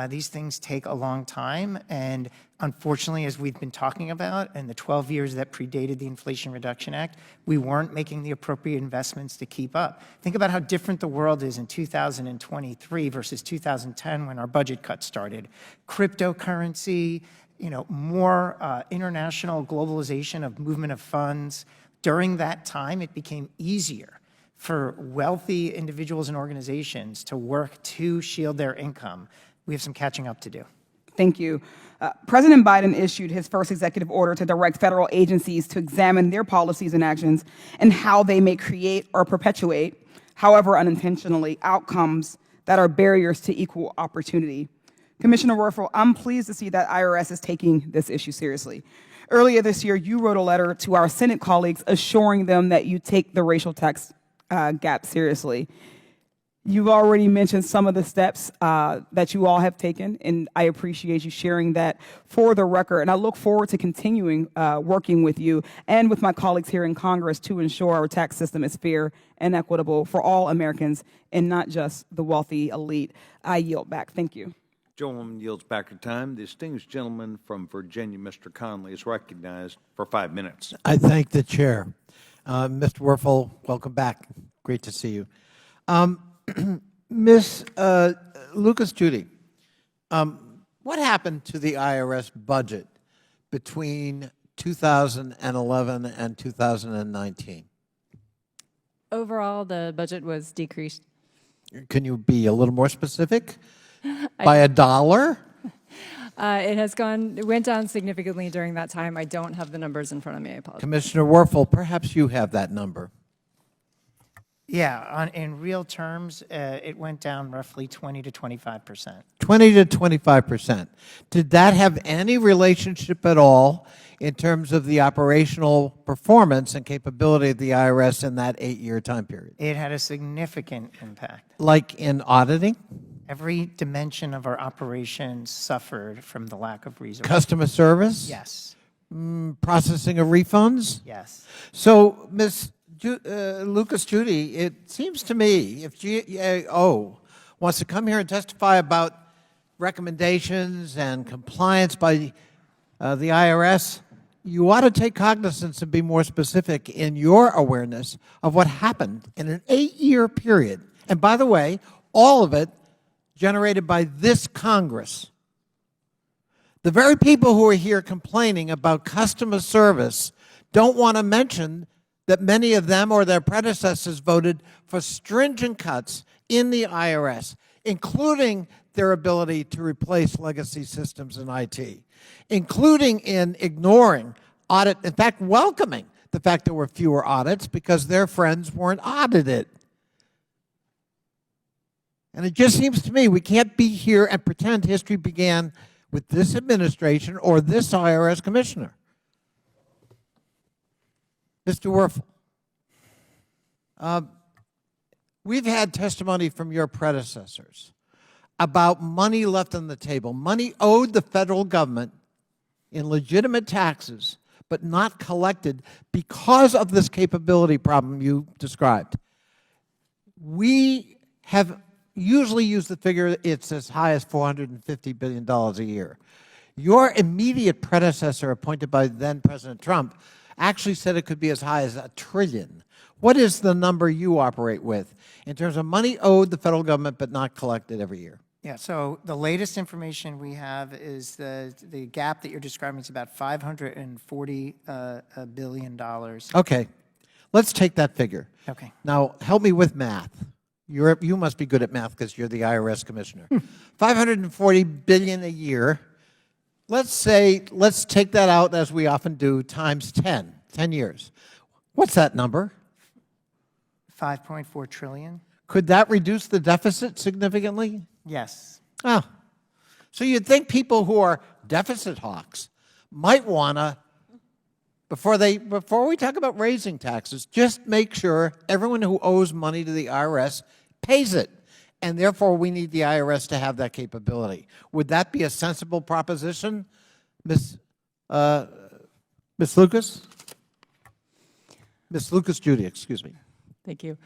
These things take a long time, and unfortunately, as we've been talking about, in the 12 years that predated the Inflation Reduction Act, we weren't making the appropriate investments to keep up. Think about how different the world is in 2023 versus 2010 when our budget cuts started. Cryptocurrency, more international globalization of movement of funds. During that time, it became easier for wealthy individuals and organizations to work to shield their income. We have some catching up to do. Thank you. President Biden issued his first executive order to direct federal agencies to examine their policies and actions and how they may create or perpetuate, however unintentionally, outcomes that are barriers to equal opportunity. Commissioner Werfel, I'm pleased to see that IRS is taking this issue seriously. Earlier this year, you wrote a letter to our Senate colleagues assuring them that you take the racial tax gap seriously. You've already mentioned some of the steps that you all have taken, and I appreciate you sharing that for the record. And I look forward to continuing working with you and with my colleagues here in Congress to ensure our tax system is fair and equitable for all Americans and not just the wealthy elite. I yield back. Thank you. Gentleman yields back her time. The distinguished gentleman from Virginia, Mr. Conley, is recognized for 5 minutes. I thank the chair. Mr. Werfel, welcome back. Great to see you. Ms. Lucas Judy, what happened to the IRS budget between 2011 and 2019? Overall, the budget was decreased. Can you be a little more specific? By $1? It went down significantly during that time. I don't have the numbers in front of me. I apologize. Commissioner Werfel, perhaps you have that number. Yeah, in real terms, it went down roughly 20 to 25%. 20 to 25%. Did that have any relationship at all in terms of the operational performance and capability of the IRS in that 8-year time period? It had a significant impact. Like in auditing? Every dimension of our operations suffered from the lack of resources. Customer service? Yes, Processing of refunds? yes. So, Ms. Lucas Judy, it seems to me if GAO wants to come here and testify about recommendations and compliance by the IRS, you ought to take cognizance and be more specific in your awareness of what happened in an 8-year period. And by the way, all of it generated by this Congress. The very people who are here complaining about customer service don't want to mention that many of them or their predecessors voted for stringent cuts in the IRS, including their ability to replace legacy systems in IT, including in ignoring audit, in fact, welcoming the fact there were fewer audits because their friends weren't audited. And it just seems to me we can't be here and pretend history began with this administration or this IRS commissioner. Mr. Werfel, we've had testimony from your predecessors about money left on the table, money owed the federal government in legitimate taxes, but not collected because of this capability problem you described. We have usually used the figure it's as high as $450 billion a year. Your immediate predecessor, appointed by then President Trump, actually said it could be as high as $1 trillion. What is the number you operate with in terms of money owed the federal government but not collected every year? Yeah, so the latest information we have is the gap that you're describing is about $540 billion. Okay, let's take that figure. Okay. Now, help me with math. You must be good at math because you're the IRS commissioner. $540 billion a year. Let's take that out, as we often do, times 10 years. What's that number? 5.4 trillion. Could that reduce the deficit significantly? Yes. Oh. So you'd think people who are deficit hawks might want to, before we talk about raising taxes, just make sure everyone who owes money to the IRS pays it. And therefore, we need the IRS to have that capability. Would that be a sensible proposition, Ms. Lucas? Ms. Lucas Judy, excuse me. Thank you.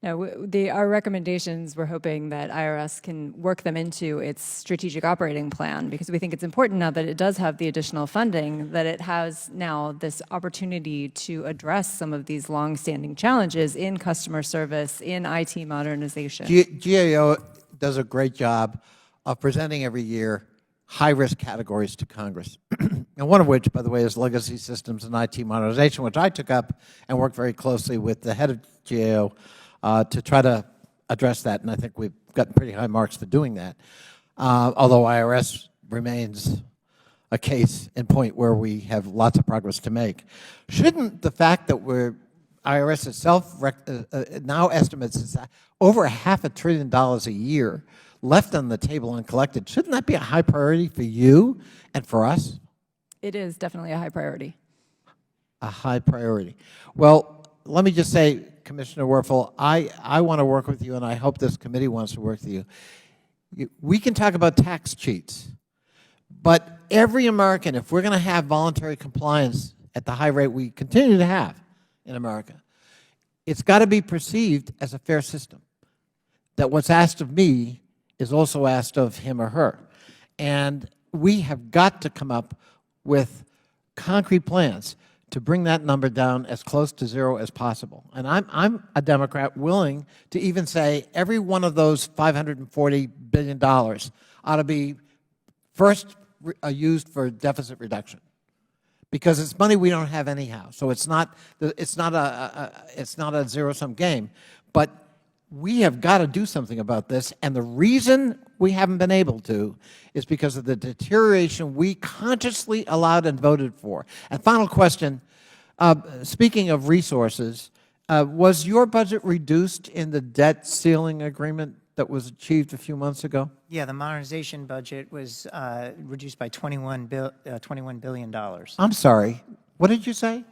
No, our recommendations, we're hoping that IRS can work them into its strategic operating plan, because we think it's important now that it does have the additional funding, that it has now this opportunity to address some of these longstanding challenges in customer service, in IT modernization. GAO does a great job of presenting every year high-risk categories to Congress, and one of which, by the way, is legacy systems and IT modernization, which I took up and worked very closely with the head of GAO to try to address that, and I think we've gotten pretty high marks for doing that, although IRS remains a case in point where we have lots of progress to make. Shouldn't the fact that IRS itself now estimates it's over $500 billion a year left on the table uncollected, shouldn't that be a high priority for you and for us? It is definitely a high priority. A high priority. Well, let me just say, Commissioner Werfel, I want to work with you, and I hope this committee wants to work with you. We can talk about tax cheats, but every American, if we're going to have voluntary compliance at the high rate we continue to have in America, it's got to be perceived as a fair system, that what's asked of me is also asked of him or her. And we have got to come up with concrete plans to bring that number down as close to zero as possible. And I'm a Democrat willing to even say every one of those $540 billion ought to be first used for deficit reduction, because it's money we don't have anyhow. So it's not a zero-sum game. But we have got to do something about this, and the reason we haven't been able to is because of the deterioration we consciously allowed and voted for. And final question, speaking of resources, was your budget reduced in the debt ceiling agreement that was achieved a few months ago? Yeah, the modernization budget was reduced by $21 billion. I'm sorry, what did you say?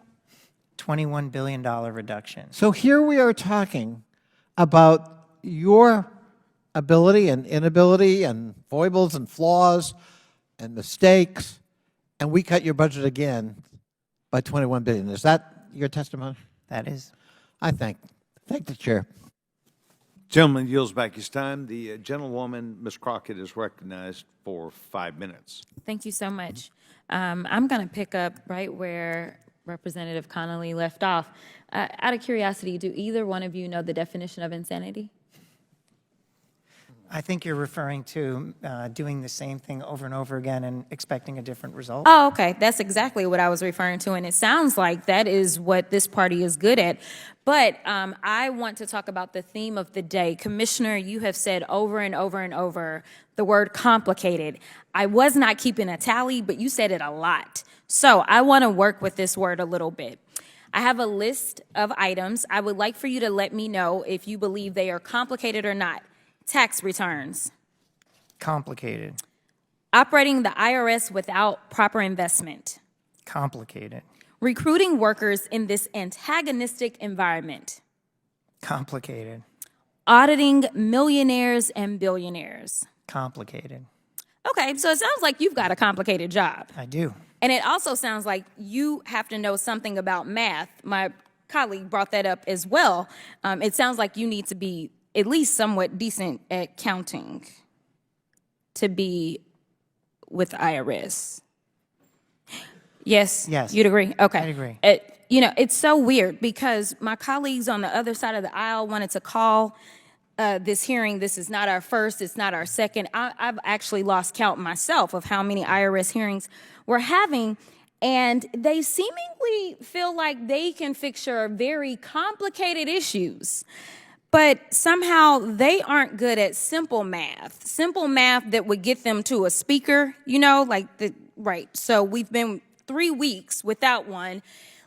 $21 billion reduction. So here we are talking about your ability and inability and foibles and flaws and mistakes, and we cut your budget again by $21 billion. Is that your testimony? That is. I thank the chair. Gentleman yields back his time. The gentlewoman, Ms. Crockett, is recognized for 5 minutes. Thank you so much. I'm going to pick up right where Representative Connolly left off. Out of curiosity, do either one of you know the definition of insanity? I think you're referring to doing the same thing over and over again and expecting a different result. Oh, okay. That's exactly what I was referring to, and it sounds like that is what this party is good at. But I want to talk about the theme of the day. Commissioner, you have said over and over and over the word complicated. I was not keeping a tally, but you said it a lot. So I want to work with this word a little bit. I have a list of items. I would like for you to let me know if you believe they are complicated or not. Tax returns. Complicated. Operating the IRS without proper investment. Complicated. Recruiting workers in this antagonistic environment. Complicated. Auditing millionaires and billionaires. Complicated. Okay, so it sounds like you've got a complicated job. I do. And it also sounds like you have to know something about math. My colleague brought that up as well. It sounds like you need to be at least somewhat decent at counting to be with the IRS. Yes? Yes. You'd agree? Okay. I'd agree. It's so weird because my colleagues on the other side of the aisle wanted to call this hearing. This is not our first. It's not our second. I've actually lost count myself of how many IRS hearings we're having, and they seemingly feel like they can fix your very complicated issues. But somehow they aren't good at simple math that would get them to a speaker, right. So we've been 3 weeks without one.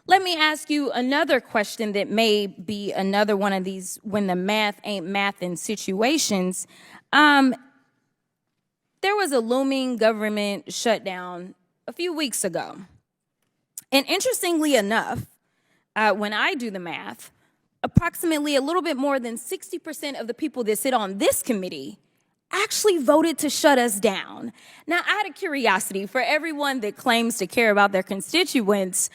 Let me ask you another question that may be another one of these when the math ain't math in situations. There was a looming government shutdown a few weeks ago. And interestingly enough, when I do the math, approximately a little bit more than 60% of the people that sit on this committee actually voted to shut us down. Now, out of curiosity, for everyone that claims to care about their constituents,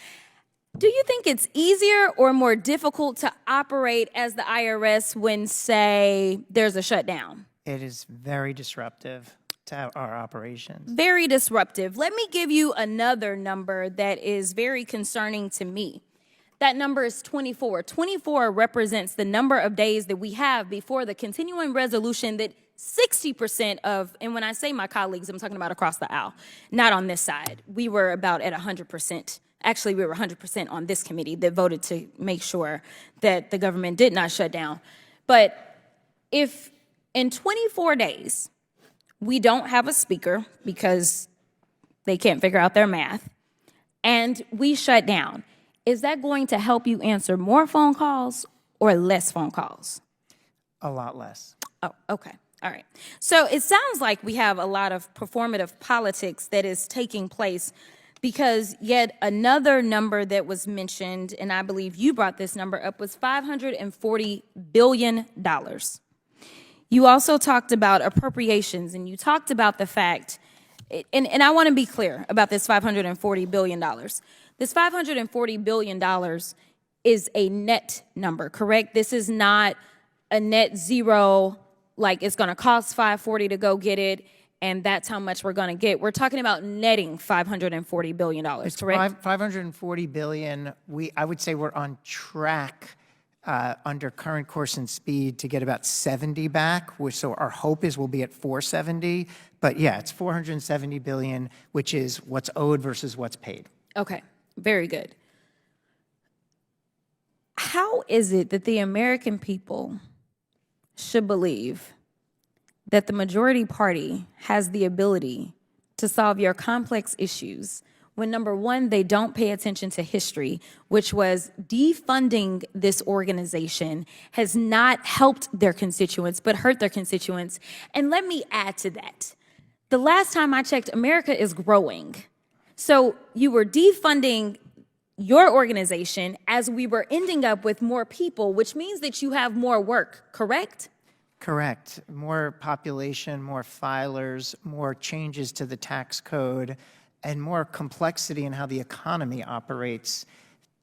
do you think it's easier or more difficult to operate as the IRS when, say, there's a shutdown? It is very disruptive to our operations. Very disruptive. Let me give you another number that is very concerning to me. That number is 24. 24 represents the number of days that we have before the continuing resolution that 60% of, and when I say my colleagues, I'm talking about across the aisle, not on this side. We were about at 100%. Actually, we were 100% on this committee that voted to make sure that the government did not shut down. But if in 24 days we don't have a speaker because they can't figure out their math, and we shut down, is that going to help you answer more phone calls or less phone calls? A lot less. Oh, okay. All right. So it sounds like we have a lot of performative politics that is taking place because yet another number that was mentioned, and I believe you brought this number up, was $540 billion. You also talked about appropriations, and you talked about the fact, and I want to be clear about this $540 billion. This $540 billion is a net number, correct? This is not a net zero, like it's going to cost $540 to go get it, and that's how much we're going to get. We're talking about netting $540 billion, correct? $540 billion. I would say we're on track under current course and speed to get about 70 back, so our hope is we'll be at 470. But yeah, it's $470 billion, which is what's owed versus what's paid. Okay, very good. How is it that the American people should believe that the majority party has the ability to solve your complex issues when, number one, they don't pay attention to history, which was defunding this organization has not helped their constituents, but hurt their constituents. And let me add to that. The last time I checked, America is growing. So you were defunding your organization as we were ending up with more people, which means that you have more work, correct? Correct. More population, more filers, more changes to the tax code, and more complexity in how the economy operates.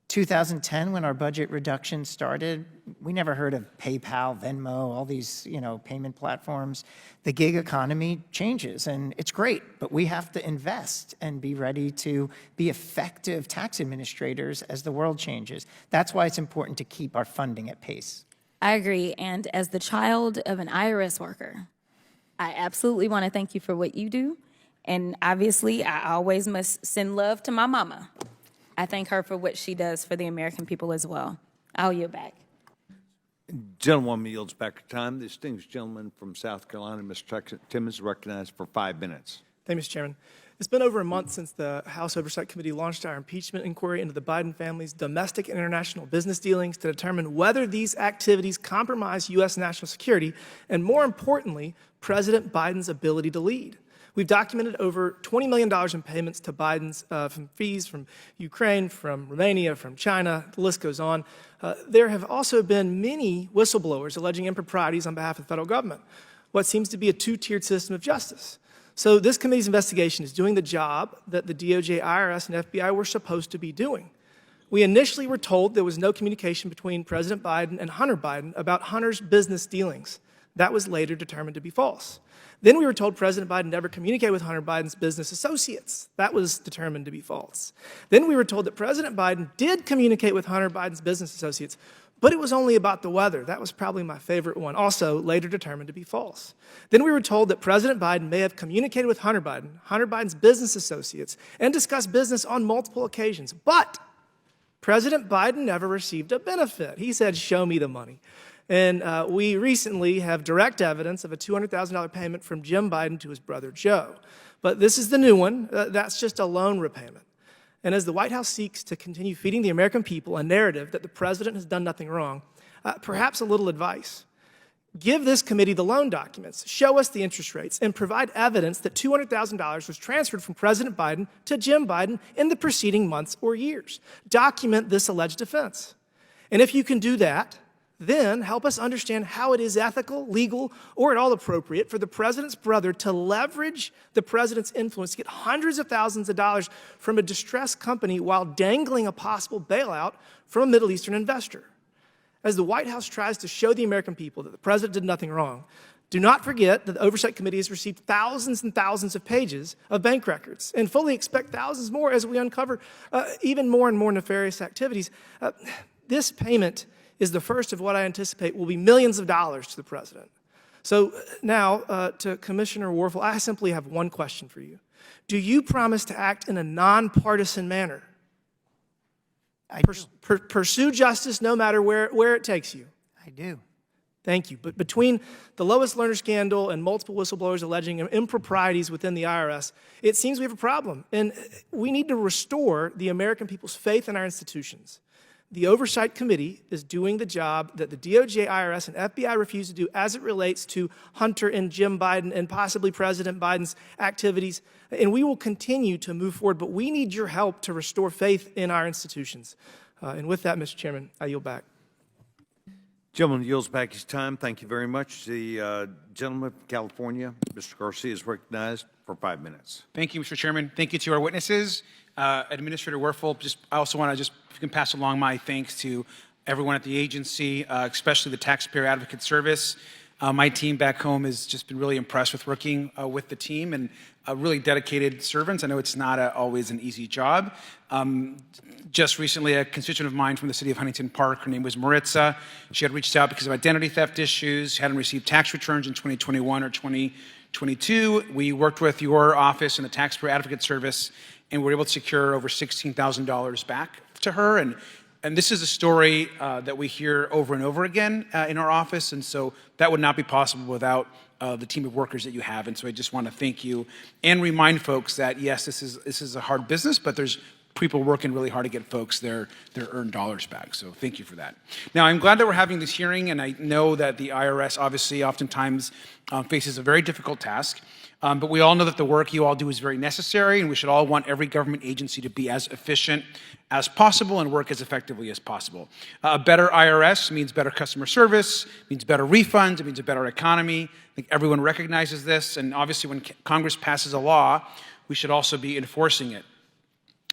2010, when our budget reduction started, we never heard of PayPal, Venmo, all these, payment platforms. The gig economy changes, and it's great, but we have to invest and be ready to be effective tax administrators as the world changes. That's why it's important to keep our funding at pace. I agree. And as the child of an IRS worker, I absolutely want to thank you for what you do. And obviously, I always must send love to my mama. I thank her for what she does for the American people as well. I'll yield back. Gentlewoman yields back her time. The distinguished gentleman from South Carolina, Mr. Timmons, is recognized for 5 minutes. Thank you, Mr. Chairman. It's been over a month since the House Oversight Committee launched our impeachment inquiry into the Biden family's domestic and international business dealings to determine whether these activities compromise U.S. national security and, more importantly, President Biden's ability to lead. We've documented over $20 million in payments to Biden's from fees from Ukraine, from Romania, from China. The list goes on. There have also been many whistleblowers alleging improprieties on behalf of the federal government, what seems to be a two-tiered system of justice. So this committee's investigation is doing the job that the DOJ, IRS, and FBI were supposed to be doing. We initially were told there was no communication between President Biden and Hunter Biden about Hunter's business dealings. That was later determined to be false. Then we were told President Biden never communicated with Hunter Biden's business associates. That was determined to be false. Then we were told that President Biden did communicate with Hunter Biden's business associates, but it was only about the weather. That was probably my favorite one, also later determined to be false. Then we were told that President Biden may have communicated with Hunter Biden's business associates, and discussed business on multiple occasions. But President Biden never received a benefit. He said, "Show me the money." And we recently have direct evidence of a $200,000 payment from Jim Biden to his brother Joe. But this is the new one. That's just a loan repayment. And as the White House seeks to continue feeding the American people a narrative that the president has done nothing wrong, perhaps a little advice. Give this committee the loan documents, show us the interest rates, and provide evidence that $200,000 was transferred from President Biden to Jim Biden in the preceding months or years. Document this alleged offense. And if you can do that, then help us understand how it is ethical, legal, or at all appropriate for the president's brother to leverage the president's influence to get hundreds of thousands of dollars from a distressed company while dangling a possible bailout from a Middle Eastern investor. As the White House tries to show the American people that the president did nothing wrong, do not forget that the Oversight Committee has received thousands and thousands of pages of bank records, and fully expect thousands more as we uncover even more and more nefarious activities. This payment is the first of what I anticipate will be millions of dollars to the president. So now, to Commissioner Werfel, I simply have one question for you. Do you promise to act in a nonpartisan manner? Pursue justice no matter where it takes you. I do. Thank you. But between the Lois Lerner scandal and multiple whistleblowers alleging improprieties within the IRS, it seems we have a problem. And we need to restore the American people's faith in our institutions. The Oversight Committee is doing the job that the DOJ, IRS, and FBI refuse to do as it relates to Hunter and Jim Biden and possibly President Biden's activities. And we will continue to move forward, but we need your help to restore faith in our institutions. And with that, Mr. Chairman, I yield back. Gentleman yields back his time. Thank you very much. The gentleman from California, Mr. Garcia, is recognized for 5 minutes. Thank you, Mr. Chairman. Thank you to our witnesses. Administrator Werfel, I also want to if you can pass along my thanks to everyone at the agency, especially the Taxpayer Advocate Service. My team back home has just been really impressed with working with the team and really dedicated servants. I know it's not always an easy job. Just recently, a constituent of mine from the city of Huntington Park, her name was Maritza. She had reached out because of identity theft issues, hadn't received tax returns in 2021 or 2022. We worked with your office and the Taxpayer Advocate Service, and we were able to secure over $16,000 back to her. And this is a story that we hear over and over again in our office, and so that would not be possible without the team of workers that you have. And so I just want to thank you and remind folks that, yes, this is a hard business, but there's people working really hard to get folks their earned dollars back. So thank you for that. Now, I'm glad that we're having this hearing, and I know that the IRS obviously oftentimes faces a very difficult task. But we all know that the work you all do is very necessary, and we should all want every government agency to be as efficient as possible and work as effectively as possible. A better IRS means better customer service, means better refunds, it means a better economy. I think everyone recognizes this, and obviously when Congress passes a law, we should also be enforcing it.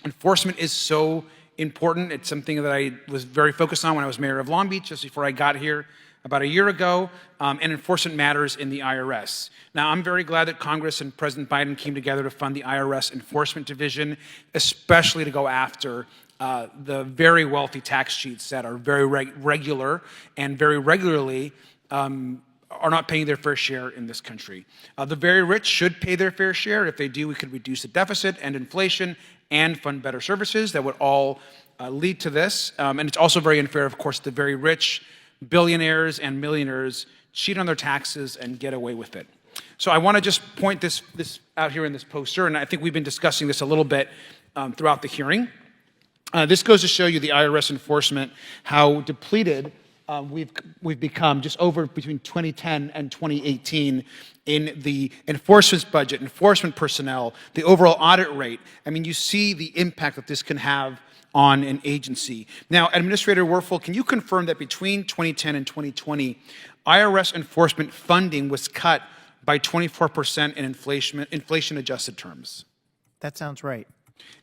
Enforcement is so important. It's something that I was very focused on when I was mayor of Long Beach, just before I got here about a year ago, and enforcement matters in the IRS. Now, I'm very glad that Congress and President Biden came together to fund the IRS Enforcement Division, especially to go after the very wealthy tax cheats that are very regular and very regularly are not paying their fair share in this country. The very rich should pay their fair share. If they do, we could reduce the deficit and inflation and fund better services that would all lead to this. And it's also very unfair, of course, the very rich, billionaires and millionaires cheat on their taxes and get away with it. So I want to just point this out here in this poster, and I think we've been discussing this a little bit throughout the hearing. This goes to show you the IRS enforcement, how depleted we've become just over between 2010 and 2018 in the enforcement budget, enforcement personnel, the overall audit rate. I mean, you see the impact that this can have on an agency. Now, Administrator Werfel, can you confirm that between 2010 and 2020, IRS enforcement funding was cut by 24% in inflation-adjusted terms? That sounds right.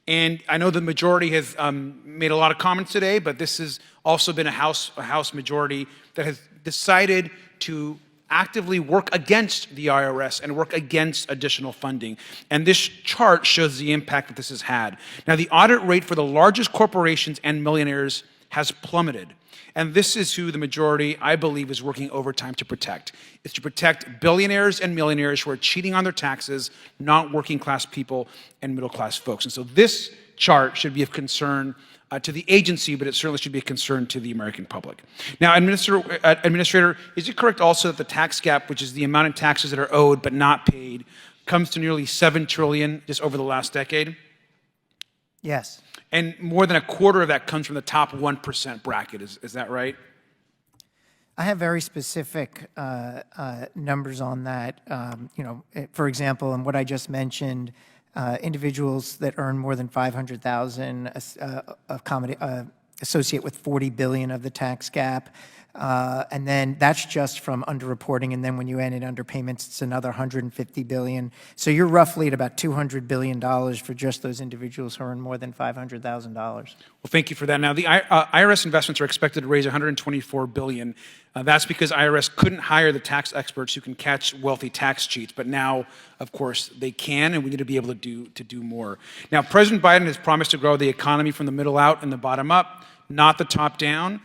And I know the majority has made a lot of comments today, but this has also been a House majority that has decided to actively work against the IRS and work against additional funding. And this chart shows the impact that this has had. Now, the audit rate for the largest corporations and millionaires has plummeted. And this is who the majority, I believe, is working overtime to protect. It's to protect billionaires and millionaires who are cheating on their taxes, not working class people and middle class folks. And so this chart should be of concern to the agency, but it certainly should be a concern to the American public. Now, Administrator, is it correct also that the tax gap, which is the amount of taxes that are owed but not paid, comes to nearly $7 trillion just over the last decade? Yes. And more than a quarter of that comes from the top 1% bracket. Is that right? I have very specific numbers on that. For example, in what I just mentioned, individuals that earn more than $500,000 associate with $40 billion of the tax gap. And then that's just from underreporting, and then when you add in underpayments, it's another $150 billion. So you're roughly at about $200 billion for just those individuals who earn more than $500,000. Well, thank you for that. Now, the IRS investments are expected to raise $124 billion. That's because IRS couldn't hire the tax experts who can catch wealthy tax cheats, but now, of course, they can, and we need to be able to do more. Now, President Biden has promised to grow the economy from the middle out and the bottom up, not the top down.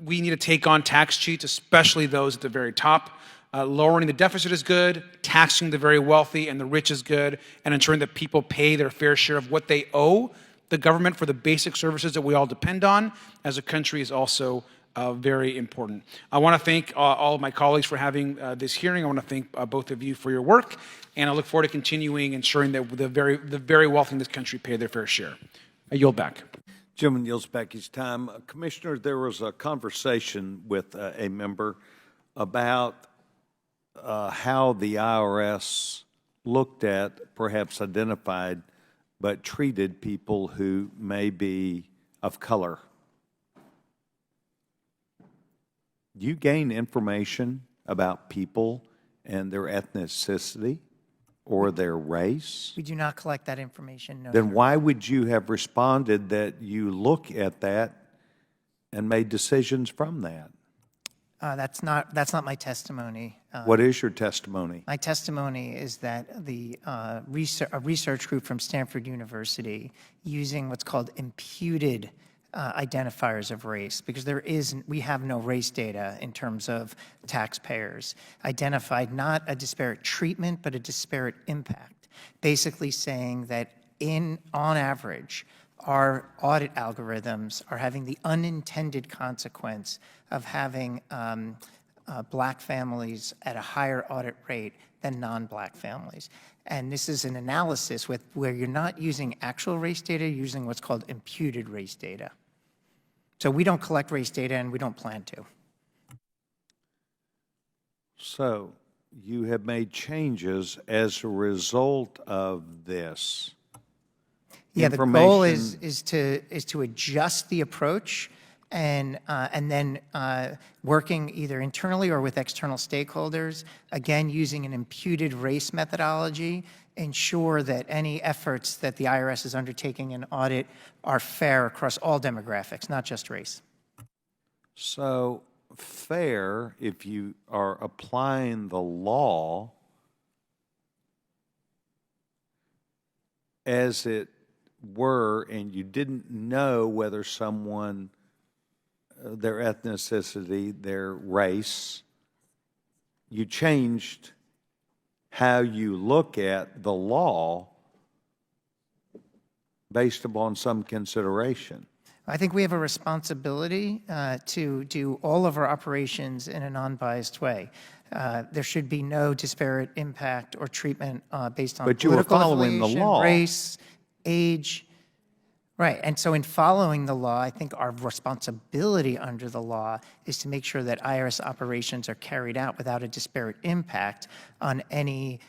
We need to take on tax cheats, especially those at the very top. Lowering the deficit is good, taxing the very wealthy and the rich is good, and ensuring that people pay their fair share of what they owe the government for the basic services that we all depend on as a country is also very important. I want to thank all of my colleagues for having this hearing. I want to thank both of you for your work, and I look forward to continuing ensuring that the very wealthy in this country pay their fair share. I yield back. Gentleman yields back his time. Commissioner, there was a conversation with a member about how the IRS looked at, perhaps identified, but treated people who may be of color. You gain information about people and their ethnicity or their race? We do not collect that information, no. Then why would you have responded that you look at that and made decisions from that? That's not my testimony. What is your testimony? My testimony is that a research group from Stanford University, using what's called imputed identifiers of race, because we have no race data in terms of taxpayers, identified not a disparate treatment, but a disparate impact, basically saying that on average, our audit algorithms are having the unintended consequence of having black families at a higher audit rate than non-black families. And this is an analysis where you're not using actual race data, you're using what's called imputed race data. So we don't collect race data, and we don't plan to. So you have made changes as a result of this. Yeah, the goal is to adjust the approach and then working either internally or with external stakeholders, again, using an imputed race methodology, ensure that any efforts that the IRS is undertaking in audit are fair across all demographics, not just race. So fair, if you are applying the law as it were, and you didn't know whether someone, their ethnicity, their race, you changed how you look at the law based upon some consideration. I think we have a responsibility to do all of our operations in a non-biased way. There should be no disparate impact or treatment based on But you were political following the affiliation, law. race, age. Right, and so in following the law, I think our responsibility under the law is to make sure that IRS operations are carried out without a disparate impact on any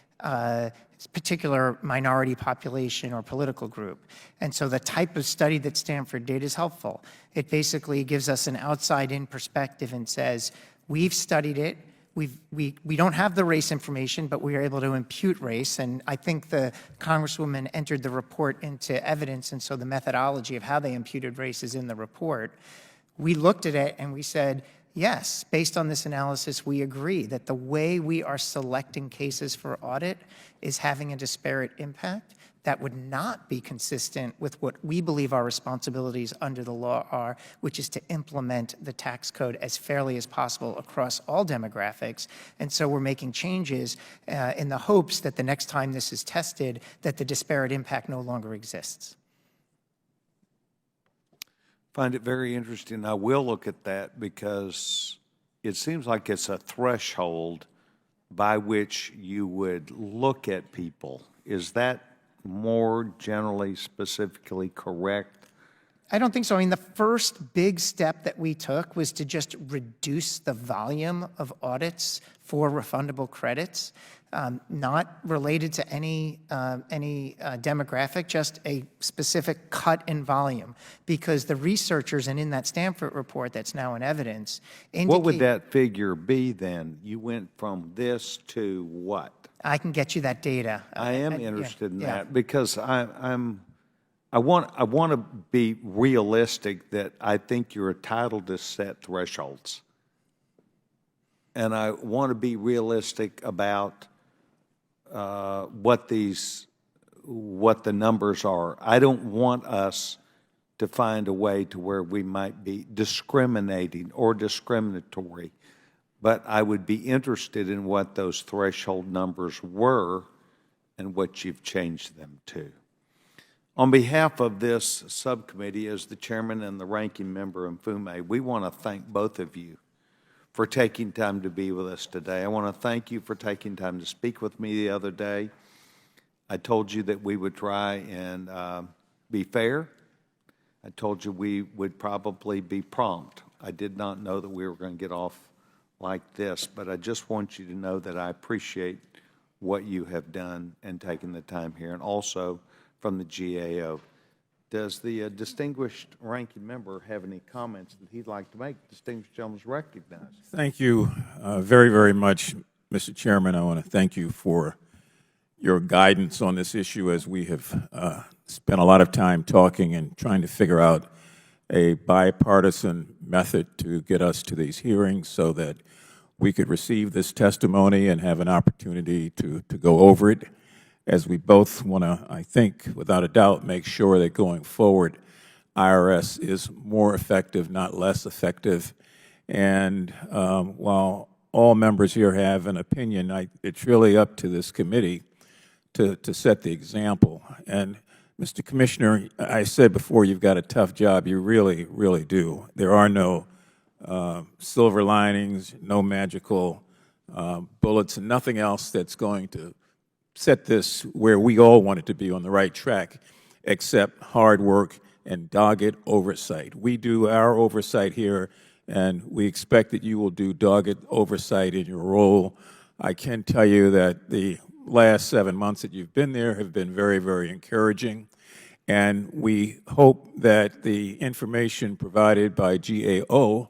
particular minority population or political group. And so the type of study that Stanford did is helpful. It basically gives us an outside-in perspective and says, we've studied it, we don't have the race information, but we are able to impute race, and I think the Congresswoman entered the report into evidence, and so the methodology of how they imputed race is in the report. We looked at it and we said, yes, based on this analysis, we agree that the way we are selecting cases for audit is having a disparate impact. That would not be consistent with what we believe our responsibilities under the law are, which is to implement the tax code as fairly as possible across all demographics. And so we're making changes in the hopes that the next time this is tested, that the disparate impact no longer exists. Find it very interesting. I will look at that because it seems like it's a threshold by which you would look at people. Is that more generally, specifically correct? I don't think so. I mean, the first big step that we took was to just reduce the volume of audits for refundable credits, not related to any demographic, just a specific cut in volume. Because the researchers, and in that Stanford report that's now in evidence, indicate— What would that figure be then? You went from this to what? I can get you that data. I am interested in that because I want to be realistic that I think you're entitled to set thresholds. And I want to be realistic about what the numbers are. I don't want us to find a way to where we might be discriminating or discriminatory. But I would be interested in what those threshold numbers were and what you've changed them to. On behalf of this subcommittee, as the chairman and the ranking member Mfume, we want to thank both of you for taking time to be with us today. I want to thank you for taking time to speak with me the other day. I told you that we would try and be fair. I told you we would probably be prompt. I did not know that we were going to get off like this, but I just want you to know that I appreciate what you have done and taken the time here, and also from the GAO. Does the distinguished ranking member have any comments that he'd like to make? Distinguished gentleman is recognized. Thank you very, very much, Mr. Chairman. I want to thank you for your guidance on this issue as we have spent a lot of time talking and trying to figure out a bipartisan method to get us to these hearings so that we could receive this testimony and have an opportunity to go over it, as we both want to, I think, without a doubt, make sure that going forward, IRS is more effective, not less effective. And while all members here have an opinion, it's really up to this committee to set the example. And Mr. Commissioner, I said before, you've got a tough job. You really, really do. There are no silver linings, no magical bullets, and nothing else that's going to set this where we all want it to be on the right track, except hard work and dogged oversight. We do our oversight here, and we expect that you will do dogged oversight in your role I can tell you that the last 7 months that you've been there have been very, very encouraging. And we hope that the information provided by GAO,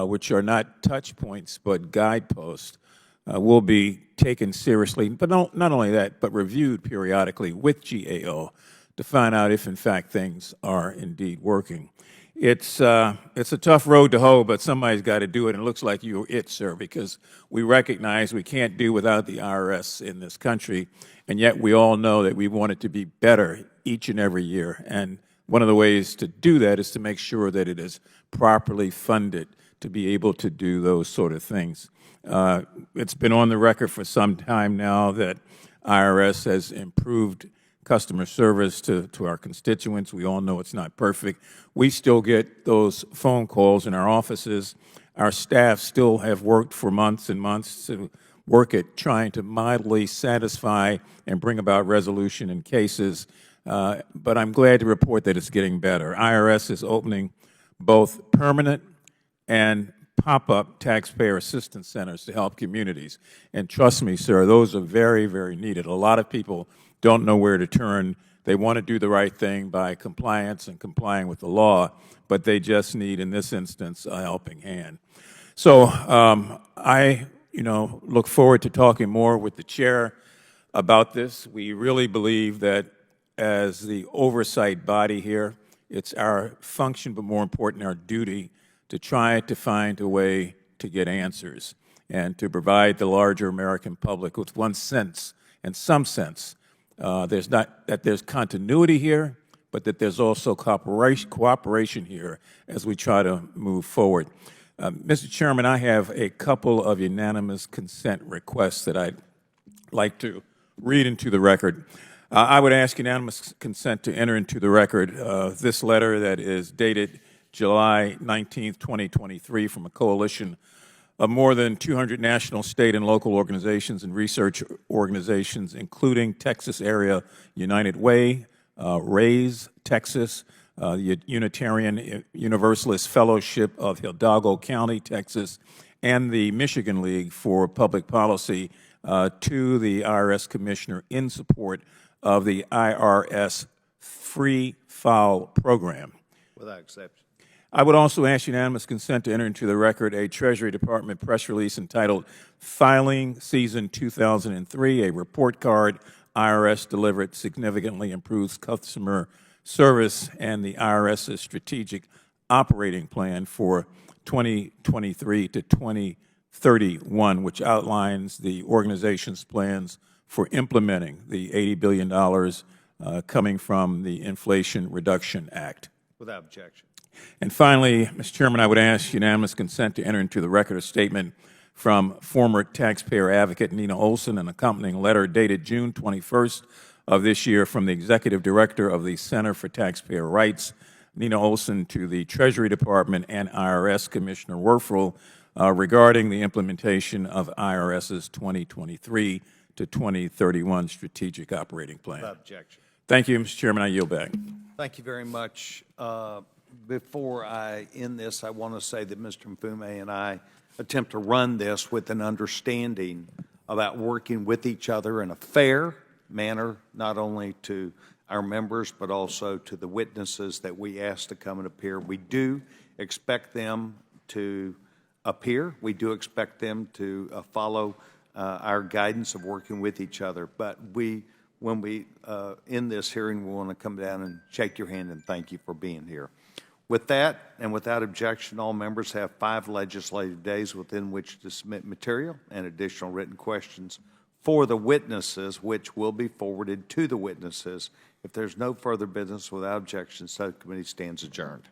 which are not touch points but guideposts, will be taken seriously. But not only that, but reviewed periodically with GAO to find out if, in fact, things are indeed working. It's a tough road to hoe, but somebody's got to do it, and it looks like you're it, sir, because we recognize we can't do without the IRS in this country, and yet we all know that we want it to be better each and every year. And one of the ways to do that is to make sure that it is properly funded to be able to do those sort of things. It's been on the record for some time now that IRS has improved customer service to our constituents. We all know it's not perfect. We still get those phone calls in our offices. Our staff still have worked for months and months to work at trying to mildly satisfy and bring about resolution in cases. But I'm glad to report that it's getting better. IRS is opening both permanent and pop-up taxpayer assistance centers to help communities. And trust me, sir, those are very, very needed. A lot of people don't know where to turn. They want to do the right thing by compliance and complying with the law, but they just need, in this instance, a helping hand. So I look forward to talking more with the chair about this. We really believe that as the oversight body here, it's our function, but more important, our duty to try to find a way to get answers and to provide the larger American public with one sense and some sense. There's continuity here, but that there's also cooperation here as we try to move forward. Mr. Chairman, I have a couple of unanimous consent requests that I'd like to read into the record. I would ask unanimous consent to enter into the record this letter that is dated July 19, 2023, from a coalition of more than 200 national, state, and local organizations and research organizations, including Texas Area United Way, RAISE Texas, the Unitarian Universalist Fellowship of Hidalgo County, Texas, and the Michigan League for Public Policy to the IRS Commissioner in support of the IRS Free File Program. Without exception. I would also ask unanimous consent to enter into the record a Treasury Department press release entitled Filing Season 2003, a report card IRS delivered significantly improves customer service and the IRS's strategic operating plan for 2023 to 2031, which outlines the organization's plans for implementing the $80 billion coming from the Inflation Reduction Act. Without objection. And finally, Mr. Chairman, I would ask unanimous consent to enter into the record a statement from former taxpayer advocate Nina Olson, an accompanying letter dated June 21st of this year from the Executive Director of the Center for Taxpayer Rights, Nina Olson, to the Treasury Department and IRS Commissioner Werfel regarding the implementation of IRS's 2023 to 2031 Strategic Operating Plan. Without objection. Thank you, Mr. Chairman. I yield back. Thank you very much. Before I end this, I want to say that Mr. Mfume and I attempt to run this with an understanding about working with each other in a fair manner, not only to our members, but also to the witnesses that we ask to come and appear. We do expect them to appear. We do expect them to follow our guidance of working with each other. But when we end this hearing, we want to come down and shake your hand and thank you for being here. With that, and without objection, all members have 5 legislative days within which to submit material and additional written questions for the witnesses, which will be forwarded to the witnesses. If there's no further business, without objection, subcommittee stands adjourned.